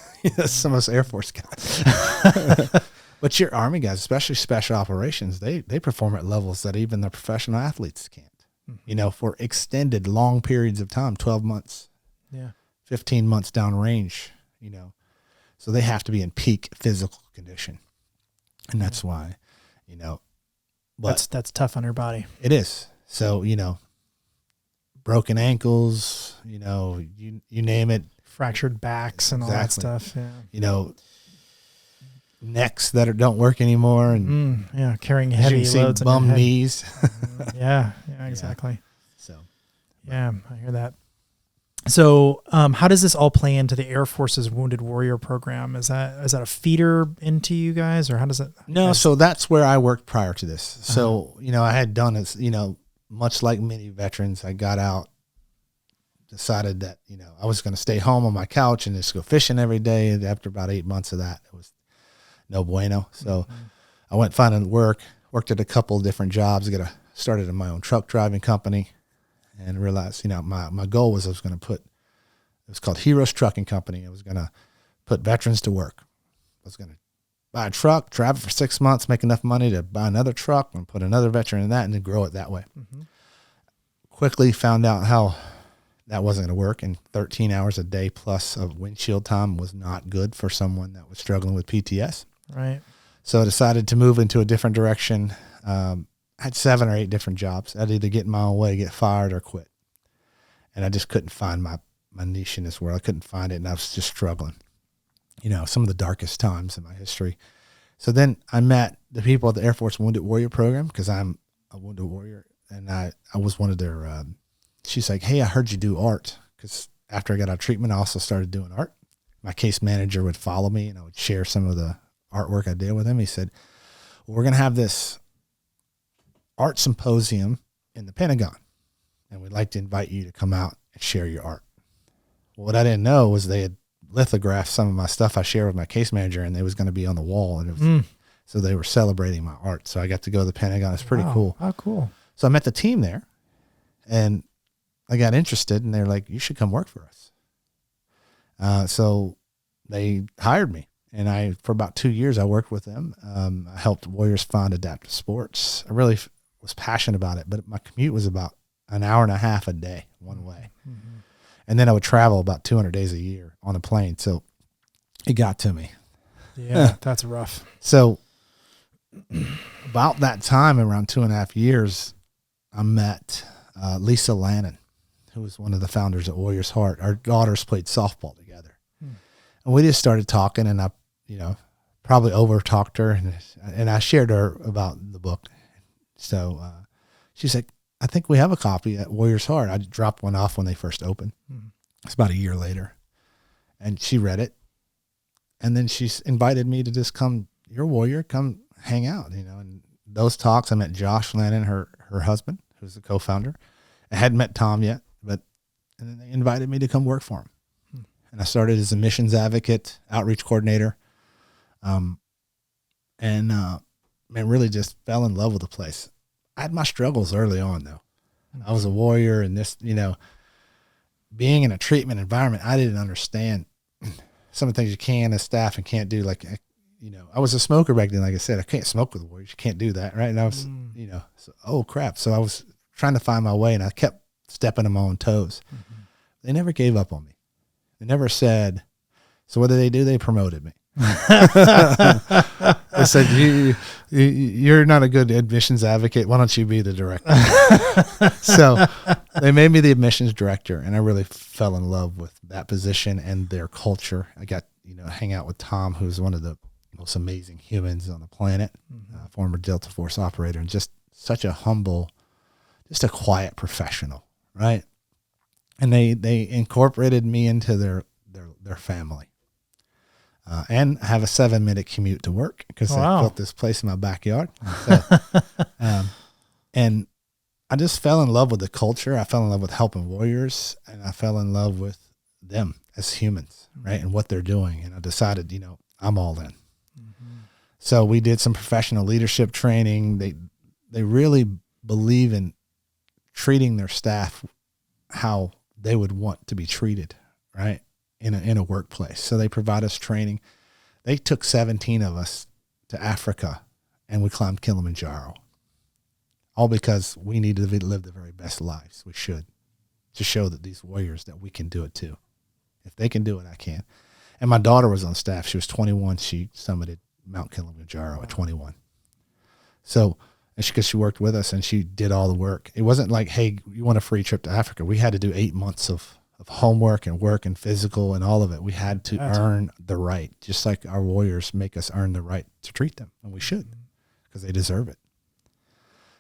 some of us Air Force guys. But your Army guys, especially special operations, they perform at levels that even the professional athletes can't. For extended long periods of time, 12 months, 15 months downrange, so they have to be in peak physical condition. And that's why, but that's tough on your body. It is. So, broken ankles, you name it. Fractured backs and all that stuff. Yeah. Necks that don't work anymore, and carrying heavy loads, bum knees. Yeah, exactly. So, I hear that. So, how does this all play into the Air Force's Wounded Warrior program? Is that a feeder into you guys, or how does it? No, so that's where I worked prior to this. So, I had done this, much like many veterans, I got out, decided that, I was going to stay home on my couch and just go fishing every day. And after about 8 months of that, it was no bueno. So I went finding worked at a couple of different jobs, started in my own truck driving company, and realized, my goal was it was called Heroes Trucking Company. I was going to put veterans to work. I was going to buy a truck, drive it for 6 months, make enough money to buy another truck and put another veteran in that, and then grow it that way. Quickly found out how that wasn't going to work, and 13 hours a day plus of windshield time was not good for someone that was struggling with PTS. Right. So I decided to move into a different direction. I had 7 or 8 different jobs. I'd either get in my own way, get fired, or quit. And I just couldn't find my niche in this world. I couldn't find it, and I was just struggling. Some of the darkest times in my history. So then I met the people at the Air Force Wounded Warrior program, because I'm a Wounded Warrior, and I was one of their, she's like, hey, I heard you do art, because after I got out of treatment, I also started doing art. My case manager would follow me, and I would share some of the artwork I did with him. He said, well, we're going to have this art symposium in the Pentagon, and we'd like to invite you to come out and share your art. Well, what I didn't know was they had lithographed some of my stuff I shared with my case manager, and they was going to be on the wall. And it was, so they were celebrating my art. So I got to go to the Pentagon. It's pretty cool. Oh, cool. So I met the team there, and I got interested, and they're like, you should come work for us. So they hired me, and for about 2 years, I worked with them. I helped Warriors find adaptive sports. I really was passionate about it, but my commute was about an hour and a half a day one way. And then I would travel about 200 days a year on a plane. So it got to me. Yeah, that's rough. So about that time, around 2.5 years, I met Lisa Lannon, who was one of the founders at Warriors Heart. Our daughters played softball together. And we just started talking, and I, probably over-talked her, and I shared her about the book. So she's like, I think we have a copy at Warriors Heart. I dropped one off when they first opened. It's about a year later. And she read it. And then she invited me to just come, you're a warrior, come hang out, And those talks, I met Josh Lannon, her husband, who's the co-founder. I hadn't met Tom yet, and then they invited me to come work for him. And I started as a missions advocate, outreach coordinator. And really just fell in love with the place. I had my struggles early on, though. I was a warrior, and this, being in a treatment environment, I didn't understand some of the things you can as staff and can't do. Like, I was a smoker back then. Like I said, I can't smoke with the warriors. You can't do that, right? And I was, so, oh crap. So I was trying to find my way, and I kept stepping on my own toes. They never gave up on me. They never said, so what did they do? They promoted me. They said, you're not a good admissions advocate. Why don't you be the director? So they made me the admissions director, and I really fell in love with that position and their culture. I got, hang out with Tom, who's one of the most amazing humans on the planet, former Delta Force operator, and just such a humble, just a quiet professional, right? And they incorporated me into their family. And I have a 7-minute commute to work because I built this place in my backyard. So, and I just fell in love with the culture. I fell in love with helping warriors, and I fell in love with them as humans, right? And what they're doing. And I decided, I'm all in. So we did some professional leadership training. They really believe in treating their staff how they would want to be treated, right? In a workplace. So they provide us training. They took 17 of us to Africa, and we climbed Kilimanjaro, all because we need to live the very best lives we should, to show that these warriors that we can do it too. If they can do it, I can. And my daughter was on staff. She was 21. She summited Mount Kilimanjaro at 21. So, because she worked with us and she did all the work. It wasn't like, hey, you want a free trip to Africa? We had to do 8 months of homework and work and physical and all of it. We had to earn the right, just like our warriors make us earn the right to treat them. And we should, because they deserve it.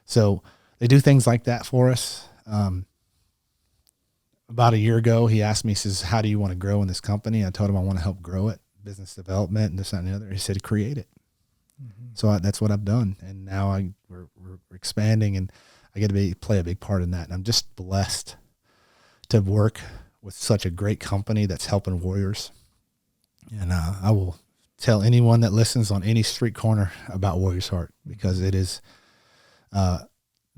So they do things like that for us. About a year ago, he asked me, he says, how do you want to grow in this company? I told him I want to help grow it, business development and this, that, and the other. He said, create it. So that's what I've done. And now we're expanding, and I get to play a big part in that. And I'm just blessed to work with such a great company that's helping warriors. And I will tell anyone that listens on any street corner about Warrior's Heart, because it is the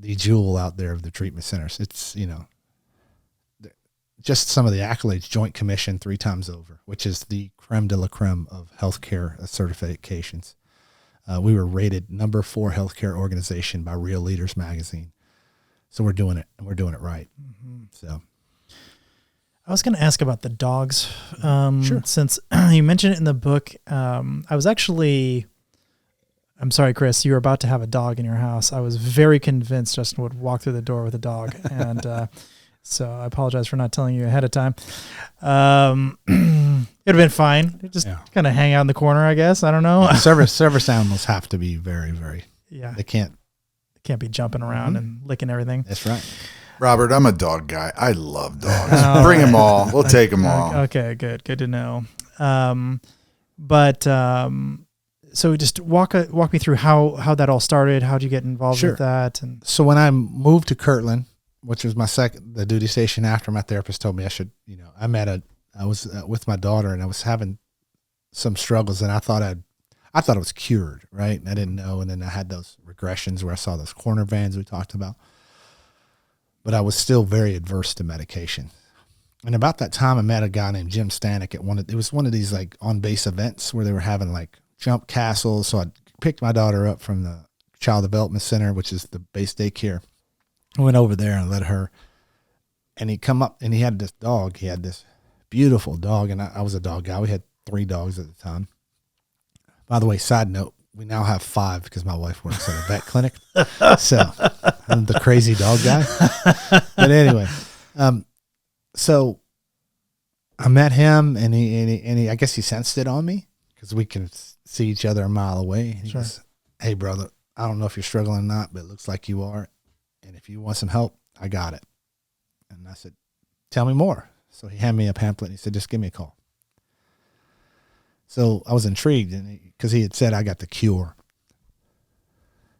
jewel out there of the treatment centers. It's, just some of the accolades, Joint Commission 3 times over, which is the creme de la creme of healthcare certifications. We were rated number 4 healthcare organization by Real Leaders magazine. So we're doing it, and we're doing it right. So I was going to ask about the dogs. Sure. Since you mentioned it in the book, I'm sorry, Chris, you were about to have a dog in your house. I was very convinced Justin would walk through the door with a dog. And so I apologize for not telling you ahead of time. It'd have been fine. Just kind of hang out in the corner, I guess. I don't know. Service animals have to be very, very, they can't be jumping around and licking everything. That's right. Robert, I'm a dog guy. I love dogs. Bring them all. We'll take them all. Okay, good to know. So just walk me through how that all started. How'd you get involved with that? And so when I moved to Kirtland, which was the duty station after my therapist told me I should, I was with my daughter, and I was having some struggles, and I thought it was cured, right? And I didn't know. And then I had those regressions where I saw those corner vans we talked about, but I was still very adverse to medication. And about that time, I met a guy named Jim Stanek it was one of these like on-base events where they were having like jump castles. So I picked my daughter up from the Child Development Center, which is the base daycare. I went over there and let her, and he come up, and he had this dog. He had this beautiful dog, and I was a dog guy. We had 3 dogs at the time. By the way, side note, we now have 5 because my wife works at a vet clinic. So I'm the crazy dog guy. But anyway, so I met him, and he I guess he sensed it on me because we can see each other a mile away. He goes, "Hey, brother, I don't know if you're struggling or not, but it looks like you are. And if you want some help, I got it." And I said, "Tell me more." So he handed me a pamphlet, and he said, "Just give me a call." So I was intrigued, because he had said I got the cure.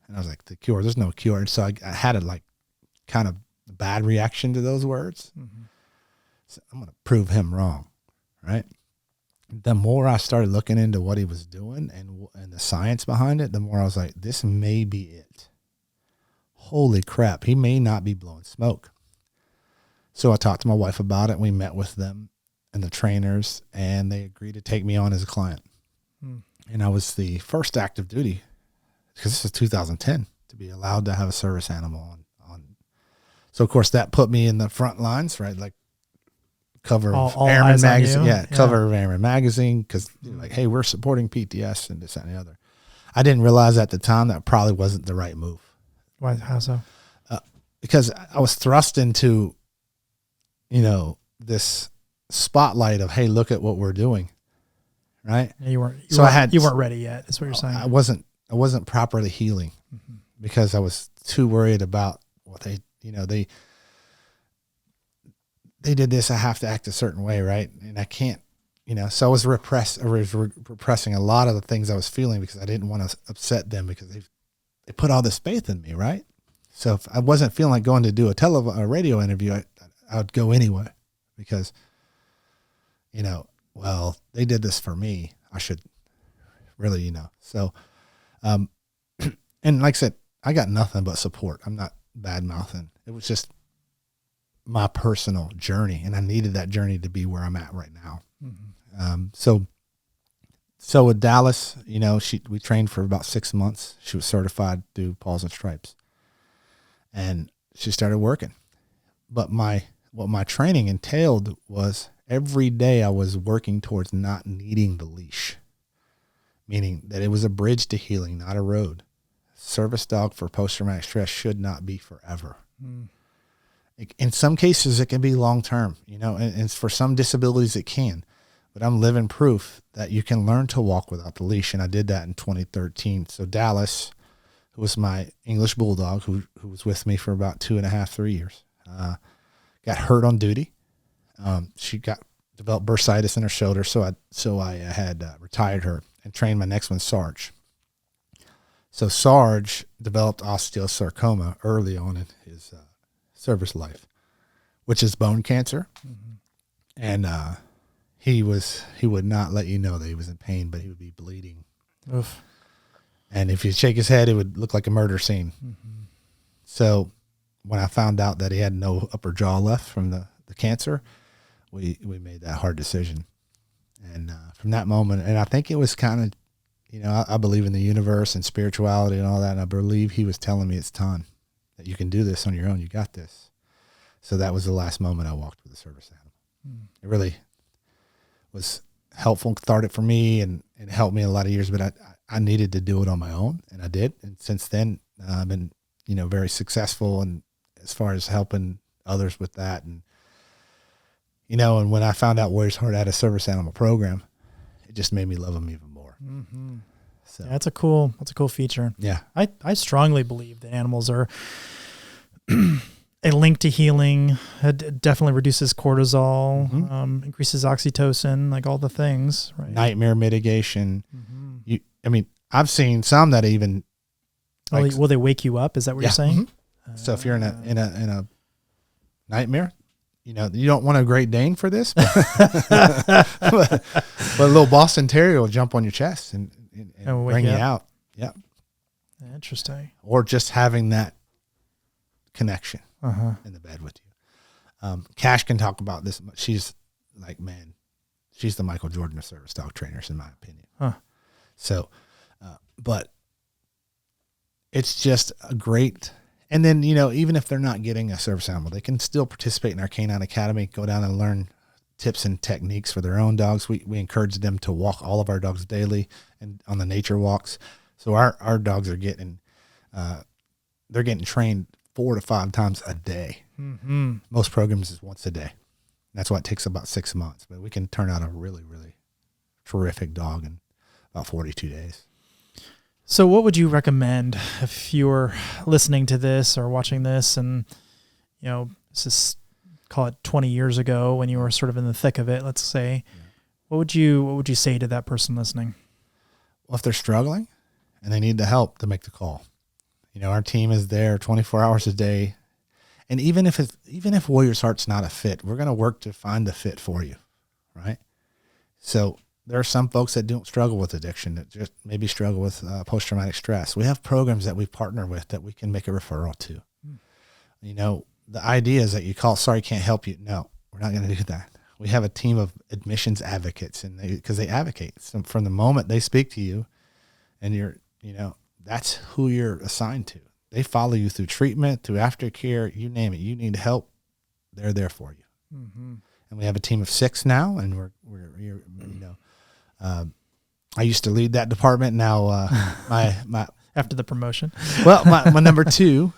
And I was like, the cure? There's no cure. And so I had a like kind of bad reaction to those words. So I'm going to prove him wrong, right? The more I started looking into what he was doing and the science behind it, the more I was like, this may be it. Holy crap, he may not be blowing smoke. So I talked to my wife about it. We met with them and the trainers, and they agreed to take me on as a client. And I was the first active duty, because this was 2010, to be allowed to have a service animal on. So of course that put me in the front lines, right? Like cover of all Airman eyes on magazine. you. Yeah, cover of Airman magazine because like, hey, we're supporting PTS and this that, and the other. I didn't realize at the time that probably wasn't the right move. Why? How so? Because I was thrust into, this spotlight of, hey, look at what we're doing, right? Yeah, you weren't ready yet. Is what you're saying. I wasn't properly healing because I was too worried about what they did this. I have to act a certain way, right? And I can't, So I was repressing a lot of the things I was feeling because I didn't want to upset them because they put all this faith in me, right? So if I wasn't feeling like going to do a radio interview, I would go anyway because, well, they did this for me. I should really, So, and like I said, I got nothing but support. I'm not bad mouthing. It was just my personal journey, and I needed that journey to be where I'm at right now. So with Dallas, we trained for about 6 months. She was certified through Paws and Stripes. And she started working. But what my training entailed was every day I was working towards not needing the leash, meaning that it was a bridge to healing, not a road. Service dog for post-traumatic stress should not be forever. In some cases, it can be long-term, and for some disabilities it can. But I'm living proof that you can learn to walk without the leash, and I did that in 2013. So Dallas, who was my English bulldog, who was with me for about 2.5, 3 years, got hurt on duty. She developed bursitis in her shoulder, so I had retired her and trained my next one, Sarge. So Sarge developed osteosarcoma early on in his service life, which is bone cancer, and he would not let you know that he was in pain, but he would be bleeding. Oof. And if you shake his head, it would look like a murder scene. So when I found out that he had no upper jaw left from the cancer, we made that hard decision. And from that moment, and I think it was kind of, I believe in the universe and spirituality and all that, and I believe he was telling me it's time, that you can do this on your own. You got this. So that was the last moment I walked with a service animal. It really was helpful, cathartic for me, and it helped me a lot of years, but I needed to do it on my own, and I did. And since then, I've been, very successful and as far as helping others with that. And, and when I found out Warriors Heart had a service animal program, it just made me love them even more. So yeah, that's a cool feature. Yeah. I strongly believe that animals are a link to healing. It definitely reduces cortisol, increases oxytocin, like all the things, right? Nightmare mitigation. I've seen some that even will they wake you up? Is that what you're saying? So if you're in a nightmare, you don't want a Great Dane for this, but a little Boston Terrier will jump on your chest and bring you out. Yeah. Interesting. Or just having that connection in the bed with you. Cash can talk about this, but she's like, man, she's the Michael Jordan of service dog trainers, in my opinion. So, but it's just a great, and then, even if they're not getting a service animal, they can still participate in our Canine Academy, go down and learn tips and techniques for their own dogs. We encourage them to walk all of our dogs daily and on the nature walks. So our dogs are getting, they're getting trained 4 to 5 times a day. Most programs is once a day. That's why it takes about 6 months, but we can turn out a really, really terrific dog in about 42 days. So what would you recommend if you were listening to this or watching this and, this is, call it 20 years ago when you were sort of in the thick of it, let's say, what would you say to that person listening? Well, if they're struggling and they need the help, to make the call. Our team is there 24 hours a day. And even if Warriors Heart's not a fit, we're going to work to find the fit for you. Right. So there are some folks that don't struggle with addiction, that just maybe struggle with post-traumatic stress. We have programs that we partner with that we can make a referral to. The idea is that you call, sorry, can't help you. No, we're not going to do that. We have a team of admissions advocates, and because they advocate. So from the moment they speak to you and you're, that's who you're assigned to. They follow you through treatment, through aftercare, you name it. You need help, they're there for you. and we have a team of 6 now, and we're I used to lead that department. Now, my after the promotion, well, my number 2,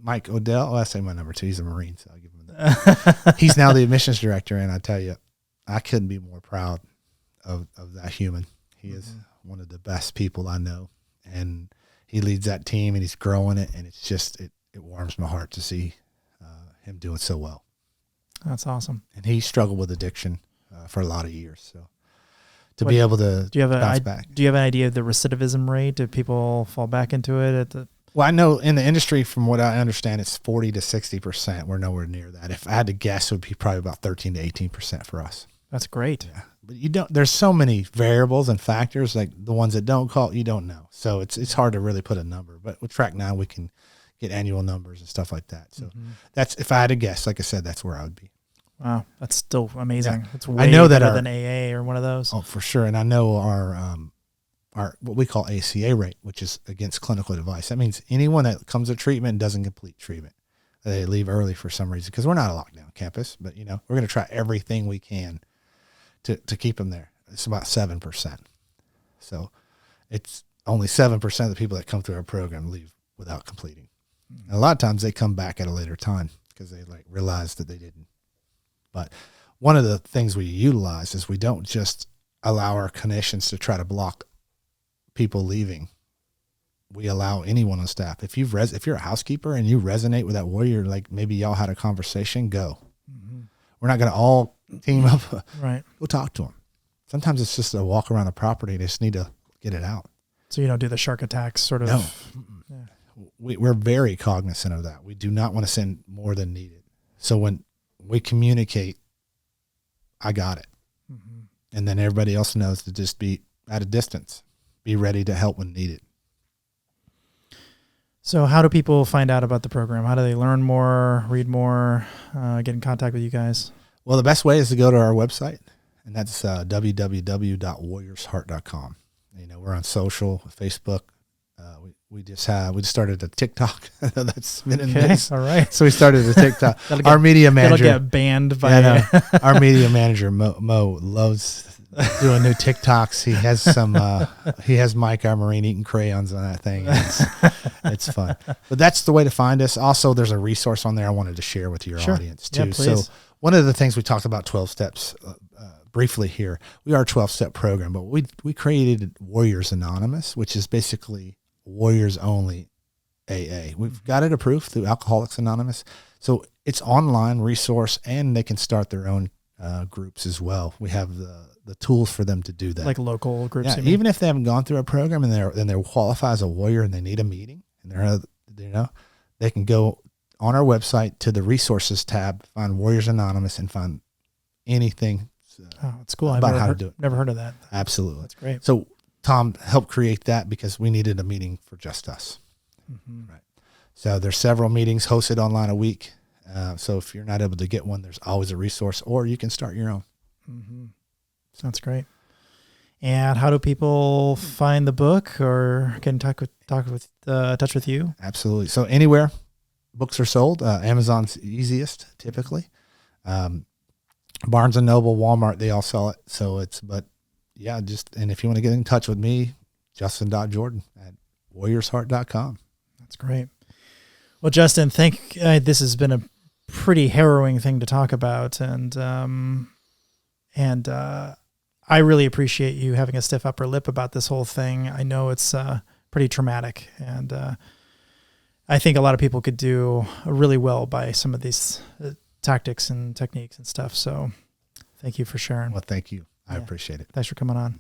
Mike Odell. I say my number 2. He's a Marine, so I'll give him that. He's now the admissions director, and I tell you, I couldn't be more proud of that human. He is one of the best people I know, and he leads that team, and he's growing it, and it's just it warms my heart to see him doing so well. That's awesome. And he struggled with addiction for a lot of years, so. Be able to bounce back. Do you have an idea of the recidivism rate? Do people fall back into it? Well, I know in the industry, from what I understand, it's 40 to 60%. We're nowhere near that. If I had to guess, it would be probably about 13 to 18% for us. That's great. Yeah. But there's so many variables and factors, like the ones that don't call, you don't know. So it's hard to really put a number. But with Track Now, we can get annual numbers and stuff like that. So that's, if I had to guess, like I said, that's where I would be. Wow, that's still amazing. Yeah. It's way better than AA or one of those. Oh, for sure. And I know our what we call ACA rate, which is against clinical advice. That means anyone that comes to treatment and doesn't complete treatment, they leave early for some reason, because we're not a lockdown campus, but we're going to try everything we can to keep them there. It's about 7%. So it's only 7% of the people that come through our program leave without completing. And a lot of times they come back at a later time because they realize that they didn't. But one of the things we utilize is we don't just allow our clinicians to try to block people leaving. We allow anyone on staff. If you're a housekeeper and you resonate with that warrior, like maybe y'all had a conversation, go. We're not going to all team up. Right. Go talk to them. Sometimes it's just a walk around the property. They just need to get it out. So you don't do the shark attacks sort of? No. Yeah. We're very cognizant of that. We do not want to send more than needed. So when we communicate, I got it. And then everybody else knows to just be at a distance, be ready to help when needed. So how do people find out about the program? How do they learn more, read more, get in contact with you guys? Well, the best way is to go to our website, and that's www.warriorsheart.com. We're on social, Facebook. We just started a TikTok. That's been in this. All right. So we started a TikTok. Our media manager. It'll get banned by. Our media manager Mo loves doing new TikToks. He has some. He has Mike, our Marine, eating crayons on that thing. It's fun. But that's the way to find us. Also, there's a resource on there I wanted to share with your audience too. Yeah, please. So one of the things we talked about 12 steps briefly here. We are a 12-step program, but we created Warriors Anonymous, which is basically Warriors only AA. We've got it approved through Alcoholics Anonymous. So it's online resource, and they can start their own groups as well. We have the tools for them to do that. Like local groups? Yeah, even if they haven't gone through a program and they're qualified as a warrior and they need a meeting, and they can go on our website to the resources tab, find Warriors Anonymous, and find anything. It's cool. About how to do it. Never heard of that. Absolutely. That's great. So Tom helped create that because we needed a meeting for just us. Right. So there's several meetings hosted online a week. So if you're not able to get one, there's always a resource, or you can start your own. That's great. And how do people find the book or get in touch with you? Absolutely. So anywhere books are sold, Amazon's easiest typically. Barnes and Noble, Walmart, they all sell it. So and if you want to get in touch with me, Justin.Jordan at warriorsheart.com. That's great. Well, Justin, this has been a pretty harrowing thing to talk about. And I really appreciate you having a stiff upper lip about this whole thing. I know it's pretty traumatic, and I think a lot of people could do really well by some of these tactics and techniques and stuff. So thank you for sharing. Well, thank you. I appreciate it. Thanks for coming on.